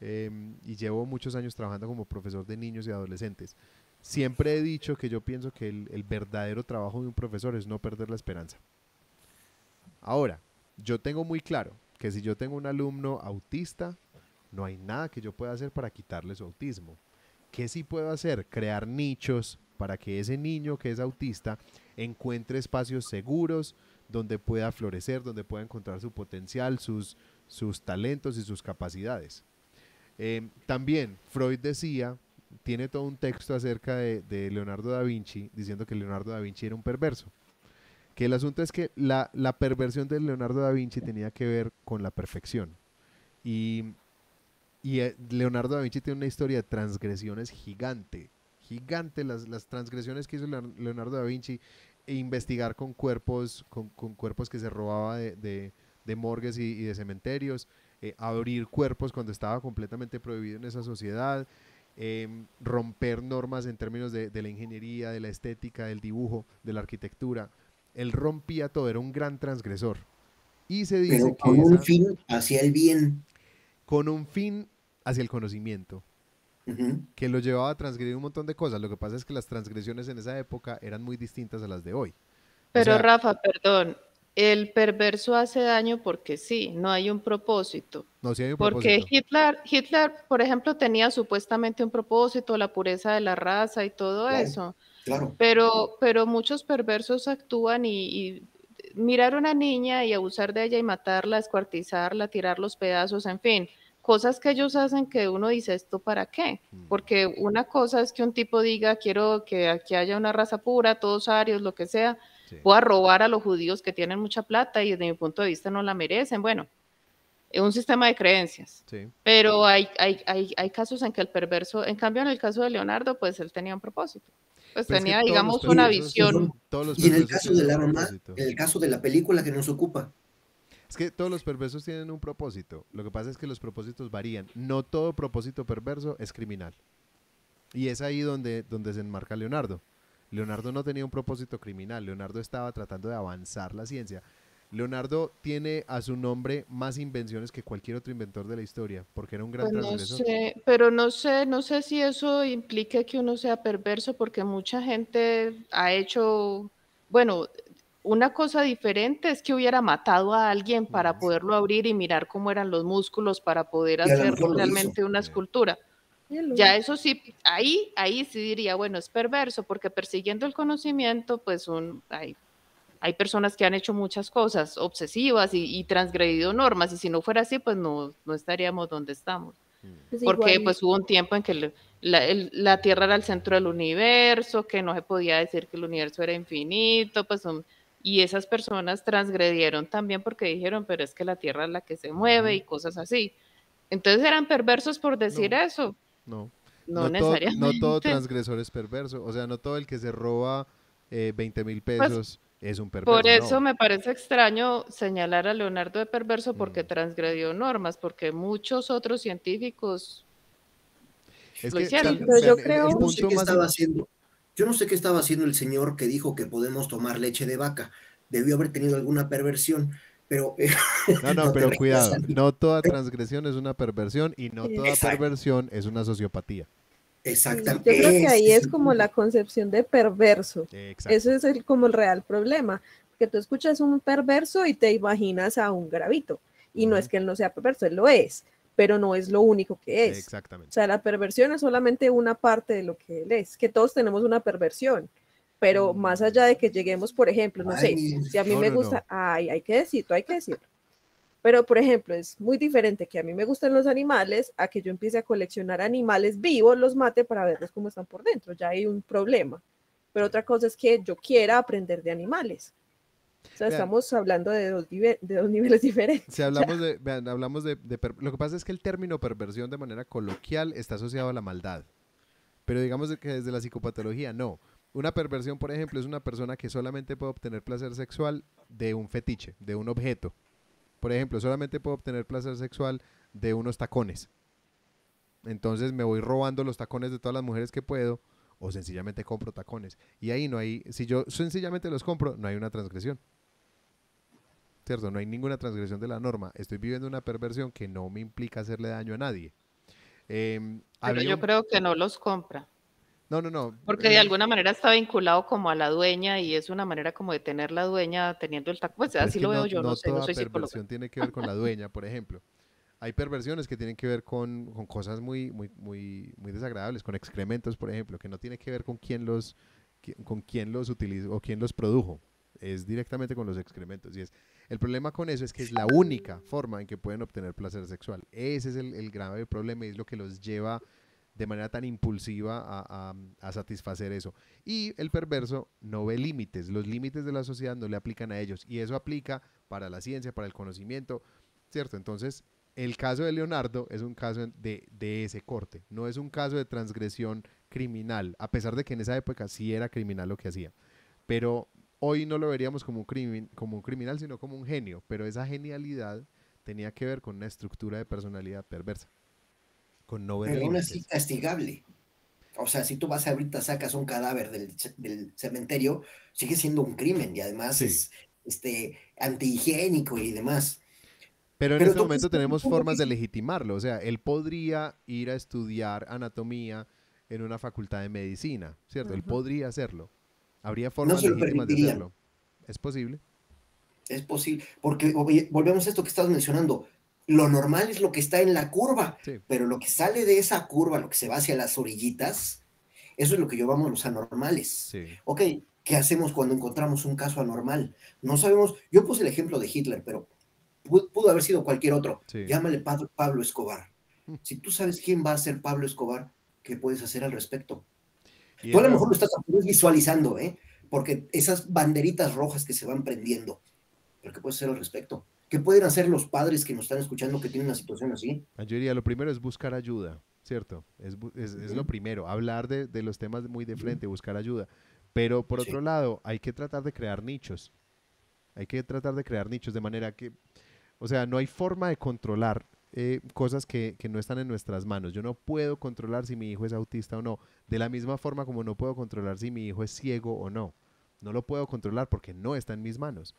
Speaker 1: y llevo muchos años trabajando como profesor de niños y adolescentes. Siempre he dicho que yo pienso que el verdadero trabajo de un profesor es no perder la esperanza. Ahora, yo tengo muy claro que si yo tengo un alumno autista, no hay nada que yo pueda hacer para quitarle su autismo. ¿Qué sí puedo hacer? Crear nichos para que ese niño que es autista encuentre espacios seguros donde pueda florecer, donde pueda encontrar su potencial, sus talentos y sus capacidades. También Freud tiene todo un texto acerca de Leonardo da Vinci, diciendo que Leonardo da Vinci era un perverso. Que el asunto es que la perversión de Leonardo da Vinci tenía que ver con la perfección. Y Leonardo da Vinci tiene una historia de transgresiones gigante. Gigante las transgresiones que hizo Leonardo da Vinci, e investigar con cuerpos que se robaba de morgues y de cementerios, abrir cuerpos cuando estaba completamente prohibido en esa sociedad, romper normas en términos de la ingeniería, de la estética, del dibujo, de la arquitectura. Él rompía todo, era un gran transgresor. Y se dice
Speaker 2: Pero
Speaker 1: que
Speaker 2: con un fin hacia el bien.
Speaker 1: con un fin hacia el conocimiento, que lo llevaba a transgredir un montón de cosas. Lo que pasa es que las transgresiones en esa época eran muy distintas a las de hoy.
Speaker 4: Pero Rafa, perdón, el perverso hace daño porque sí, no hay un propósito.
Speaker 1: No, sí hay un
Speaker 4: porque
Speaker 1: propósito.
Speaker 4: Hitler, por ejemplo, tenía supuestamente un propósito, la pureza de la raza y todo eso.
Speaker 2: Claro.
Speaker 4: Pero muchos perversos actúan y mirar a una niña y abusar de ella y matarla, escuartizarla, tirar los pedazos, en fin, cosas que ellos hacen que uno dice, ¿esto para qué? Porque una cosa es que un tipo diga, quiero que aquí haya una raza pura, todos arios, lo que sea,
Speaker 1: Sí.
Speaker 4: voy a robar a los judíos que tienen mucha plata y desde mi punto de vista no la merecen. Bueno, es un sistema de creencias. Sí. Pero hay casos en que el perverso, en cambio en el caso de Leonardo, pues él tenía un propósito. Pues
Speaker 1: Pero
Speaker 4: tenía, digamos, una visión.
Speaker 2: Y en el caso de la mamá, en el caso de la película que nos ocupa.
Speaker 1: Es que todos los perversos tienen un propósito. Lo que pasa es que los propósitos varían. No todo propósito perverso es criminal. Y es ahí donde se enmarca Leonardo. Leonardo no tenía un propósito criminal. Leonardo estaba tratando de avanzar la ciencia. Leonardo tiene a su nombre más invenciones que cualquier otro inventor de la historia, porque era un gran transgresor.
Speaker 4: No sé, pero no sé si eso implica que uno sea perverso, porque mucha gente ha hecho, bueno, una cosa diferente es que hubiera matado a alguien para poderlo abrir y mirar cómo eran los músculos para poder hacer realmente una escultura. Ya eso sí, ahí sí diría, bueno, es perverso, porque persiguiendo el conocimiento, pues hay personas que han hecho muchas cosas obsesivas y transgredido normas, y si no fuera así, pues no estaríamos donde estamos. Pues porque igual, pues hubo un tiempo en que la Tierra era el centro del universo, que no se podía decir que el universo era infinito, pues y esas personas transgredieron también porque dijeron, pero es que la Tierra es la que se mueve y cosas así. Entonces eran perversos por decir eso.
Speaker 1: No,
Speaker 4: No
Speaker 1: No todo
Speaker 4: necesariamente.
Speaker 1: transgresor es perverso. O sea, no todo el que se roba 20.000
Speaker 4: Pues
Speaker 1: pesos es un
Speaker 4: por
Speaker 1: perverso,
Speaker 4: eso
Speaker 1: no.
Speaker 4: me parece extraño señalar a Leonardo de perverso porque
Speaker 1: Mm.
Speaker 4: transgredió normas, porque muchos otros científicos
Speaker 1: Es
Speaker 4: lo
Speaker 1: que,
Speaker 3: Sí,
Speaker 4: hicieron.
Speaker 3: pero yo
Speaker 1: vean, el
Speaker 2: Yo
Speaker 3: creo,
Speaker 2: no sé
Speaker 1: punto
Speaker 2: qué
Speaker 1: más...
Speaker 2: estaba haciendo. Yo no sé qué estaba haciendo el señor que dijo que podemos tomar leche de vaca. Debió haber tenido alguna perversión, pero
Speaker 1: No, no,
Speaker 2: no te
Speaker 1: pero
Speaker 2: refieras a
Speaker 1: cuidado,
Speaker 2: mí.
Speaker 1: no toda transgresión es una perversión y no
Speaker 3: sí,
Speaker 1: toda
Speaker 2: Exacto,
Speaker 1: perversión es una sociopatía.
Speaker 3: sí, yo creo
Speaker 2: exactamente.
Speaker 3: que
Speaker 2: Ese
Speaker 3: ahí
Speaker 2: es
Speaker 3: es
Speaker 2: el
Speaker 3: como la
Speaker 2: punto.
Speaker 3: concepción de perverso. Eso
Speaker 1: Exacto.
Speaker 3: es como el real problema, que tú escuchas un perverso y te imaginas a un gravito. Y no es
Speaker 1: Ujú.
Speaker 3: que él no sea perverso, él lo es, pero no es lo único que es. O
Speaker 1: Exactamente.
Speaker 3: sea, la perversión es solamente una parte de lo que él es, que todos tenemos una perversión, pero más allá
Speaker 1: Mm,
Speaker 3: de que lleguemos, por ejemplo, no sé,
Speaker 2: Ay,
Speaker 3: si a mí
Speaker 1: no,
Speaker 3: me
Speaker 1: no,
Speaker 3: gusta,
Speaker 1: no.
Speaker 3: ay, hay que decirlo, hay que decirlo. Pero, por ejemplo, es muy diferente que a mí me gusten los animales a que yo empiece a coleccionar animales vivos, los mate para verlos cómo están por dentro. Ya hay un problema. Pero
Speaker 1: Sí.
Speaker 3: otra cosa es que yo quiera aprender de animales. O sea,
Speaker 1: Vean,
Speaker 3: estamos hablando de dos niveles diferentes.
Speaker 1: si hablamos
Speaker 3: Ya.
Speaker 1: de, vean, hablamos lo que pasa es que el término perversión de manera coloquial está asociado a la maldad. Pero digamos que desde la psicopatología, no. Una perversión, por ejemplo, es una persona que solamente puede obtener placer sexual de un fetiche, de un objeto. Por ejemplo, solamente puedo obtener placer sexual de unos tacones. Entonces me voy robando los tacones de todas las mujeres que puedo o sencillamente compro tacones. Y ahí no hay, si yo sencillamente los compro, no hay una transgresión. ¿Cierto? No hay ninguna transgresión de la norma. Estoy viviendo una perversión que no me implica hacerle daño a nadie.
Speaker 4: Pero
Speaker 1: Había
Speaker 4: yo
Speaker 1: un...
Speaker 4: creo que no los compra,
Speaker 1: No, no, no.
Speaker 4: porque de alguna manera está vinculado como a la dueña y es una manera como de tener la dueña teniendo el tacto. Pues
Speaker 1: Pero es
Speaker 4: así
Speaker 1: que
Speaker 4: lo
Speaker 1: no,
Speaker 4: veo yo, no
Speaker 1: no
Speaker 4: sé, no
Speaker 1: toda
Speaker 4: soy psicóloga.
Speaker 1: perversión tiene que ver con la dueña, por ejemplo. Hay perversiones que tienen que ver con cosas muy desagradables, con excrementos, por ejemplo, que no tiene que ver con con quién los utilizó o quién los produjo. Es directamente con los excrementos. El problema con eso es que es la única forma en que pueden obtener placer sexual. Ese es el grave problema y es lo que los lleva de manera tan impulsiva a satisfacer eso. Y el perverso no ve límites. Los límites de la sociedad no le aplican a ellos. Y eso aplica para la ciencia, para el conocimiento, ¿cierto? Entonces, el caso de Leonardo es un caso de ese corte, no es un caso de transgresión criminal, a pesar de que en esa época sí era criminal lo que hacía. Pero hoy no lo veríamos como un criminal, sino como un genio. Pero esa genialidad tenía que ver con una estructura de personalidad perversa, con no ver
Speaker 2: pero aún así
Speaker 1: límites.
Speaker 2: castigable. O sea, si tú vas ahorita, sacas un cadáver del cementerio, sigue siendo un crimen y además
Speaker 1: Sí.
Speaker 2: es antihigiénico y demás.
Speaker 1: Pero en
Speaker 2: Pero
Speaker 1: este
Speaker 2: tú
Speaker 1: momento
Speaker 2: un
Speaker 1: tenemos
Speaker 2: punto que
Speaker 1: formas de
Speaker 2: sí.
Speaker 1: legitimarlo. O sea, él podría ir a estudiar anatomía en una facultad de medicina, ¿cierto? Él
Speaker 3: Ajá.
Speaker 1: podría hacerlo. Habría
Speaker 2: No
Speaker 1: formas
Speaker 2: se lo
Speaker 1: legítimas de
Speaker 2: permitirían.
Speaker 1: hacerlo. ¿Es posible?
Speaker 2: Es posible, porque oye, volvemos a esto que estás mencionando. Lo normal es lo que está en la curva,
Speaker 1: Sí,
Speaker 2: pero lo que sale de esa curva, lo que se va hacia las orillitas, eso es lo que llamamos los anormales.
Speaker 1: sí.
Speaker 2: Ok, ¿qué hacemos cuando encontramos un caso anormal? No sabemos, yo puse el ejemplo de Hitler, pero pudo haber sido cualquier otro.
Speaker 1: Sí.
Speaker 2: Llámale Pablo Escobar. Si tú sabes quién va a ser Pablo Escobar, ¿qué puedes hacer al respecto?
Speaker 1: Y
Speaker 2: Tú
Speaker 1: de
Speaker 2: a lo mejor
Speaker 1: nuevo,
Speaker 2: lo estás visualizando, ¿eh? Porque esas banderitas rojas que se van prendiendo, pero ¿qué puedes hacer al respecto? ¿Qué pueden hacer los padres que nos están escuchando que tienen una situación así?
Speaker 1: yo diría, lo primero es buscar ayuda, ¿cierto? Es lo
Speaker 2: Ujú,
Speaker 1: primero, hablar de los temas muy de
Speaker 2: ujú,
Speaker 1: frente, buscar ayuda. Pero por
Speaker 2: sí,
Speaker 1: otro lado, hay que tratar de crear nichos. Hay que tratar de crear nichos de manera que, o sea, no hay forma de controlar cosas que no están en nuestras manos. Yo no puedo controlar si mi hijo es autista o no. De la misma forma como no puedo controlar si mi hijo es ciego o no. No lo puedo controlar porque no está en mis manos.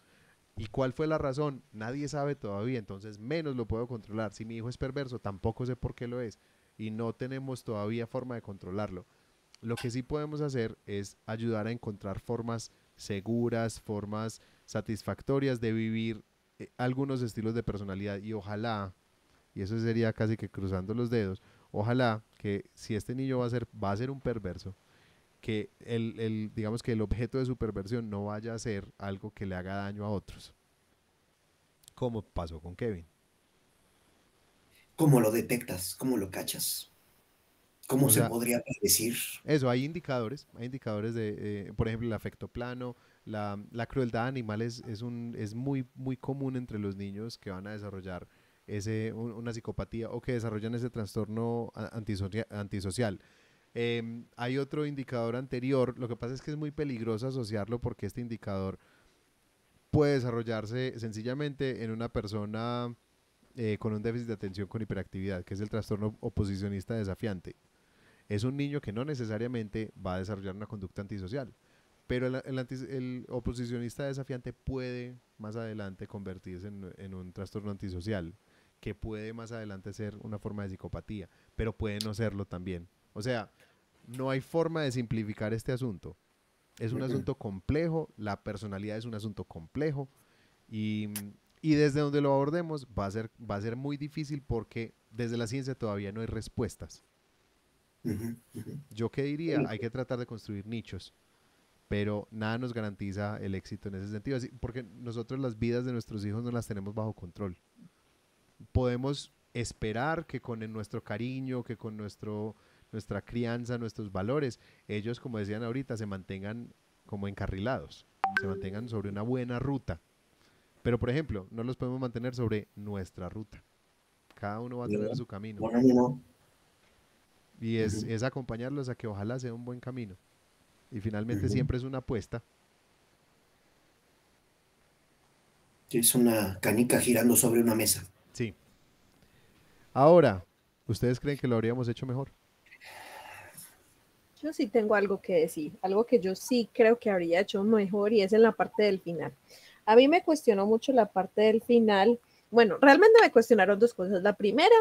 Speaker 1: ¿Y cuál fue la razón? Nadie sabe todavía, entonces menos lo puedo controlar. Si mi hijo es perverso, tampoco sé por qué lo es. Y no tenemos todavía forma de controlarlo. Lo que sí podemos hacer es ayudar a encontrar formas seguras, formas satisfactorias de vivir algunos estilos de personalidad y ojalá, y eso sería casi que cruzando los dedos, ojalá que si este niño va a ser un perverso, que digamos que el objeto de su perversión no vaya a ser algo que le haga daño a otros, como pasó con Kevin.
Speaker 2: ¿cómo lo detectas? ¿Cómo lo cachas? ¿Cómo
Speaker 1: O
Speaker 2: se
Speaker 1: sea,
Speaker 2: podría predecir?
Speaker 1: eso, hay indicadores de, por ejemplo, el afecto plano, la crueldad animal es muy común entre los niños que van a desarrollar una psicopatía o que desarrollan ese trastorno antisocial. Hay otro indicador anterior, lo que pasa es que es muy peligroso asociarlo porque este indicador puede desarrollarse sencillamente en una persona con un déficit de atención con hiperactividad, que es el trastorno oposicionista desafiante. Es un niño que no necesariamente va a desarrollar una conducta antisocial, pero el oposicionista desafiante puede más adelante convertirse en un trastorno antisocial, que puede más adelante ser una forma de psicopatía, pero puede no serlo también. O sea, no hay forma de simplificar este asunto. Es un asunto complejo, la personalidad es un asunto complejo y desde donde lo abordemos va a ser muy difícil porque desde la ciencia todavía no hay respuestas. ¿Yo qué diría? Hay que tratar de construir nichos, pero nada nos garantiza el éxito en ese sentido, porque nosotros las vidas de nuestros hijos no las tenemos bajo control. Podemos esperar que con nuestro cariño, que con nuestra crianza, nuestros valores, ellos, como decían ahorita, se mantengan como encarrilados, se mantengan sobre una buena ruta. Pero, por ejemplo, no los podemos mantener sobre nuestra ruta. Cada uno va a tener su camino. Y es acompañarlos a que ojalá sea un buen camino. Y finalmente siempre es una apuesta.
Speaker 2: Es una canica girando sobre una mesa.
Speaker 1: Sí. Ahora, ¿ustedes creen que lo habríamos hecho mejor?
Speaker 3: Yo sí tengo algo que decir, algo que yo sí creo que habría hecho mejor y es en la parte del final. A mí me cuestionó mucho la parte del final. Bueno, realmente me cuestionaron dos cosas. La primera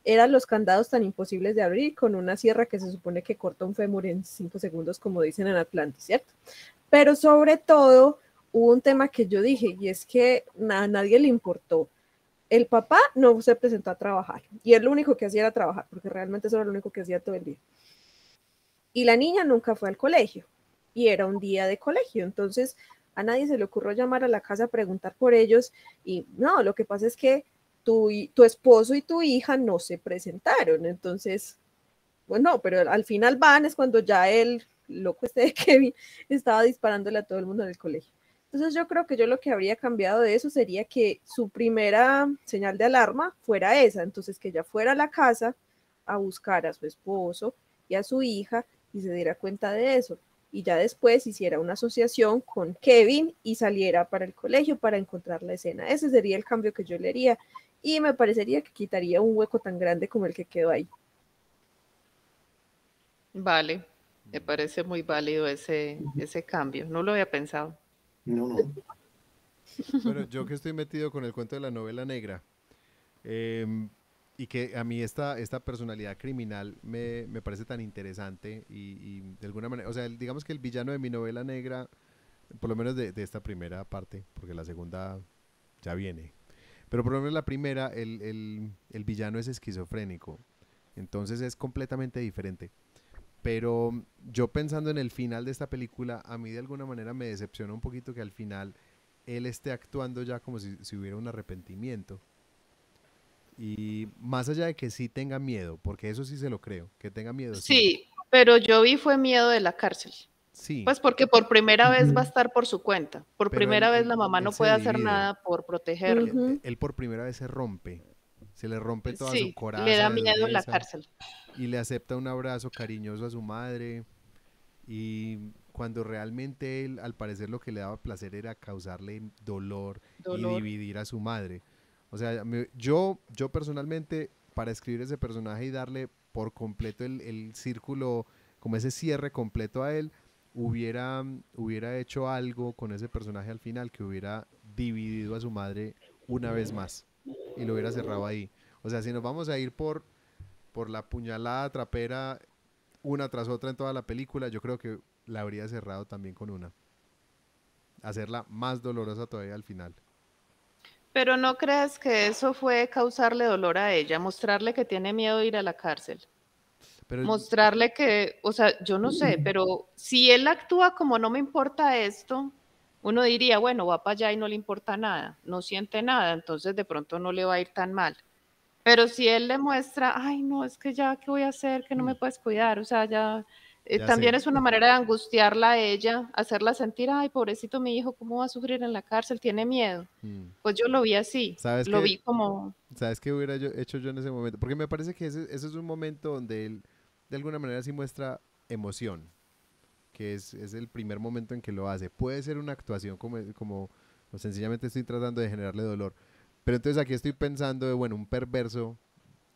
Speaker 3: eran los candados tan imposibles de abrir con una sierra que se supone que corta un fémur en 5 segundos, como dicen en Atlantis, ¿cierto? Pero sobre todo hubo un tema que yo dije y es que a nadie le importó. El papá no se presentó a trabajar y él lo único que hacía era trabajar, porque realmente eso era lo único que hacía todo el día. Y la niña nunca fue al colegio y era un día de colegio, entonces a nadie se le ocurrió llamar a la casa a preguntar por ellos y no, lo que pasa es que tu esposo y tu hija no se presentaron, entonces, bueno, pero al final van es cuando ya el loco este de Kevin estaba disparándole a todo el mundo en el colegio. Entonces yo creo que yo lo que habría cambiado de eso sería que su primera señal de alarma fuera esa, entonces que ella fuera a la casa a buscar a su esposo y a su hija y se diera cuenta de eso. Y ya después hiciera una asociación con Kevin y saliera para el colegio para encontrar la escena. Ese sería el cambio que yo le haría y me parecería que quitaría un hueco tan grande como el que quedó ahí.
Speaker 4: Vale, me parece muy válido ese cambio. No lo había pensado.
Speaker 2: No.
Speaker 1: Bueno, yo que estoy metido con el cuento de la novela negra, y que a mí esta personalidad criminal me parece tan interesante y de alguna manera, o sea, digamos que el villano de mi novela negra, por lo menos de esta primera parte, porque la segunda ya viene, pero por lo menos la primera, el villano es esquizofrénico, entonces es completamente diferente. Pero yo pensando en el final de esta película, a mí de alguna manera me decepciona un poquito que al final él esté actuando ya como si hubiera un arrepentimiento. Y más allá de que sí tenga miedo, porque eso sí se lo creo, que tenga miedo.
Speaker 4: Sí, pero yo vi fue miedo de la cárcel.
Speaker 1: Sí.
Speaker 4: Pues porque por primera vez va a estar por su cuenta. Por primera vez la mamá no puede hacer nada por protegerlo.
Speaker 1: Él por primera vez se le rompe toda su coraza.
Speaker 4: Le da miedo la cárcel.
Speaker 1: Y le acepta un abrazo cariñoso a su madre. Y cuando realmente él, al parecer, lo que le daba placer era causarle dolor. Y dividir a su madre. O sea, yo personalmente, para escribir ese personaje y darle por completo el círculo, como ese cierre completo a él, hubiera hecho algo con ese personaje al final que hubiera dividido a su madre una vez más y lo hubiera cerrado ahí. O sea, si nos vamos a ir por la puñalada trapera una tras otra en toda la película, yo creo que la habría cerrado también con una. Hacerla más dolorosa todavía al final.
Speaker 4: Pero ¿no crees que eso fue causarle dolor a ella? Mostrarle que tiene miedo de ir a la cárcel. Pero mostrarle que, o sea, yo no sé, pero si él actúa como no me importa esto, uno diría, bueno, va para allá y no le importa nada, no siente nada, entonces de pronto no le va a ir tan mal. Pero si él le muestra, ay, no, es que ya, ¿qué voy a hacer? Que no me puedes cuidar, o sea, ya
Speaker 1: Ya
Speaker 4: También
Speaker 1: sé.
Speaker 4: es una manera de angustiarla a ella, hacerla sentir, ay, pobrecito mi hijo, ¿cómo va a sufrir en la cárcel? Tiene miedo.
Speaker 1: Mm.
Speaker 4: Pues yo lo vi así,
Speaker 1: ¿Sabes
Speaker 4: lo
Speaker 1: qué?
Speaker 4: vi como,
Speaker 1: ¿Sabes qué hubiera hecho yo en ese momento? Porque me parece que ese es un momento donde él de alguna manera sí muestra emoción, que es el primer momento en que lo hace. Puede ser una actuación como o sencillamente estoy tratando de generarle dolor. Pero entonces aquí estoy pensando de, bueno, un perverso,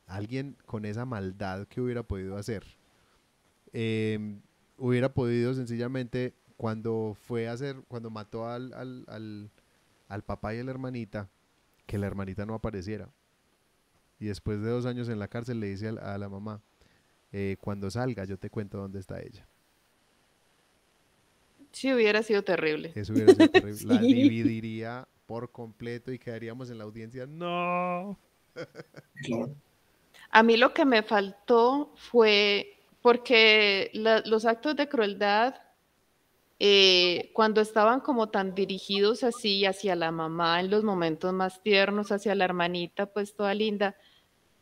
Speaker 1: alguien con esa maldad que hubiera podido hacer. Hubiera podido sencillamente cuando mató al papá y a la hermanita, que la hermanita no apareciera. Y después de 2 años en la cárcel le dice a la mamá, cuando salga yo te cuento dónde está ella.
Speaker 4: sí hubiera sido terrible.
Speaker 1: Eso hubiera sido terrible. La
Speaker 3: Sí.
Speaker 1: dividiría por completo y quedaríamos en la audiencia. No.
Speaker 2: Claro.
Speaker 4: A mí lo que me faltó fue, porque los actos de crueldad, cuando estaban como tan dirigidos así hacia la mamá en los momentos más tiernos, hacia la hermanita, pues toda linda,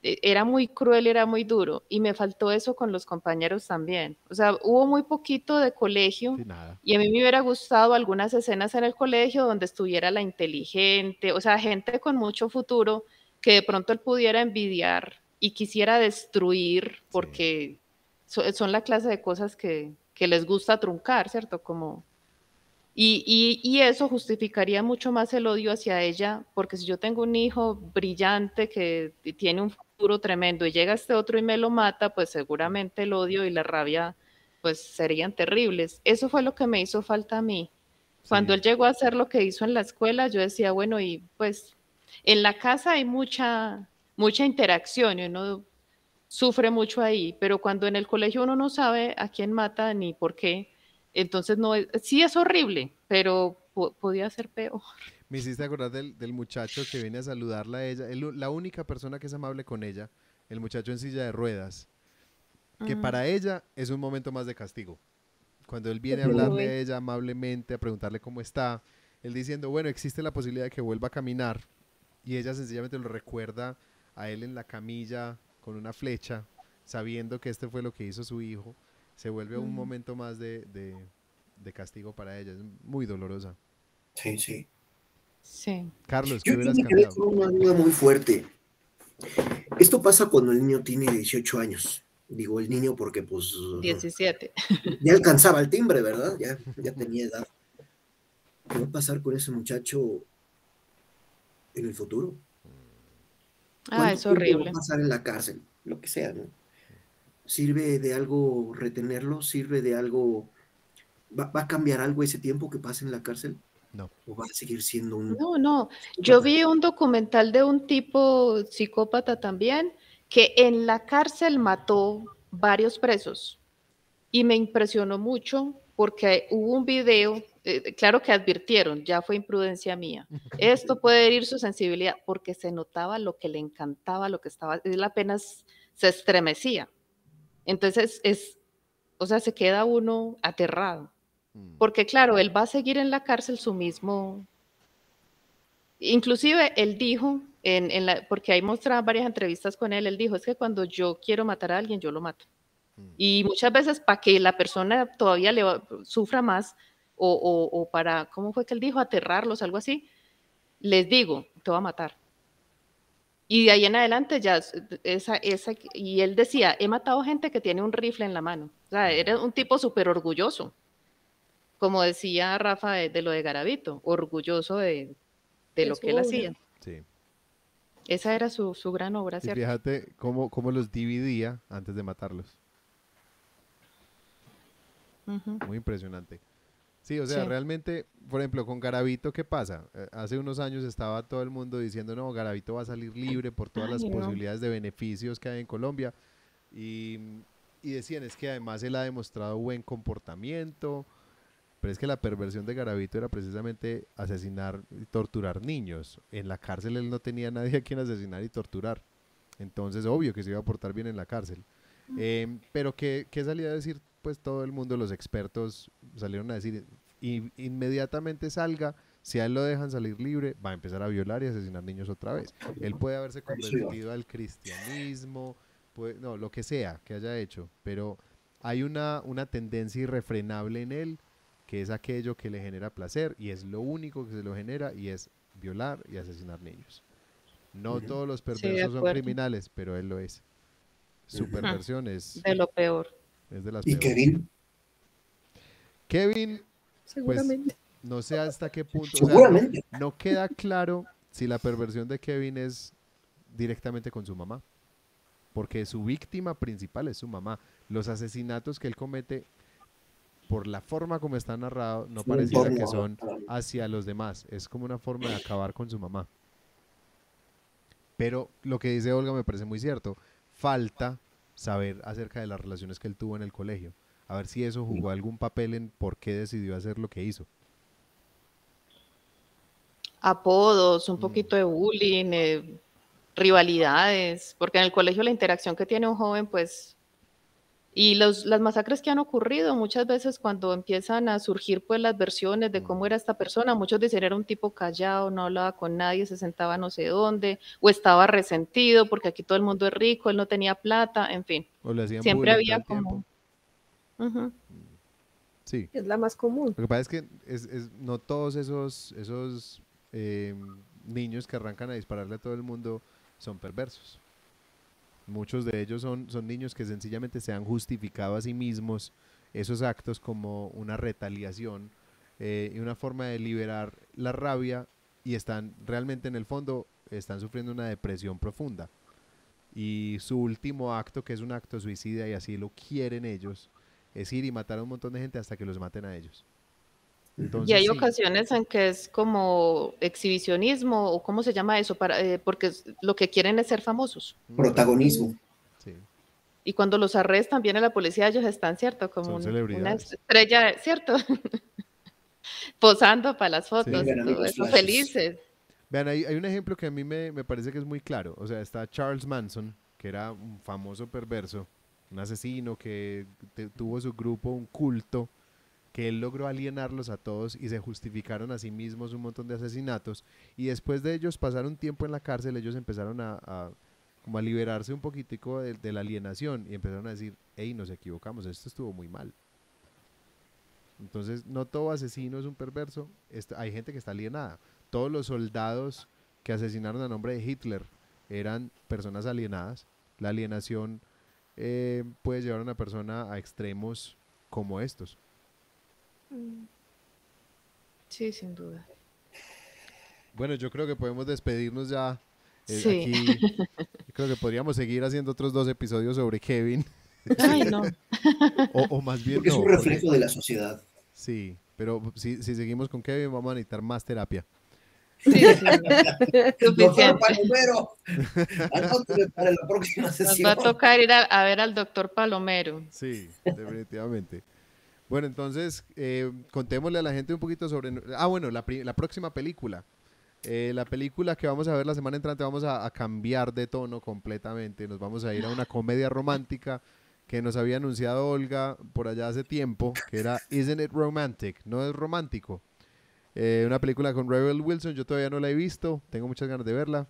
Speaker 4: era muy cruel, era muy duro. Y me faltó eso con los compañeros también. O sea, hubo muy poquito de colegio
Speaker 1: Sí, nada.
Speaker 4: y a mí me hubiera gustado algunas escenas en el colegio donde estuviera la inteligente, o sea, gente con mucho futuro que de pronto él pudiera envidiar y quisiera destruir
Speaker 1: Sí.
Speaker 4: porque son la clase de cosas que les gusta truncar, ¿cierto? Como y eso justificaría mucho más el odio hacia ella, porque si yo tengo un hijo brillante que tiene un futuro tremendo y llega este otro y me lo mata, pues seguramente el odio y la rabia pues serían terribles. Eso fue lo que me hizo falta a mí. Cuando
Speaker 1: Sí.
Speaker 4: él llegó a hacer lo que hizo en la escuela, yo decía, bueno, y pues en la casa hay mucha interacción y uno sufre mucho ahí, pero cuando en el colegio uno no sabe a quién mata ni por qué, entonces no es, sí es horrible, pero podía ser peor.
Speaker 1: Me hiciste acordar del muchacho que viene a saludarla a ella. La única persona que es amable con ella, el muchacho en silla de ruedas, que
Speaker 4: Mm,
Speaker 1: para ella es un momento más de castigo. Cuando él viene a hablarle
Speaker 3: Uy,
Speaker 1: a ella amablemente, a preguntarle cómo está, él diciendo, bueno, existe la posibilidad de que vuelva a caminar, y ella sencillamente lo recuerda a él en la camilla con una flecha, sabiendo que este fue lo que hizo su hijo, se vuelve un
Speaker 4: mm,
Speaker 1: momento más de castigo para ella. Es muy dolorosa.
Speaker 2: Sí, sí.
Speaker 4: sí,
Speaker 1: Carlos, ¿qué
Speaker 2: Yo
Speaker 1: hubieras
Speaker 2: me quedé
Speaker 1: cambiado?
Speaker 2: con una duda muy fuerte. Esto pasa cuando el niño tiene 18 años. Digo el niño porque pues
Speaker 4: 17.
Speaker 2: ya alcanzaba el timbre, ¿verdad? Ya tenía edad. ¿Qué va a pasar con ese muchacho en el futuro?
Speaker 4: Ah,
Speaker 2: ¿Cuánto
Speaker 4: es
Speaker 2: tiempo va a
Speaker 4: horrible.
Speaker 2: pasar en la cárcel? Lo que sea, ¿no? ¿Sirve de algo retenerlo? ¿Sirve de algo? ¿Va a cambiar algo ese tiempo que pasa en la cárcel?
Speaker 1: No.
Speaker 2: ¿O va a seguir siendo un
Speaker 4: No, no, yo
Speaker 2: psicópata?
Speaker 4: vi un documental de un tipo psicópata también que en la cárcel mató varios presos. Y me impresionó mucho porque hubo un video, claro que advirtieron, ya fue imprudencia mía, esto puede herir su sensibilidad porque se notaba lo que le encantaba, lo que estaba, él apenas se estremecía. Entonces o sea, se queda uno aterrado,
Speaker 1: Mm.
Speaker 4: porque claro, él va a seguir en la cárcel su mismo, inclusive él dijo, porque ahí mostraban varias entrevistas con él dijo, es que cuando yo quiero matar a alguien, yo lo mato.
Speaker 1: Mm.
Speaker 4: Y muchas veces para que la persona todavía sufra más o para, ¿cómo fue que él dijo? Aterrarlos, algo así, les digo, te voy a matar. Y de ahí en adelante ya, y él decía, he matado gente que tiene un rifle en la mano. O sea,
Speaker 1: Mm.
Speaker 4: era un tipo súper orgulloso, como decía Rafa de lo de Garavito, orgulloso de
Speaker 3: de
Speaker 4: lo
Speaker 3: su
Speaker 4: que él
Speaker 3: obra.
Speaker 4: hacía.
Speaker 1: Sí.
Speaker 4: Esa era su gran obra,
Speaker 1: Y
Speaker 4: ¿cierto?
Speaker 1: fíjate cómo los dividía antes de matarlos.
Speaker 4: Ujú,
Speaker 1: Muy impresionante. Sí, o sea,
Speaker 4: sí.
Speaker 1: realmente, por ejemplo, con Garavito, ¿qué pasa? Hace unos años estaba todo el mundo diciendo, no, Garavito va a salir libre por todas las
Speaker 4: Ay, no.
Speaker 1: posibilidades de beneficios que hay en Colombia. Y, y decían, es que además él ha demostrado buen comportamiento, pero es que la perversión de Garavito era precisamente asesinar y torturar niños. En la cárcel él no tenía nadie a quien asesinar y torturar. Entonces, obvio que se iba a portar bien en la cárcel. Pero ¿qué salía a decir? Pues todo el mundo, los expertos salieron a decir, inmediatamente salga, si a él lo dejan salir libre, va a empezar a violar y asesinar niños otra vez. Él puede haberse
Speaker 2: Eso iba.
Speaker 1: convertido al cristianismo, no, lo que sea que haya hecho, pero hay una tendencia irrefrenable en él, que es aquello que le genera placer, y es lo único que se lo genera, y es violar y asesinar niños. No todos los
Speaker 4: Sí, de
Speaker 1: perversos son
Speaker 4: acuerdo.
Speaker 1: criminales, pero él lo es. Su
Speaker 2: Ujú.
Speaker 1: perversión es
Speaker 4: De lo peor.
Speaker 1: de las
Speaker 2: ¿Y
Speaker 1: peores.
Speaker 2: Kevin?
Speaker 1: Kevin, pues,
Speaker 3: Seguramente.
Speaker 1: no sé hasta qué punto, o sea,
Speaker 2: Seguramente.
Speaker 1: no queda claro si la perversión de Kevin es directamente con su mamá, porque su víctima principal es su mamá. Los asesinatos que él comete, por la forma como está narrado, no
Speaker 2: Su
Speaker 1: pareciera que
Speaker 2: entorno.
Speaker 1: son hacia los demás, es como una forma de acabar con su mamá. Pero lo que dice Olga me parece muy cierto, falta saber acerca de las relaciones que él tuvo en el colegio, a ver si eso jugó algún papel en por qué decidió hacer lo que hizo.
Speaker 4: Apodos, un poquito de bullying, rivalidades, porque en el colegio la interacción que tiene un joven, pues, y las masacres que han ocurrido, muchas veces cuando empiezan a surgir pues las versiones de cómo era esta persona, muchos dicen era un tipo callado, no hablaba con nadie, se sentaba no sé dónde, o estaba resentido porque aquí todo el mundo es rico, él no tenía plata, en fin,
Speaker 1: O le hacían
Speaker 4: siempre
Speaker 1: bullying todo
Speaker 4: había
Speaker 1: el tiempo.
Speaker 4: como... Ujú.
Speaker 1: Sí.
Speaker 3: Es la más común.
Speaker 1: Lo que pasa es que no todos esos niños que arrancan a dispararle a todo el mundo son perversos. Muchos de ellos son niños que sencillamente se han justificado a sí mismos esos actos como una retaliación y una forma de liberar la rabia, y están realmente en el fondo están sufriendo una depresión profunda. Y su último acto, que es un acto suicida y así lo quieren ellos, es ir y matar a un montón de gente hasta que los maten a ellos.
Speaker 4: Y
Speaker 1: Entonces
Speaker 4: hay
Speaker 1: sí,
Speaker 4: ocasiones en que es como exhibicionismo, o cómo se llama eso, porque lo que quieren es ser famosos.
Speaker 2: Protagonismo.
Speaker 1: sí,
Speaker 4: Y cuando los arrestan, viene la policía, ellos están, ¿cierto? Como
Speaker 1: son
Speaker 4: una
Speaker 1: celebridades.
Speaker 4: estrella, ¿cierto? Posando para las fotos
Speaker 1: Sí.
Speaker 4: y
Speaker 2: Vengan
Speaker 4: todo
Speaker 2: amigos
Speaker 4: eso,
Speaker 2: flashes.
Speaker 4: felices.
Speaker 1: Vean, hay un ejemplo que a mí me parece que es muy claro. O sea, está Charles Manson, que era un famoso perverso, un asesino que tuvo su grupo, un culto, que él logró alienarlos a todos y se justificaron a sí mismos un montón de asesinatos. Y después de ellos pasar un tiempo en la cárcel, ellos empezaron como a liberarse un poquitico de la alienación y empezaron a decir, hey, nos equivocamos, esto estuvo muy mal. Entonces, no todo asesino es un perverso, hay gente que está alienada. Todos los soldados que asesinaron a nombre de Hitler eran personas alienadas. La alienación puede llevar a una persona a extremos como estos.
Speaker 4: Sí, sin duda.
Speaker 1: Bueno, yo creo que podemos despedirnos ya.
Speaker 4: Sí.
Speaker 1: Aquí creo que podríamos seguir haciendo otros 2 episodios sobre Kevin.
Speaker 4: Ay, no.
Speaker 1: O más bien
Speaker 2: Porque es
Speaker 1: no,
Speaker 2: un
Speaker 1: porque
Speaker 2: reflejo de la sociedad.
Speaker 1: sí, pero si seguimos con Kevin vamos a necesitar más terapia.
Speaker 4: Sí, sí, no.
Speaker 2: Doctor
Speaker 4: Suficiente.
Speaker 2: Palomero, anóteme para la próxima
Speaker 4: Nos
Speaker 2: sesión.
Speaker 4: va a tocar ir a ver al doctor Palomero.
Speaker 1: Sí, definitivamente. Bueno, entonces contémosle a la gente un poquito sobre... bueno, la próxima película. La película que vamos a ver la semana entrante vamos a cambiar de tono completamente. Nos vamos a ir a una comedia romántica que nos había anunciado Olga por allá hace tiempo, que era Isn't It Romantic? ¿No es romántico? Una película con Rebel Wilson, yo todavía no la he visto, tengo muchas ganas de verla.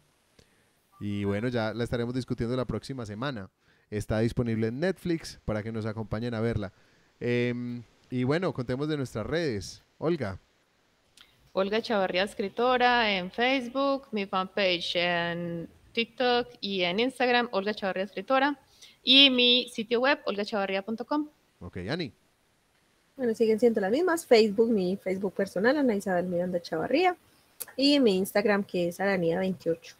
Speaker 1: Y bueno, ya la estaremos discutiendo la próxima semana. Está disponible en Netflix para que nos acompañen a verla. Y bueno, contemos de nuestras redes. Olga.
Speaker 4: Olga Chavarría, escritora, en Facebook, mi fanpage en TikTok y en Instagram, Olga Chavarría, escritora, y mi sitio web, olgachavarría.com.
Speaker 1: Ok, Ani.
Speaker 3: Bueno, siguen siendo las mismas. Facebook, mi Facebook personal, Ana Isabel Miranda Chavarría. Y mi Instagram, que es Aranía28.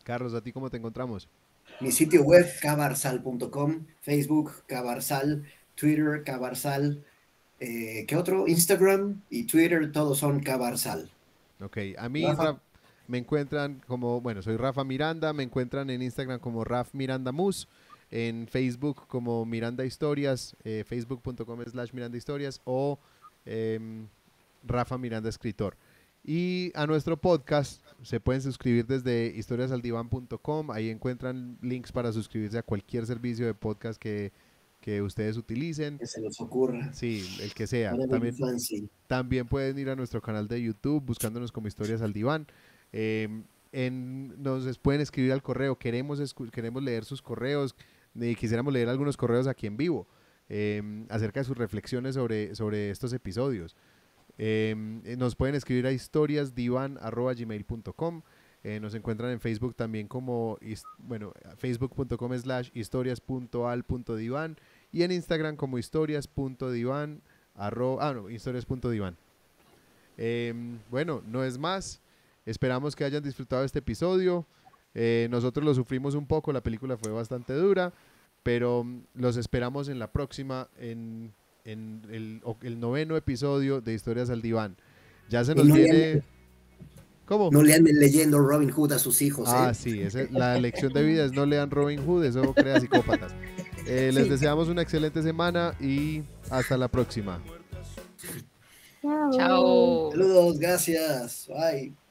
Speaker 1: Carlos, ¿a ti cómo te encontramos?
Speaker 2: Mi sitio web, cabarsal.com, Facebook, Cabarsal, Twitter, Cabarsal, ¿qué otro? Instagram y Twitter, todos son Cabarsal.
Speaker 1: Ok, a mí me encuentran como, bueno, soy Rafa Miranda, me encuentran en Instagram como Raf Miranda Mus, en Facebook como Miranda Historias, facebook.com/Miranda Historias o Rafa Miranda Escritor. Y a nuestro podcast se pueden suscribir desde historiasaldivan.com, ahí encuentran links para suscribirse a cualquier servicio de podcast que ustedes utilicen.
Speaker 2: Que se nos ocurra.
Speaker 1: Sí, el que sea.
Speaker 2: Whatever you fancy.
Speaker 1: También pueden ir a nuestro canal de YouTube buscándonos como Historias al Diván. Nos pueden escribir al correo. Queremos leer sus correos. Quisiéramos leer algunos correos aquí en vivo. acerca de sus reflexiones sobre estos episodios. Nos pueden escribir a historiasdivan@gmail.com. Nos encuentran en Facebook también como, facebook.com/historias.al.divan y en Instagram como historias.divan, historias.divan. Bueno, no es más. Esperamos que hayan disfrutado este episodio. Nosotros lo sufrimos un poco, la película fue bastante dura, pero los esperamos en la próxima, en el 9º episodio de Historias al Diván. Ya se nos viene... ¿Cómo?
Speaker 2: No le anden leyendo Robin Hood a sus hijos.
Speaker 1: Sí, la lección de vida es no lean Robin Hood, eso crea psicópatas. Les deseamos una excelente semana y hasta la próxima.
Speaker 3: Chao.
Speaker 4: Chao.
Speaker 2: Saludos, gracias. Bye.